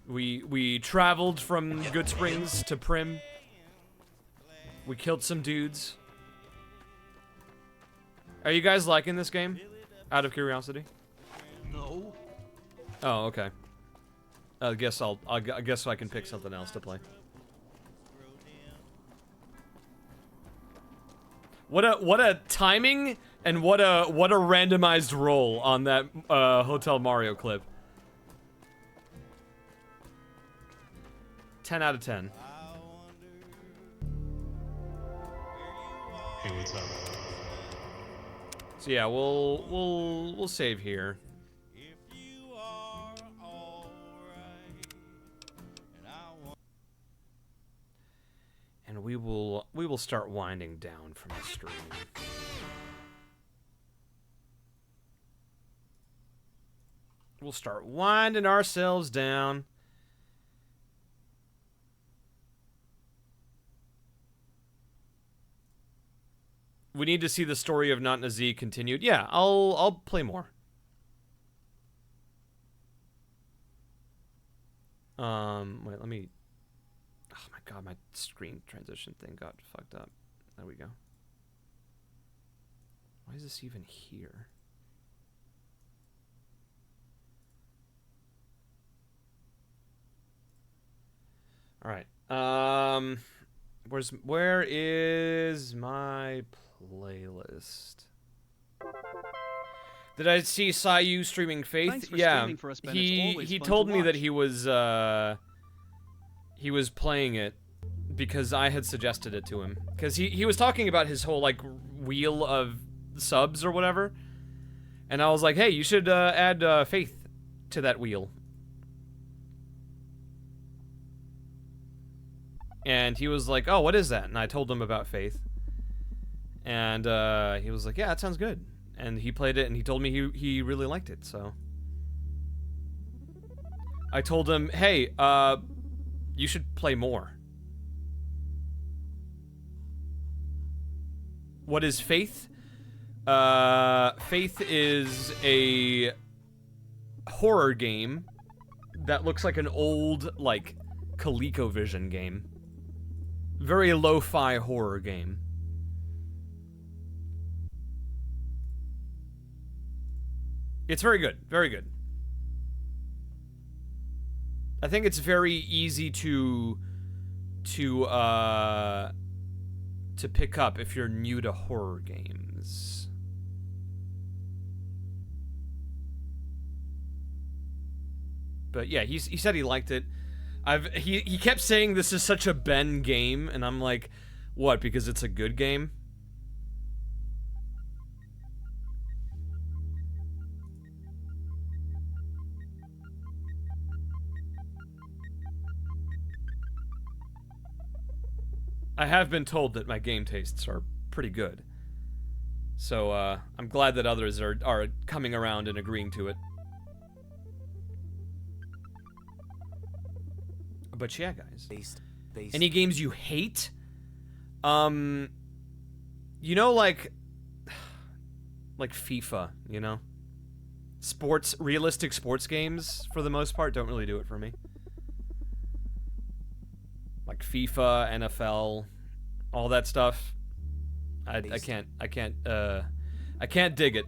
We traveled from Good Springs to Primm. We killed some dudes. Are you guys liking this game? Out of curiosity? No. Oh, okay. I guess I can pick something else to play. What a timing and what a randomized roll on that Hotel Mario clip. 10 out of 10. Hey, what's up? So yeah, we'll save here. And we will start winding down from the stream. We'll start winding ourselves down. We need to see the story of Not Nazi continued. Yeah, I'll play more. Wait, let me. Oh my god, my screen transition thing got fucked up. There we go. Why is this even here? All right. Where is my playlist? Did I see Sayu streaming Faith? Thanks for Yeah, streaming for us, Ben. It's always he fun told to me that watch. he was playing it because I had suggested it to him. Because he was talking about his whole like wheel of subs or whatever, and I was like, hey, you should add Faith to that wheel. And he was like, oh, what is that? And I told him about Faith. And he was like, yeah, that sounds good. And he played it, and he told me he really liked it, so. I told him, hey, you should play more. What is Faith? Faith is a horror game that looks like an old, like, ColecoVision game. Very lo-fi horror game. It's very good. Very good. I think it's very easy to pick up if you're new to horror games. But yeah, he said he liked it. He kept saying this is such a Ben game, and I'm like, what, because it's a good game? I have been told that my game tastes are pretty good. So, I'm glad that others are coming around and agreeing to it. But yeah, guys. Any games you hate? You know, like FIFA, you know? Realistic sports games, for the most part, don't really do it for me. Like FIFA, NFL, all that stuff. I can't dig it.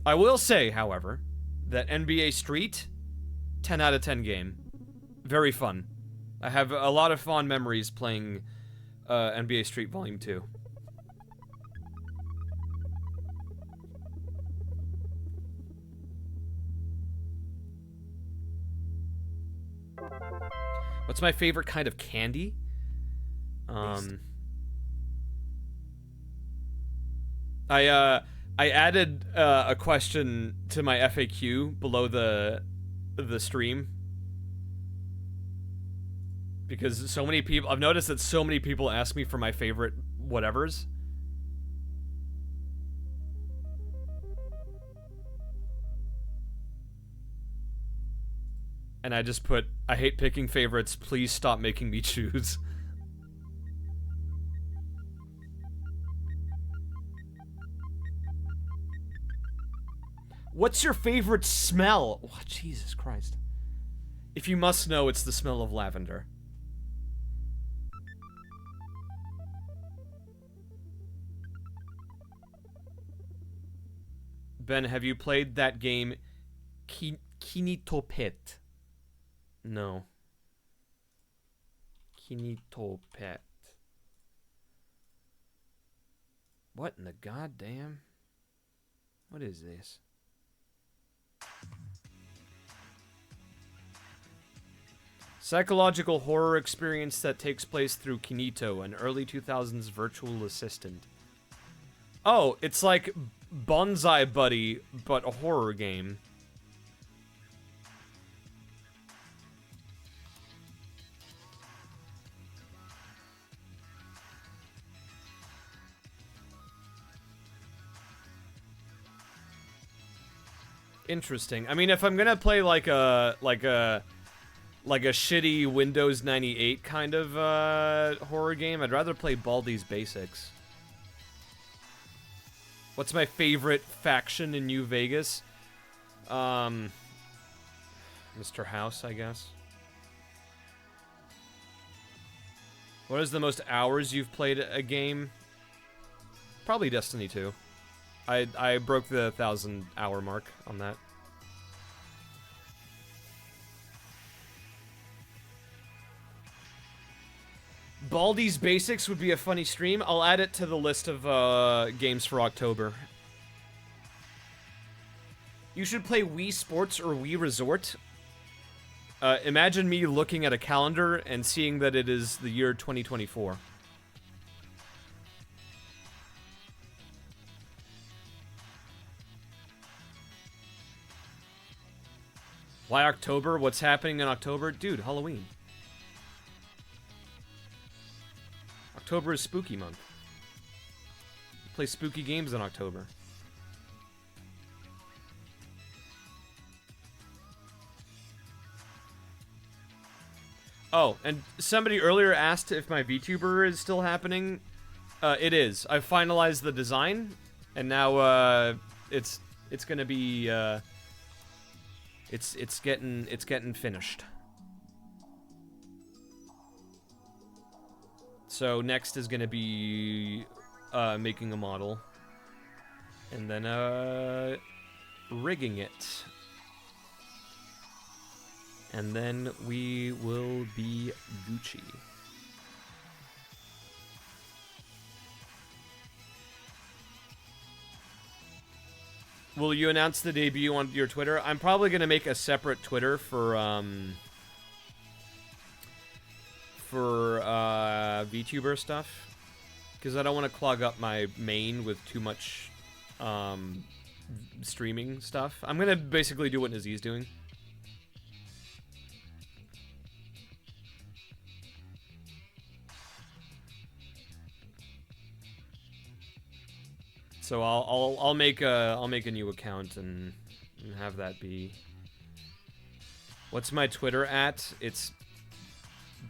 I will say, however, that NBA Street, 10 out of 10 game. Very fun. I have a lot of fond memories playing NBA Street Volume 2. What's my favorite kind of candy? I added a question to my FAQ below the stream because so many people, I've noticed that so many people ask me for my favorite whatevers. And I just put, I hate picking favorites, please stop making me choose. What's your favorite smell? Oh, Jesus Christ. If you must know, it's the smell of lavender. Ben, have you played that game, Kinitopet. No. Kinitopet. What in the goddamn? What is this? Psychological horror experience that takes place through Kinito, an early 2000s virtual assistant. Oh, it's like Bonsai Buddy, but a horror game. Interesting. I mean, if I'm gonna play like a shitty Windows 98 kind of horror game, I'd rather play Baldi's Basics. What's my favorite faction in New Vegas? Mr. House, I guess. What is the most hours you've played a game? Probably Destiny 2. I broke the 1,000-hour mark on that. Baldi's Basics would be a funny stream. I'll add it to the list of games for October. You should play Wii Sports or Wii Resort. Imagine me looking at a calendar and seeing that it is the year 2024. Why October? What's happening in October? Dude, Halloween. October is spooky month. Play spooky games in October. Oh, and somebody earlier asked if my VTuber is still happening. It is. I've finalized the design, and now it's gonna be it's getting finished. So next is gonna be making a model, and then rigging it, and then we will be Gucci. Will you announce the debut on your Twitter? I'm probably gonna make a separate Twitter for VTuber stuff, because I don't want to clog up my main with too much streaming stuff. I'm gonna basically do what Nazee's doing. So I'll make a new account and have that be. What's my Twitter at? It's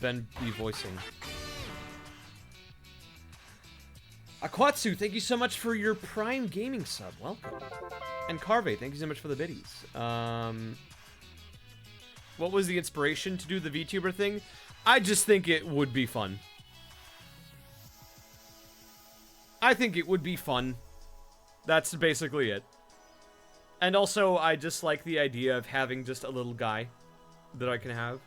Ben B Voicing. Aquatsu, thank you so much for your Prime Gaming sub. Welcome. And Carve, thank you so much for the biddies. What was the inspiration to do the VTuber thing? I just think it would be fun. I think it would be fun. That's basically it. And also, I just like the idea of having just a little guy that I can have.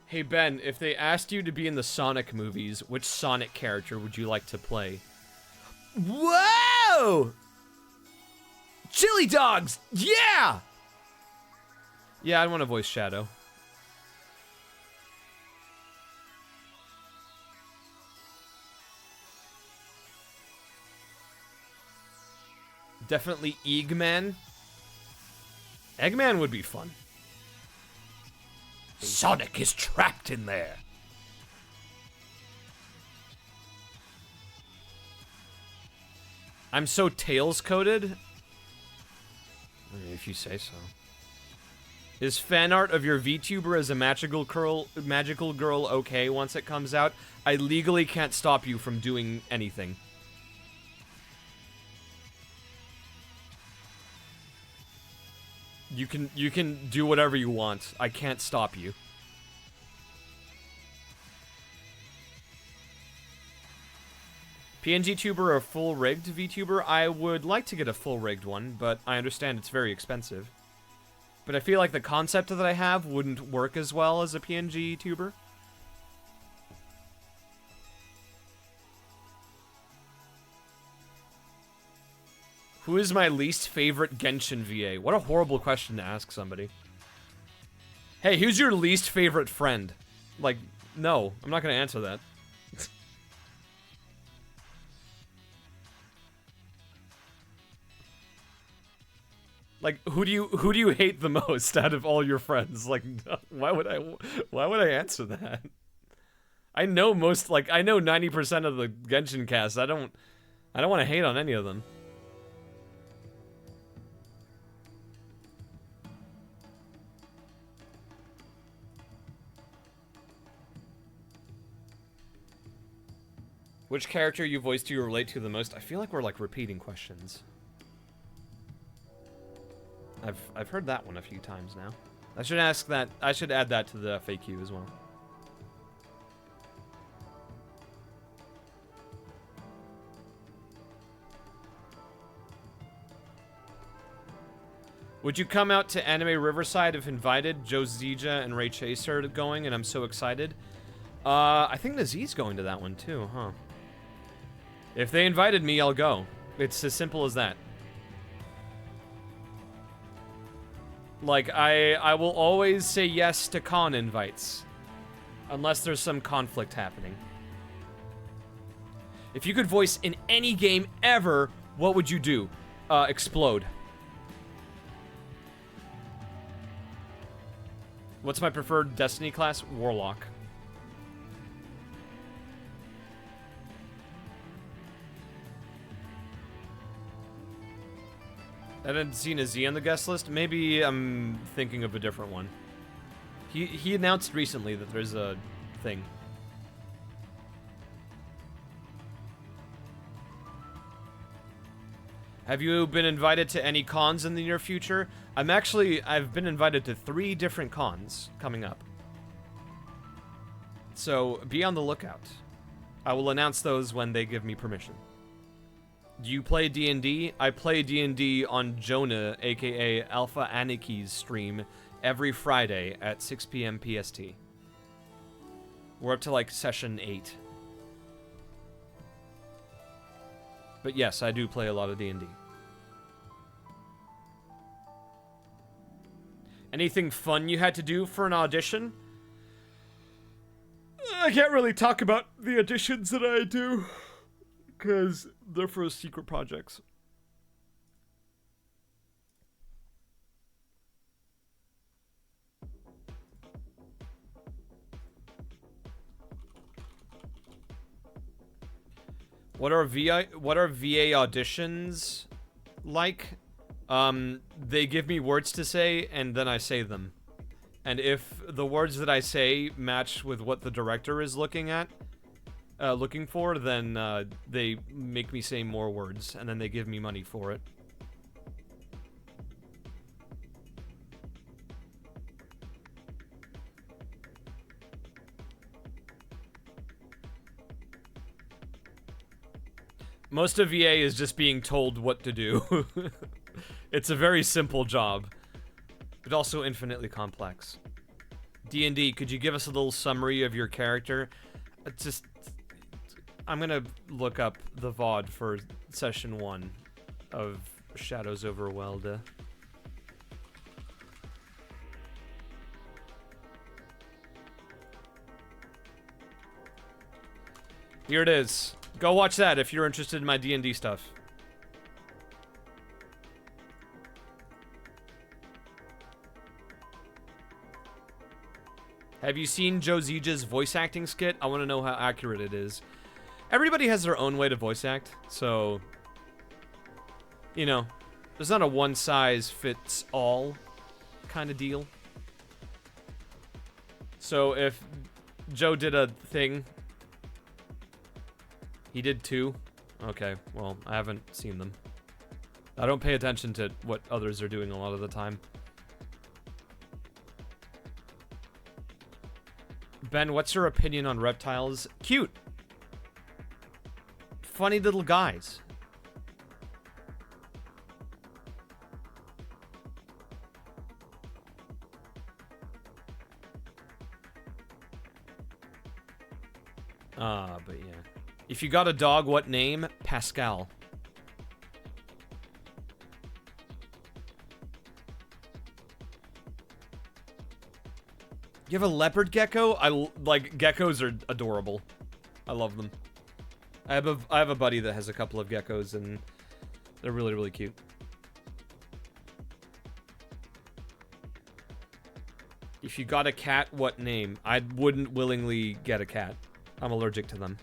Hey Ben, if they asked you to be in the Sonic movies, which Sonic character would you like to play? Whoa! Chili dogs! Yeah! Yeah, I'd want to voice Shadow. Definitely Eggman. Eggman would be fun. Sonic is trapped in there. I'm so Tails-coded? I mean, if you say so. Is fan art of your VTuber as a magical girl okay once it comes out? I legally can't stop you from doing anything. You can do whatever you want. I can't stop you. PNG tuber or full rigged VTuber? I would like to get a full rigged one, but I understand it's very expensive. But I feel like the concept that I have wouldn't work as well as a PNG tuber. Who is my least favorite Genshin VA? What a horrible question to ask somebody. Hey, who's your least favorite friend? Like, no, I'm not gonna answer that. Like, who do you hate the most out of all your friends? Like, why would I answer that? I know I know 90% of the Genshin cast. I don't want to hate on any of them. Which character you voice do you relate to the most? I feel like we're like repeating questions. I've heard that one a few times now. I should ask that. I should add that to the FAQ as well. Would you come out to Anime Riverside if invited? Joe Zija and Ray Chase are going, and I'm so excited. I think Naziz's going to that one too, huh? If they invited me, I'll go. It's as simple as that. Like, I will always say yes to con invites. Unless there's some conflict happening. If you could voice in any game ever, what would you do? Explode. What's my preferred Destiny class? Warlock. I didn't see Nazi on the guest list. Maybe I'm thinking of a different one. He announced recently that there's a thing. Have you been invited to any cons in the near future? I've been invited to 3 different cons coming up. So be on the lookout. I will announce those when they give me permission. Do you play D&D? I play D&D on Jonah, aka Alpha Aniki's stream, every Friday at 6 p.m. PST. We're up to like session 8. But yes, I do play a lot of D&D. Anything fun you had to do for an audition? I can't really talk about the auditions that I do. Because they're for secret projects. What are VA auditions like? They give me words to say and then I say them. And if the words that I say match with what the director is looking for, then they make me say more words, and then they give me money for it. Most of VA is just being told what to do. It's a very simple job, but also infinitely complex. D&D, could you give us a little summary of your character? I'm gonna look up the VOD for session 1 of Shadows over Welda. Here it is. Go watch that if you're interested in my D&D stuff. Have you seen Joe Zija's voice acting skit? I want to know how accurate it is. Everybody has their own way to voice act, so, you know, there's not a one-size-fits-all kind of deal. So if Joe did a thing, he did 2. Okay, well, I haven't seen them. I don't pay attention to what others are doing a lot of the time. Ben, what's your opinion on reptiles? Cute. funny little guys. But yeah. If you got a dog, what name? Pascal. You have a leopard gecko? Like, geckos are adorable. I love them. I have a buddy that has a couple of geckos, and they're really, really cute. If you got a cat, what name? I wouldn't willingly get a cat. I'm allergic to them.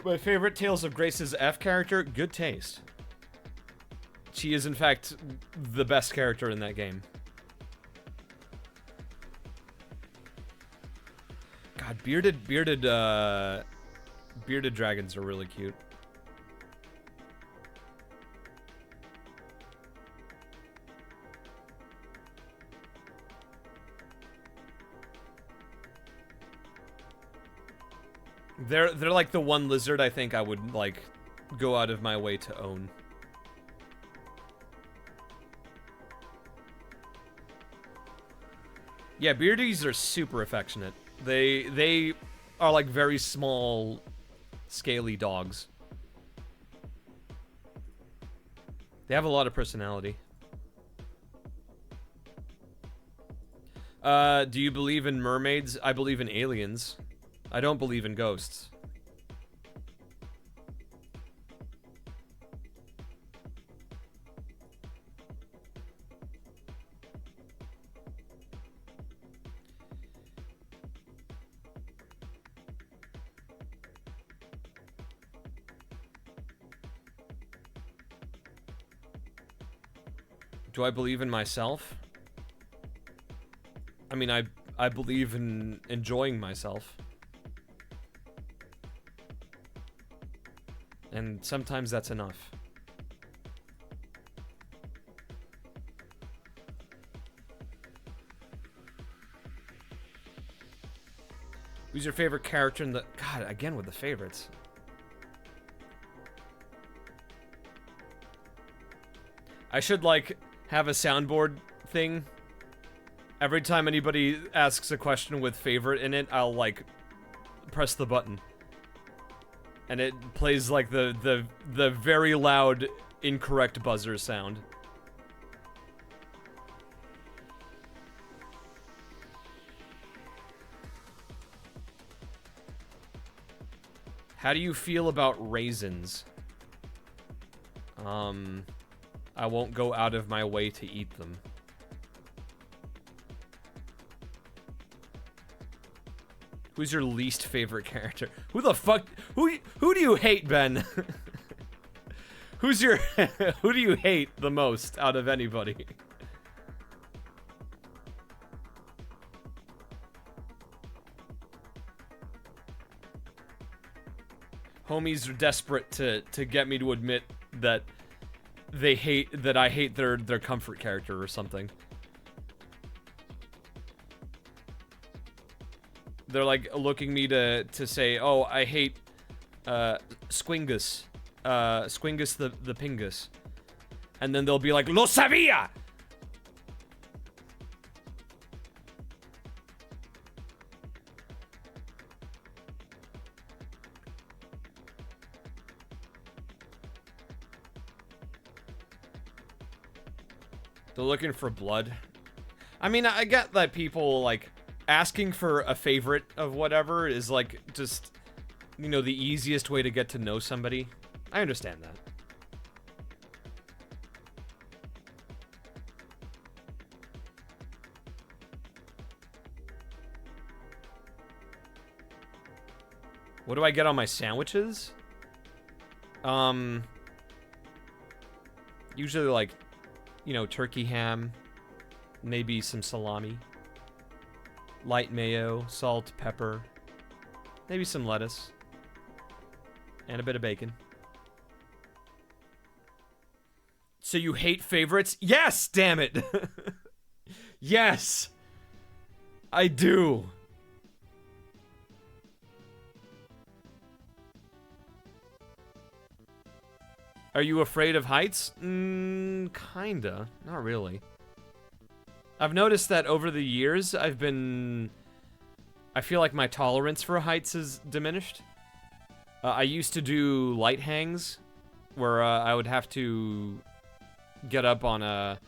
My favorite Tales of Grace's F character, good taste. She is, in fact, the best character in that game. God, bearded dragons are really cute. They're like the one lizard I think I would, like, go out of my way to own. Yeah, beardies are super affectionate. They are like very small, scaly dogs. They have a lot of personality. Do you believe in mermaids? I believe in aliens. I don't believe in ghosts. Do I believe in myself? I mean, I believe in enjoying myself. And sometimes that's enough. Who's your favorite character in the... God, again with the favorites. I should, like, have a soundboard thing. Every time anybody asks a question with favorite in it, I'll, like, press the button. And it plays, like, the very loud, incorrect buzzer sound. How do you feel about raisins? I won't go out of my way to eat them. Who's your least favorite character? Who the fuck? Who do you hate, Ben? Who's your... Who do you hate the most out of anybody? Homies are desperate to get me to admit that they hate... that I hate their comfort character or something. They're like looking me to say, oh, I hate Squingus. Squingus the Pingus. And then they'll be like, Lo sabía! They're looking for blood. I mean, I get that people, like, asking for a favorite of whatever is, like, just, you know, the easiest way to get to know somebody. I understand that. What do I get on my sandwiches? Usually, like, you know, turkey ham, maybe some salami, light mayo, salt, pepper, maybe some lettuce, and a bit of bacon. So you hate favorites? Yes, damn it! Yes! I do. Are you afraid of heights? Kinda. Not really. I've noticed that over the years, I feel like my tolerance for heights has diminished. I used to do light hangs, where I would have to get up on I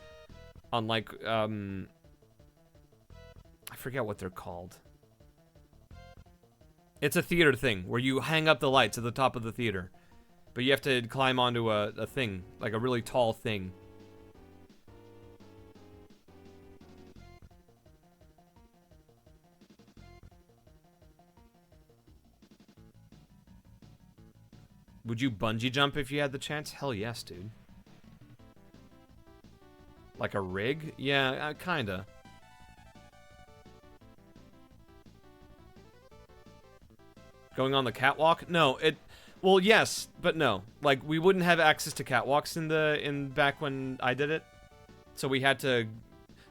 forget what they're called. It's a theater thing, where you hang up the lights at the top of the theater. But you have to climb onto a thing, like a really tall thing. Would you bungee jump if you had the chance? Hell yes, dude. Like a rig? Yeah, kinda. Going on the catwalk? No, well, yes, but no. Like, we wouldn't have access to catwalks back when I did it. So we had a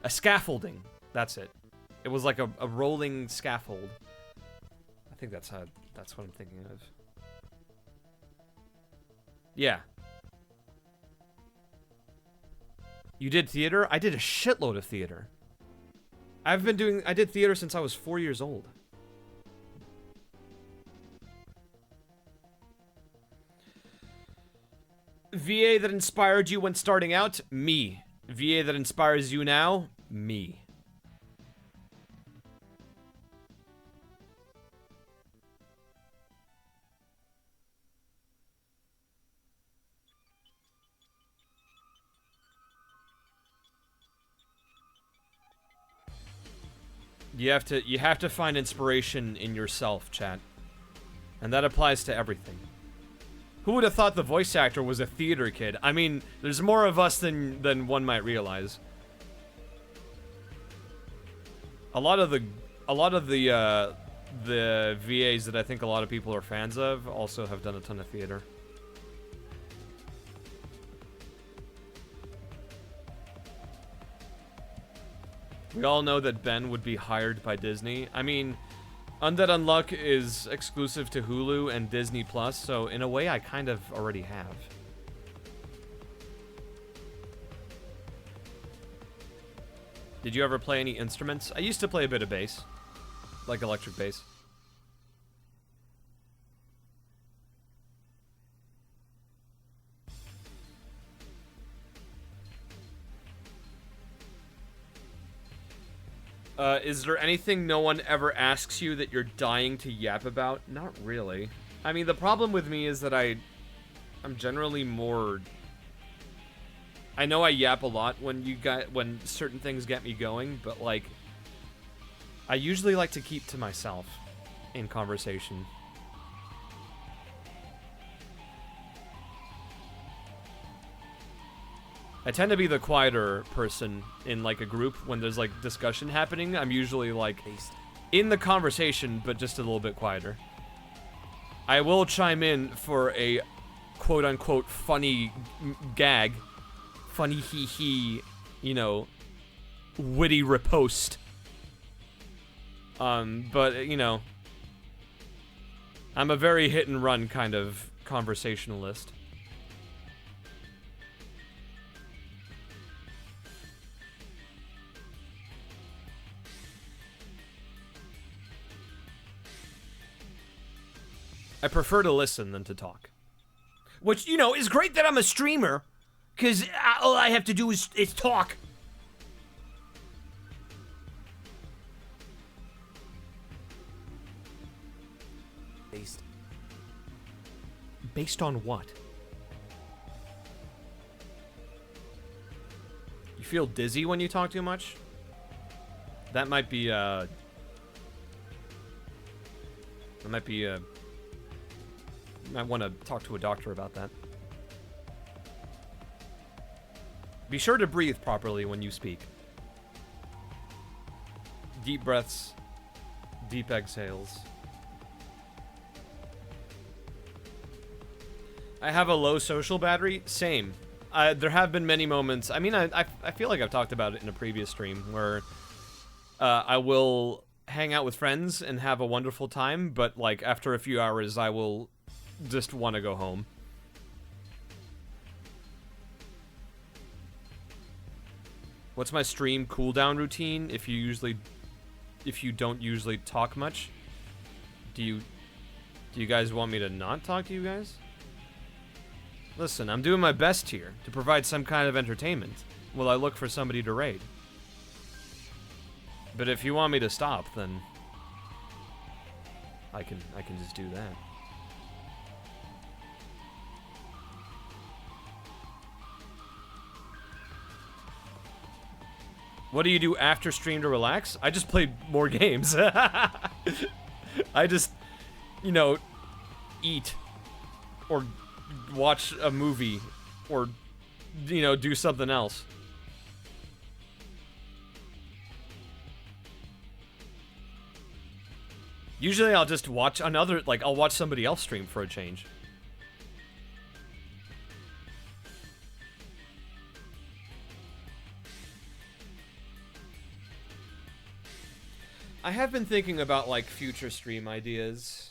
scaffolding. That's it. It was like a rolling scaffold. I think that's what I'm thinking of. Yeah. You did theater? I did a shitload of theater. I did theater since I was 4 years old. VA that inspired you when starting out? Me. VA that inspires you now? Me. You have to find inspiration in yourself, chat. And that applies to everything. Who would have thought the voice actor was a theater kid? I mean, there's more of us than one might realize. A lot of the VAs that I think a lot of people are fans of also have done a ton of theater. We all know that Ben would be hired by Disney. I mean, Undead Unluck is exclusive to Hulu and Disney Plus, so in a way I kind of already have. Did you ever play any instruments? I used to play a bit of bass. Like electric bass. Is there anything no one ever asks you that you're dying to yap about? Not really. I mean, the problem with me is that I'm generally more... I know I yap a lot when certain things get me going, but like... I usually like to keep to myself in conversation. I tend to be the quieter person in like a group when there's like discussion happening. I'm usually like in the conversation, but just a little bit quieter. I will chime in for a quote-unquote funny gag, funny hee-hee, you know, witty riposte. But, you know, I'm a very hit-and-run kind of conversationalist. I prefer to listen than to talk. Which, you know, is great that I'm a streamer, because all I have to do is talk. Based on what? You feel dizzy when you talk too much? That might be, might want to talk to a doctor about that. Be sure to breathe properly when you speak. Deep breaths, deep exhales. I have a low social battery. Same. There have been many moments. I mean, I feel like I've talked about it in a previous stream where I will hang out with friends and have a wonderful time, but like after a few hours, I will just want to go home. What's my stream cooldown routine? If you don't usually talk much, do you guys want me to not talk to you guys? Listen, I'm doing my best here to provide some kind of entertainment while I look for somebody to raid. But if you want me to stop, then I can just do that. What do you do after stream to relax? I just play more games. I just, you know, eat or watch a movie or, you know, do something else. Usually I'll just watch another, like, I'll watch somebody else stream for a change. I have been thinking about, like, future stream ideas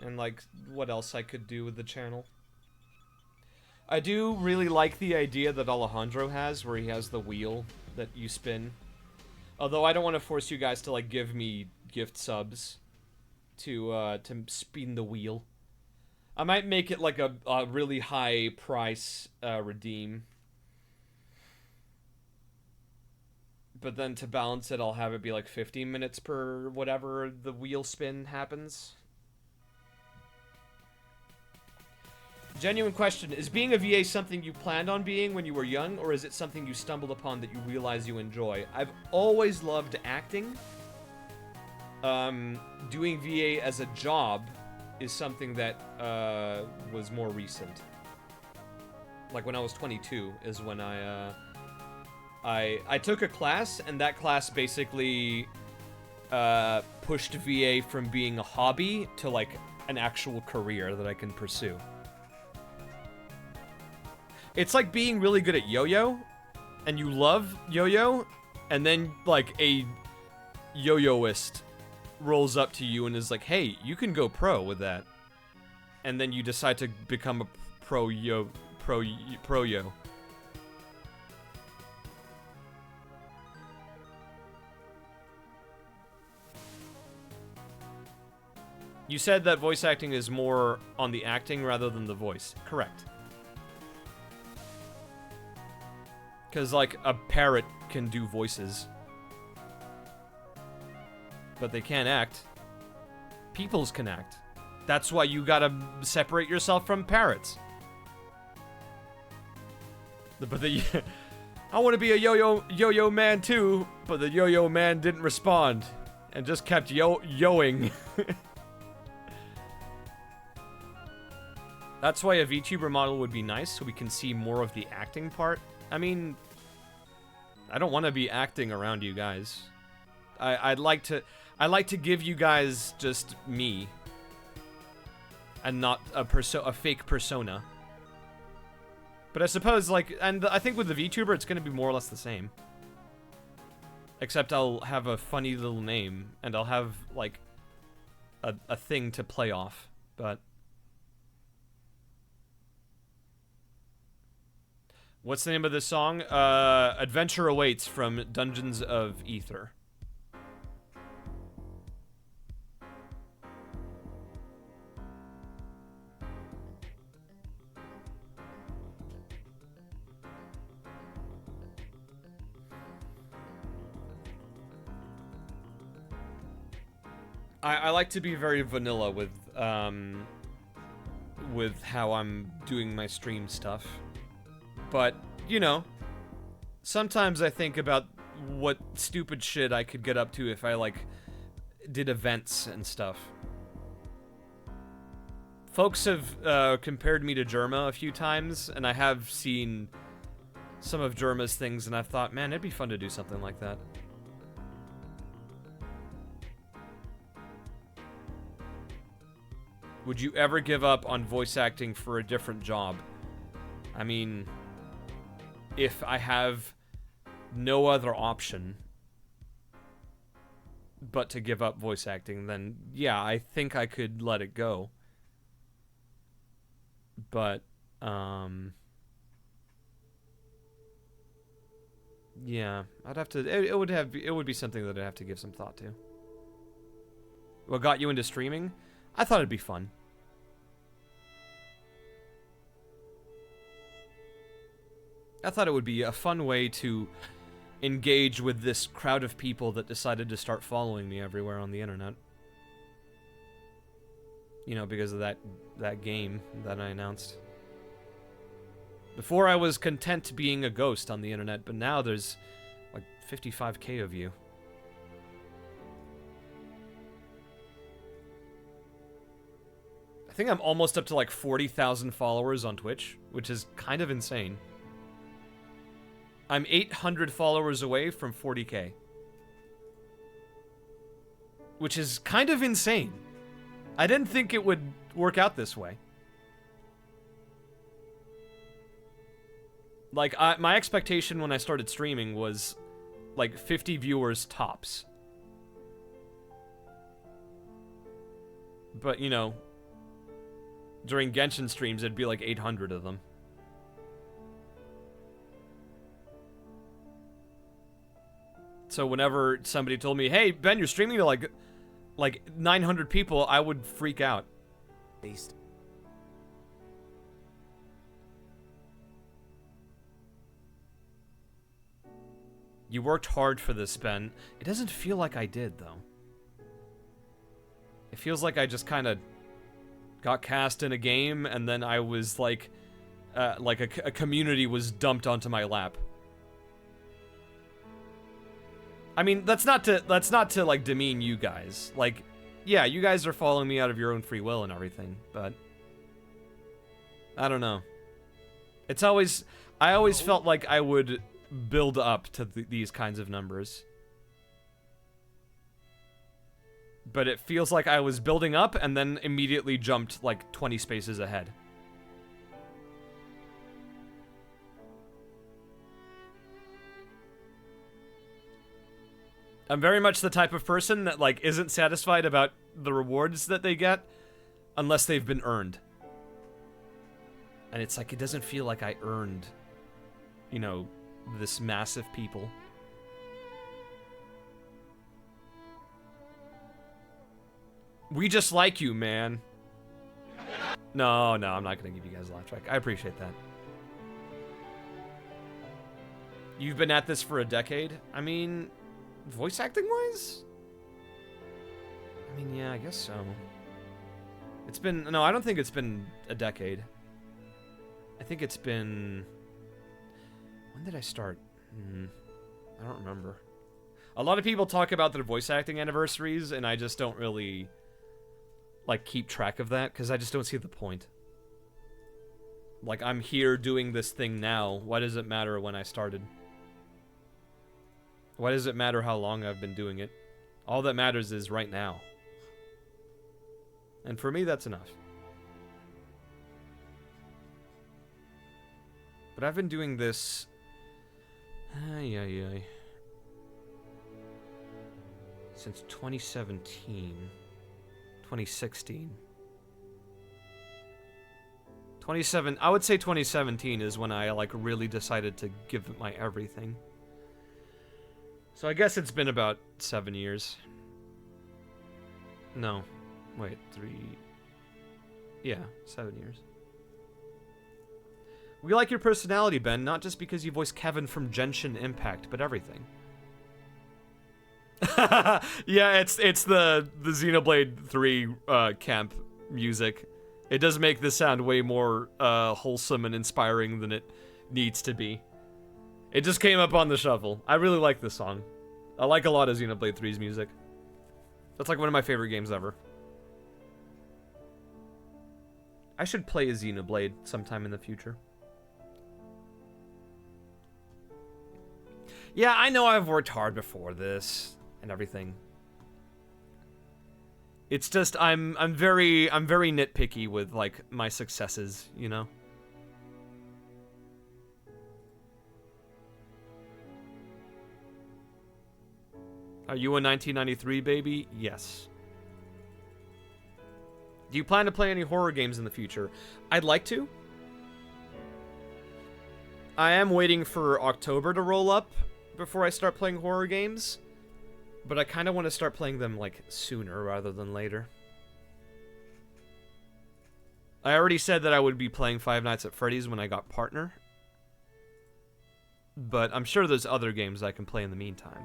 and, like, what else I could do with the channel. I do really like the idea that Alejandro has, where he has the wheel that you spin. Although I don't want to force you guys to, like, give me gift subs to spin the wheel. I might make it, like, a really high price redeem. But then to balance it, I'll have it be like 15 minutes per whatever the wheel spin happens. Genuine question, is being a VA something you planned on being when you were young, or is it something you stumbled upon that you realize you enjoy? I've always loved acting. Doing VA as a job is something that was more recent. Like when I was 22 is when I took a class, and that class basically pushed VA from being a hobby to, like, an actual career that I can pursue. It's like being really good at yo-yo, and you love yo-yo, and then, like, a yo-yoist rolls up to you and is like, hey, you can go pro with that. And then you decide to become a pro-yo. You said that voice acting is more on the acting rather than the voice. Correct. Because, like, a parrot can do voices. But they can't act. Peoples can act. That's why you gotta separate yourself from parrots. But I want to be a yo-yo man too, but the yo-yo man didn't respond. And just kept yoing. That's why a VTuber model would be nice, so we can see more of the acting part. I mean, I don't want to be acting around you guys. I'd like to give you guys just me, and not a fake persona. But I suppose, like, and I think with the VTuber, it's going to be more or less the same. Except I'll have a funny little name, and I'll have, like, a thing to play off. But what's the name of this song? Adventure Awaits from Dungeons of Ether. I like to be very vanilla with how I'm doing my stream stuff. But, you know, sometimes I think about what stupid shit I could get up to if I, like, did events and stuff. Folks have compared me to Germa a few times, and I have seen some of Germa's things, and I've thought, man, it'd be fun to do something like that. Would you ever give up on voice acting for a different job? I mean, if I have no other option but to give up voice acting, then yeah, I think I could let it go. But, yeah, I'd have to, it would be something that I'd have to give some thought to. What got you into streaming? I thought it'd be fun. I thought it would be a fun way to engage with this crowd of people that decided to start following me everywhere on the internet. You know, because of that game that I announced. Before I was content being a ghost on the internet, but now there's like 55K of you. I think I'm almost up to like 40,000 followers on Twitch, which is kind of insane. I'm 800 followers away from 40K. Which is kind of insane. I didn't think it would work out this way. Like, my expectation when I started streaming was like 50 viewers tops. But, you know, during Genshin streams, it'd be like 800 of them. So whenever somebody told me, hey, Ben, you're streaming to like 900 people, I would freak out. Based. You worked hard for this, Ben. It doesn't feel like I did, though. It feels like I just kind of got cast in a game, and then I was like a community was dumped onto my lap. I mean, that's not to like demean you guys. Like, yeah, you guys are following me out of your own free will and everything, but I don't know. I always felt like I would build up to these kinds of numbers. But it feels like I was building up and then immediately jumped like 20 spaces ahead. I'm very much the type of person that like isn't satisfied about the rewards that they get unless they've been earned. And it's like, it doesn't feel like I earned, you know, this massive people. We just like you, man. No, I'm not gonna give you guys a laugh track. I appreciate that. You've been at this for a decade? I mean, voice acting wise? I mean, yeah, I guess so. It's been, no, I don't think it's been a decade. I think it's been, when did I start? I don't remember. A lot of people talk about their voice acting anniversaries, and I just don't really like keep track of that because I just don't see the point. Like, I'm here doing this thing now. Why does it matter when I started? Why does it matter how long I've been doing it? All that matters is right now. And for me, that's enough. But I've been doing this since 2017. 2016. I would say 2017 is when I like really decided to give it my everything. So I guess it's been about 7 years. No. Wait, 3... Yeah, 7 years. We like your personality, Ben, not just because you voice Kevin from Genshin Impact, but everything. Yeah, it's the Xenoblade 3 camp music. It does make this sound way more wholesome and inspiring than it needs to be. It just came up on the shuffle. I really like this song. I like a lot of Xenoblade 3's music. That's like one of my favorite games ever. I should play a Xenoblade sometime in the future. Yeah, I know I've worked hard before this and everything. It's just I'm very nitpicky with like my successes, you know? Are you a 1993 baby? Yes. Do you plan to play any horror games in the future? I'd like to. I am waiting for October to roll up before I start playing horror games. But I kind of want to start playing them, like, sooner rather than later. I already said that I would be playing Five Nights at Freddy's when I got Partner. But I'm sure there's other games I can play in the meantime.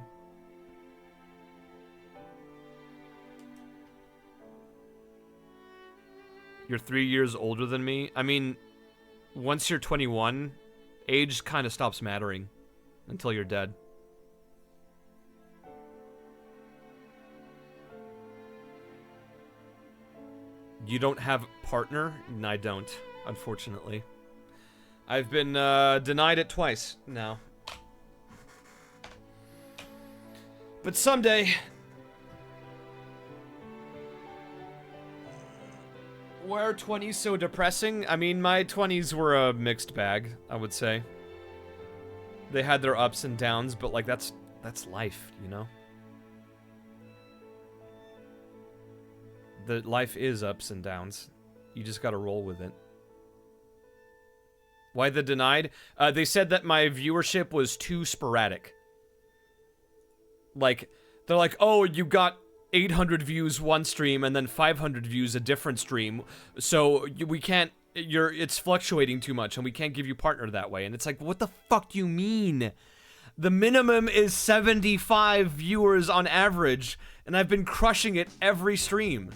You're 3 years older than me. I mean, once you're 21, age kind of stops mattering until you're dead. You don't have Partner? No, I don't, unfortunately. I've been denied it twice now. But someday... Why are 20s so depressing? I mean, my 20s were a mixed bag, I would say. They had their ups and downs, but like that's life, you know? The life is ups and downs. You just gotta roll with it. Why the denied? They said that my viewership was too sporadic. Like, they're like, oh, you got 800 views one stream and then 500 views a different stream, so we can't, it's fluctuating too much and we can't give you Partner that way. And it's like, what the fuck do you mean? The minimum is 75 viewers on average, and I've been crushing it every stream.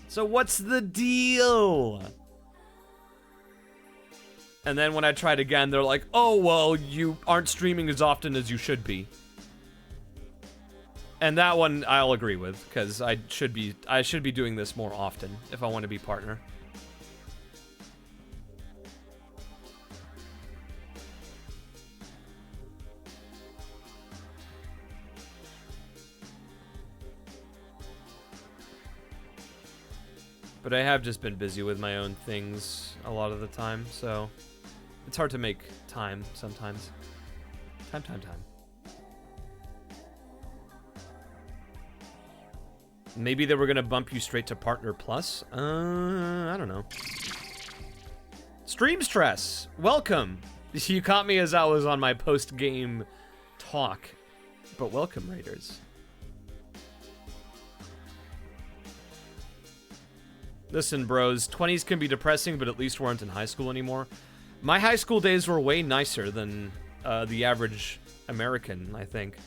So what's the deal? And then when I tried again, they're like, oh, well, you aren't streaming as often as you should be. And that one I'll agree with, because I should be doing this more often if I want to be Partner. But I have just been busy with my own things a lot of the time, so it's hard to make time sometimes. Time. Maybe they were gonna bump you straight to Partner Plus? I don't know. Stream Stress, welcome! You caught me as I was on my post-game talk, but welcome, Raiders. Listen, bros, 20s can be depressing, but at least we aren't in high school anymore. My high school days were way nicer than the average American, I think.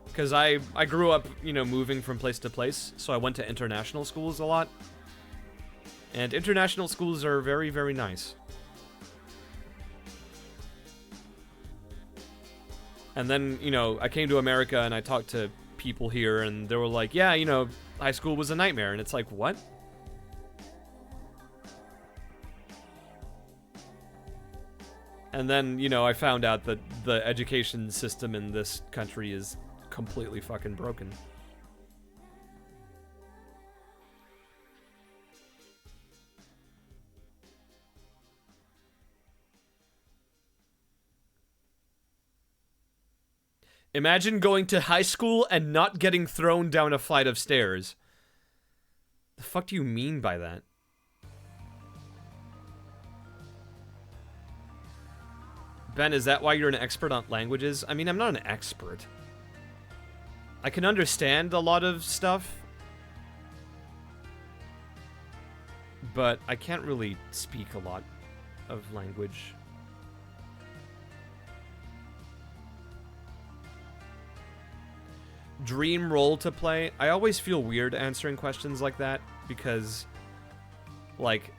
Because I grew up, you know, moving from place to place, so I went to international schools a lot. And international schools are very, very nice. And then, you know, I came to America and I talked to people here, and they were like, yeah, you know, high school was a nightmare. And it's like, what? And then, you know, I found out that the education system in this country is completely fucking broken. Imagine going to high school and not getting thrown down a flight of stairs. The fuck do you mean by that? Ben, is that why you're an expert on languages? I mean, I'm not an expert. I can understand a lot of stuff, but I can't really speak a lot of language. Dream role to play? I always feel weird answering questions like that because, like,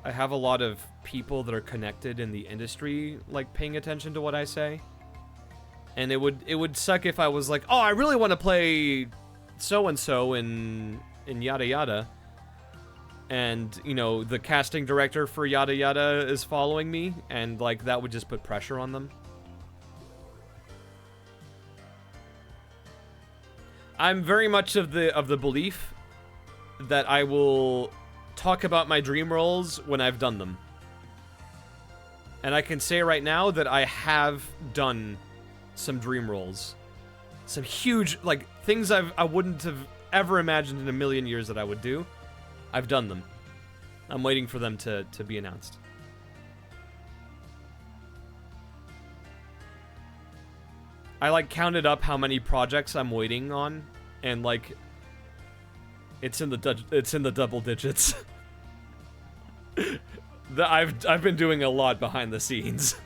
I have a lot of people that are connected in the industry, like, paying attention to what I say. And it would suck if I was like, oh, I really want to play so-and-so in yada yada. And, you know, the casting director for yada yada is following me, and, like, that would just put pressure on them. I'm very much of the belief that I will talk about my dream roles when I've done them. And I can say right now that I have done some dream roles Some huge, like, things I wouldn't have ever imagined in a million years that I would do. I've done them. I'm waiting for them to be announced. I, like, counted up how many projects I'm waiting on, and, like, it's in the double digits. I've been doing a lot behind the scenes.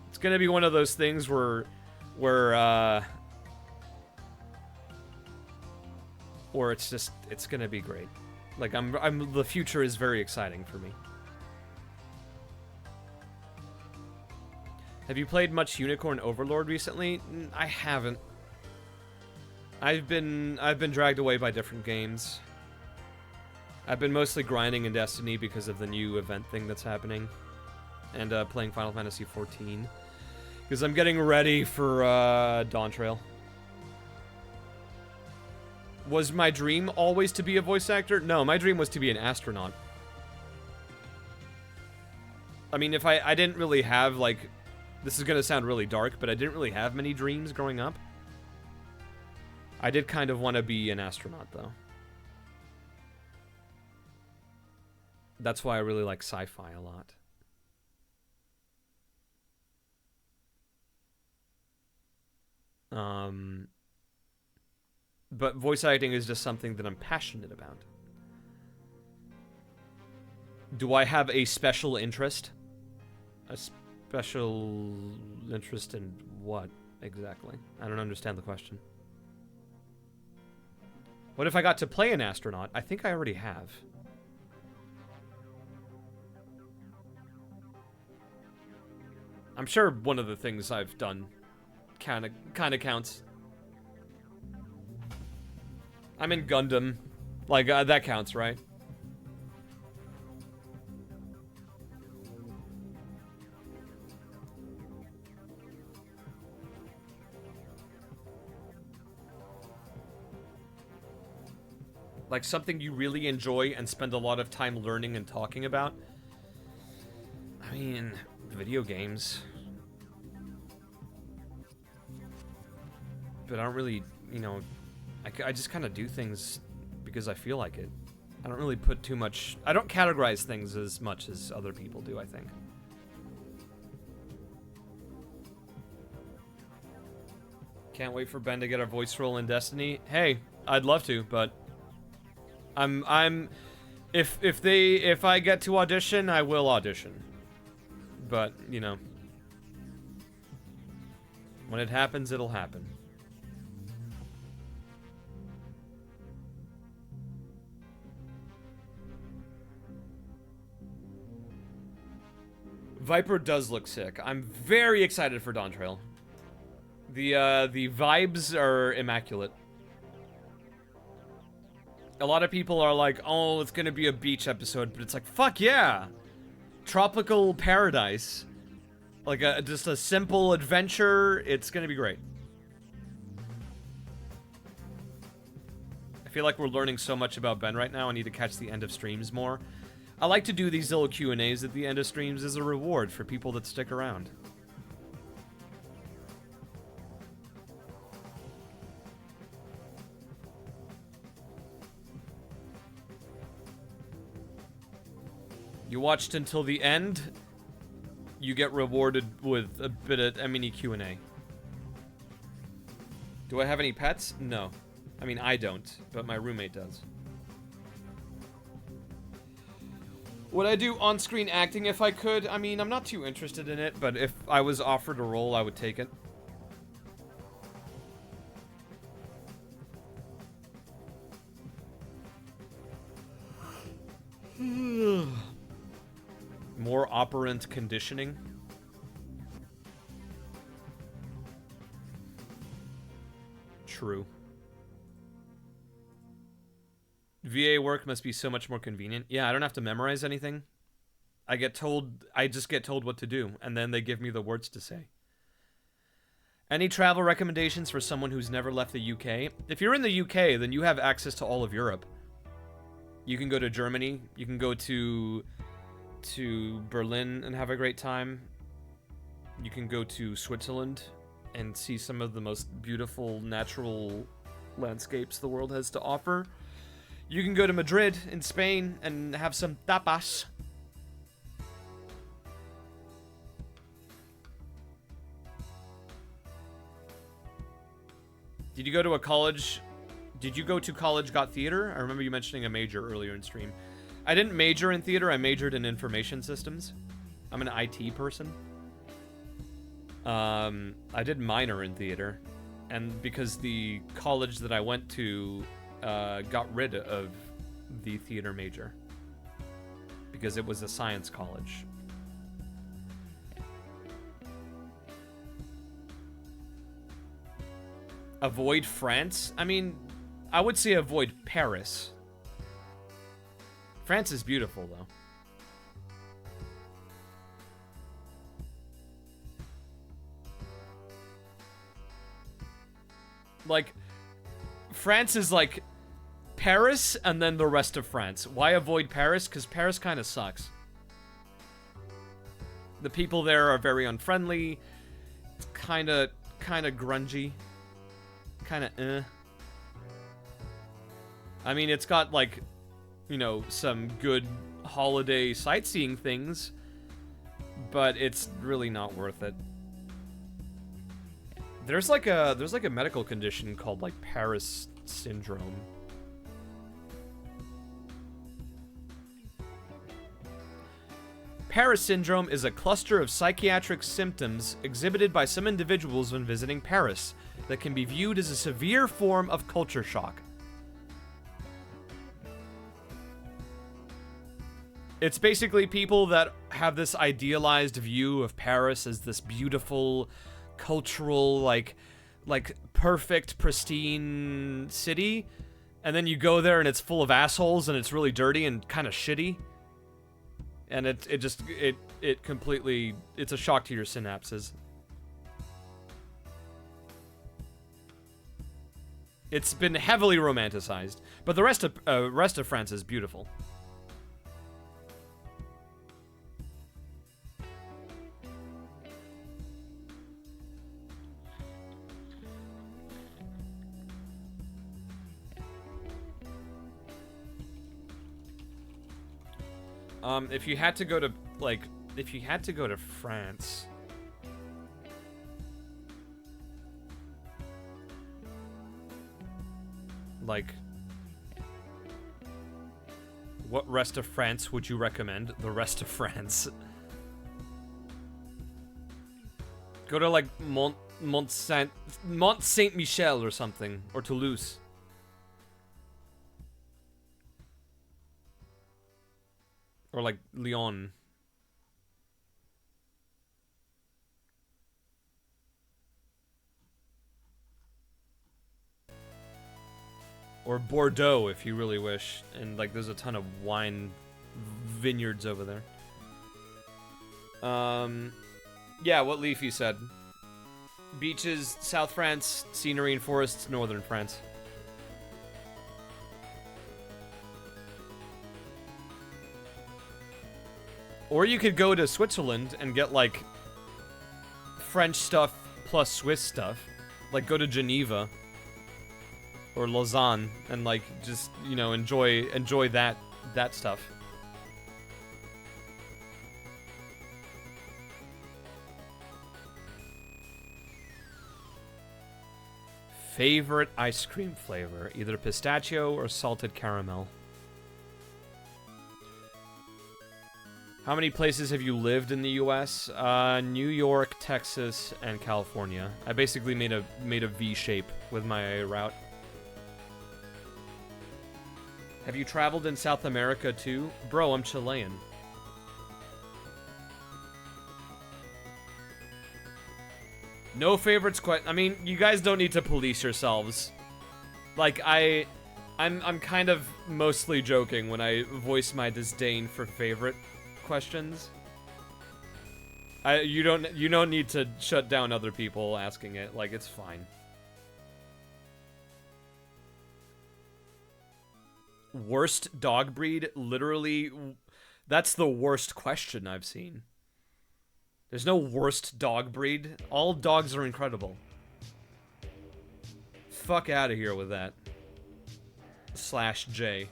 It's gonna be one of those things where it's gonna be great. Like, the future is very exciting for me. Have you played much Unicorn Overlord recently? I haven't. I've been dragged away by different games. I've been mostly grinding in Destiny because of the new event thing that's happening, and playing Final Fantasy XIV because I'm getting ready for Dawn Trail. Was my dream always to be a voice actor? No, my dream was to be an astronaut. I mean, if I didn't really have, like, this is gonna sound really dark, but I didn't really have many dreams growing up. I did kind of want to be an astronaut, though. That's why I really like sci-fi a lot. But voice acting is just something that I'm passionate about. Do I have a special interest? A special interest in what, exactly? I don't understand the question. What if I got to play an astronaut? I think I already have. I'm sure one of the things I've done kind of counts. I'm in Gundam. Like, that counts, right? Like, something you really enjoy and spend a lot of time learning and talking about? I mean, video games. But I don't really, you know... I just kind of do things because I feel like it. I don't really put too much... I don't categorize things as much as other people do, I think. Can't wait for Ben to get a voice role in Destiny. Hey, I'd love to, but... If I get to audition, I will audition. But, you know... when it happens, it'll happen. Viper does look sick. I'm very excited for Dawn Trail. The vibes are immaculate. A lot of people are like, oh, it's gonna be a beach episode, but it's like, fuck yeah! Tropical paradise. Like, just a simple adventure. It's gonna be great. I feel like we're learning so much about Ben right now. I need to catch the end of streams more. I like to do these little Q&As at the end of streams as a reward for people that stick around. You watched until the end, you get rewarded with a bit of a mini Q&A. Do I have any pets? No. I mean, I don't, but my roommate does. Would I do on-screen acting if I could? I mean, I'm not too interested in it, but if I was offered a role, I would take it. More operant conditioning. True. VA work must be so much more convenient. Yeah, I don't have to memorize anything. I just get told what to do, and then they give me the words to say. Any travel recommendations for someone who's never left the UK? If you're in the UK, then you have access to all of Europe. You can go to Germany, you can go to to Berlin and have a great time. You can go to Switzerland and see some of the most beautiful natural landscapes the world has to offer. You can go to Madrid in Spain and have some tapas. Did you go to a college? Did you go to college got theater? I remember you mentioning a major earlier in stream. I didn't major in theater, I majored in information systems. I'm an IT person. I did minor in theater, and because the college that I went to got rid of the theater major because it was a science college. Avoid France? I mean, I would say avoid Paris. France is beautiful, though. Like, France is like Paris and then the rest of France. Why avoid Paris? Because Paris kind of sucks. The people there are very unfriendly. It's kind of grungy. Kind of I mean, it's got like, you know, some good holiday sightseeing things, but it's really not worth it. There's like a medical condition called like Paris syndrome. Paris syndrome is a cluster of psychiatric symptoms exhibited by some individuals when visiting Paris that can be viewed as a severe form of culture shock. It's basically people that have this idealized view of Paris as this beautiful, cultural, like perfect, pristine city, and then you go there and it's full of assholes and it's really dirty and kind of shitty. And it completely, it's a shock to your synapses. It's been heavily romanticized, but the rest of France is beautiful. If you had to go to, like, if you had to go to France, like, what rest of France would you recommend? The rest of France. Go to, like, Mont Saint-Michel or something, or Toulouse. Or like Lyon. Or Bordeaux if you really wish. And like there's a ton of wine vineyards over there. Yeah, what Leafy said. Beaches, South France, scenery and forests, Northern France. Or you could go to Switzerland and get, like, French stuff plus Swiss stuff. Like, go to Geneva. Or Lausanne. And, like, just, you know, enjoy that stuff. Favorite ice cream flavor? Either pistachio or salted caramel. How many places have you lived in the U.S.? New York, Texas, and California. I basically made a V shape with my route. Have you traveled in South America too? Bro, I'm Chilean. No favorites quite. I mean, you guys don't need to police yourselves. Like, I'm kind of mostly joking when I voice my disdain for favorite questions. You don't need to shut down other people asking it. Like, it's fine. Worst dog breed? Literally, That's the worst question I've seen. There's no worst dog breed. All dogs are incredible. Fuck out of here with that. /J.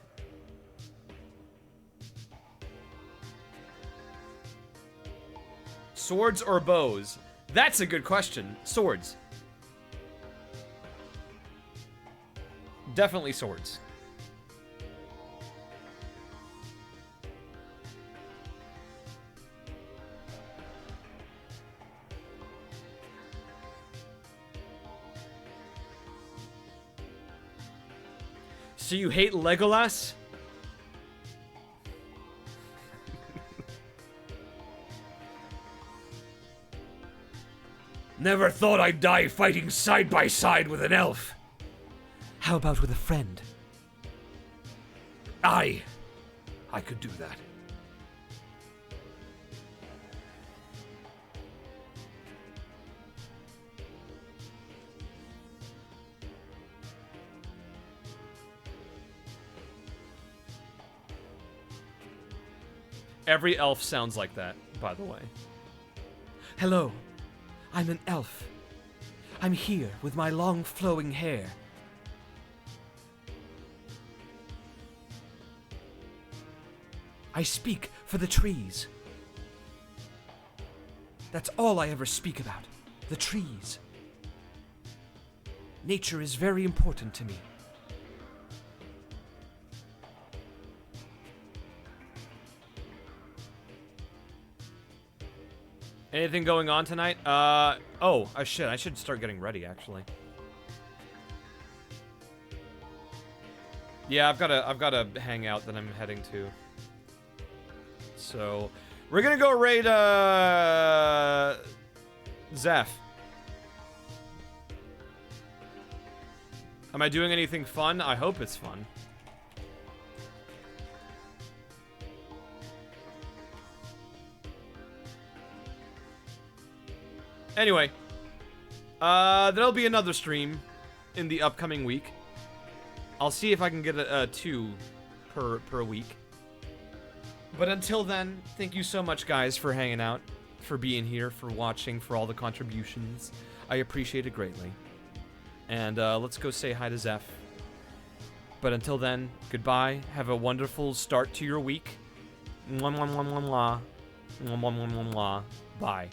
Swords or bows? That's a good question. Swords. Definitely swords. So you hate Legolas? Never thought I'd die fighting side by side with an elf. How about with a friend? I could do that. Every elf sounds like that, by the way. Hello, I'm an elf. I'm here with my long flowing hair. I speak for the trees. That's all I ever speak about. The trees. Nature is very important to me. Anything going on tonight? Shit, I should start getting ready, actually. Yeah, I've got a hangout that I'm heading to. So, we're gonna go raid, Zeph. Am I doing anything fun? I hope it's fun. Anyway, there'll be another stream in the upcoming week. I'll see if I can get a 2 per week. But until then, thank you so much, guys, for hanging out, for being here, for watching, for all the contributions. I appreciate it greatly. And let's go say hi to Zeph. But until then, goodbye. Have a wonderful start to your week. Mwah, mwah, mwah, mwah, mwah. Mwah, mwah, mwah, mwah, mwah. Bye.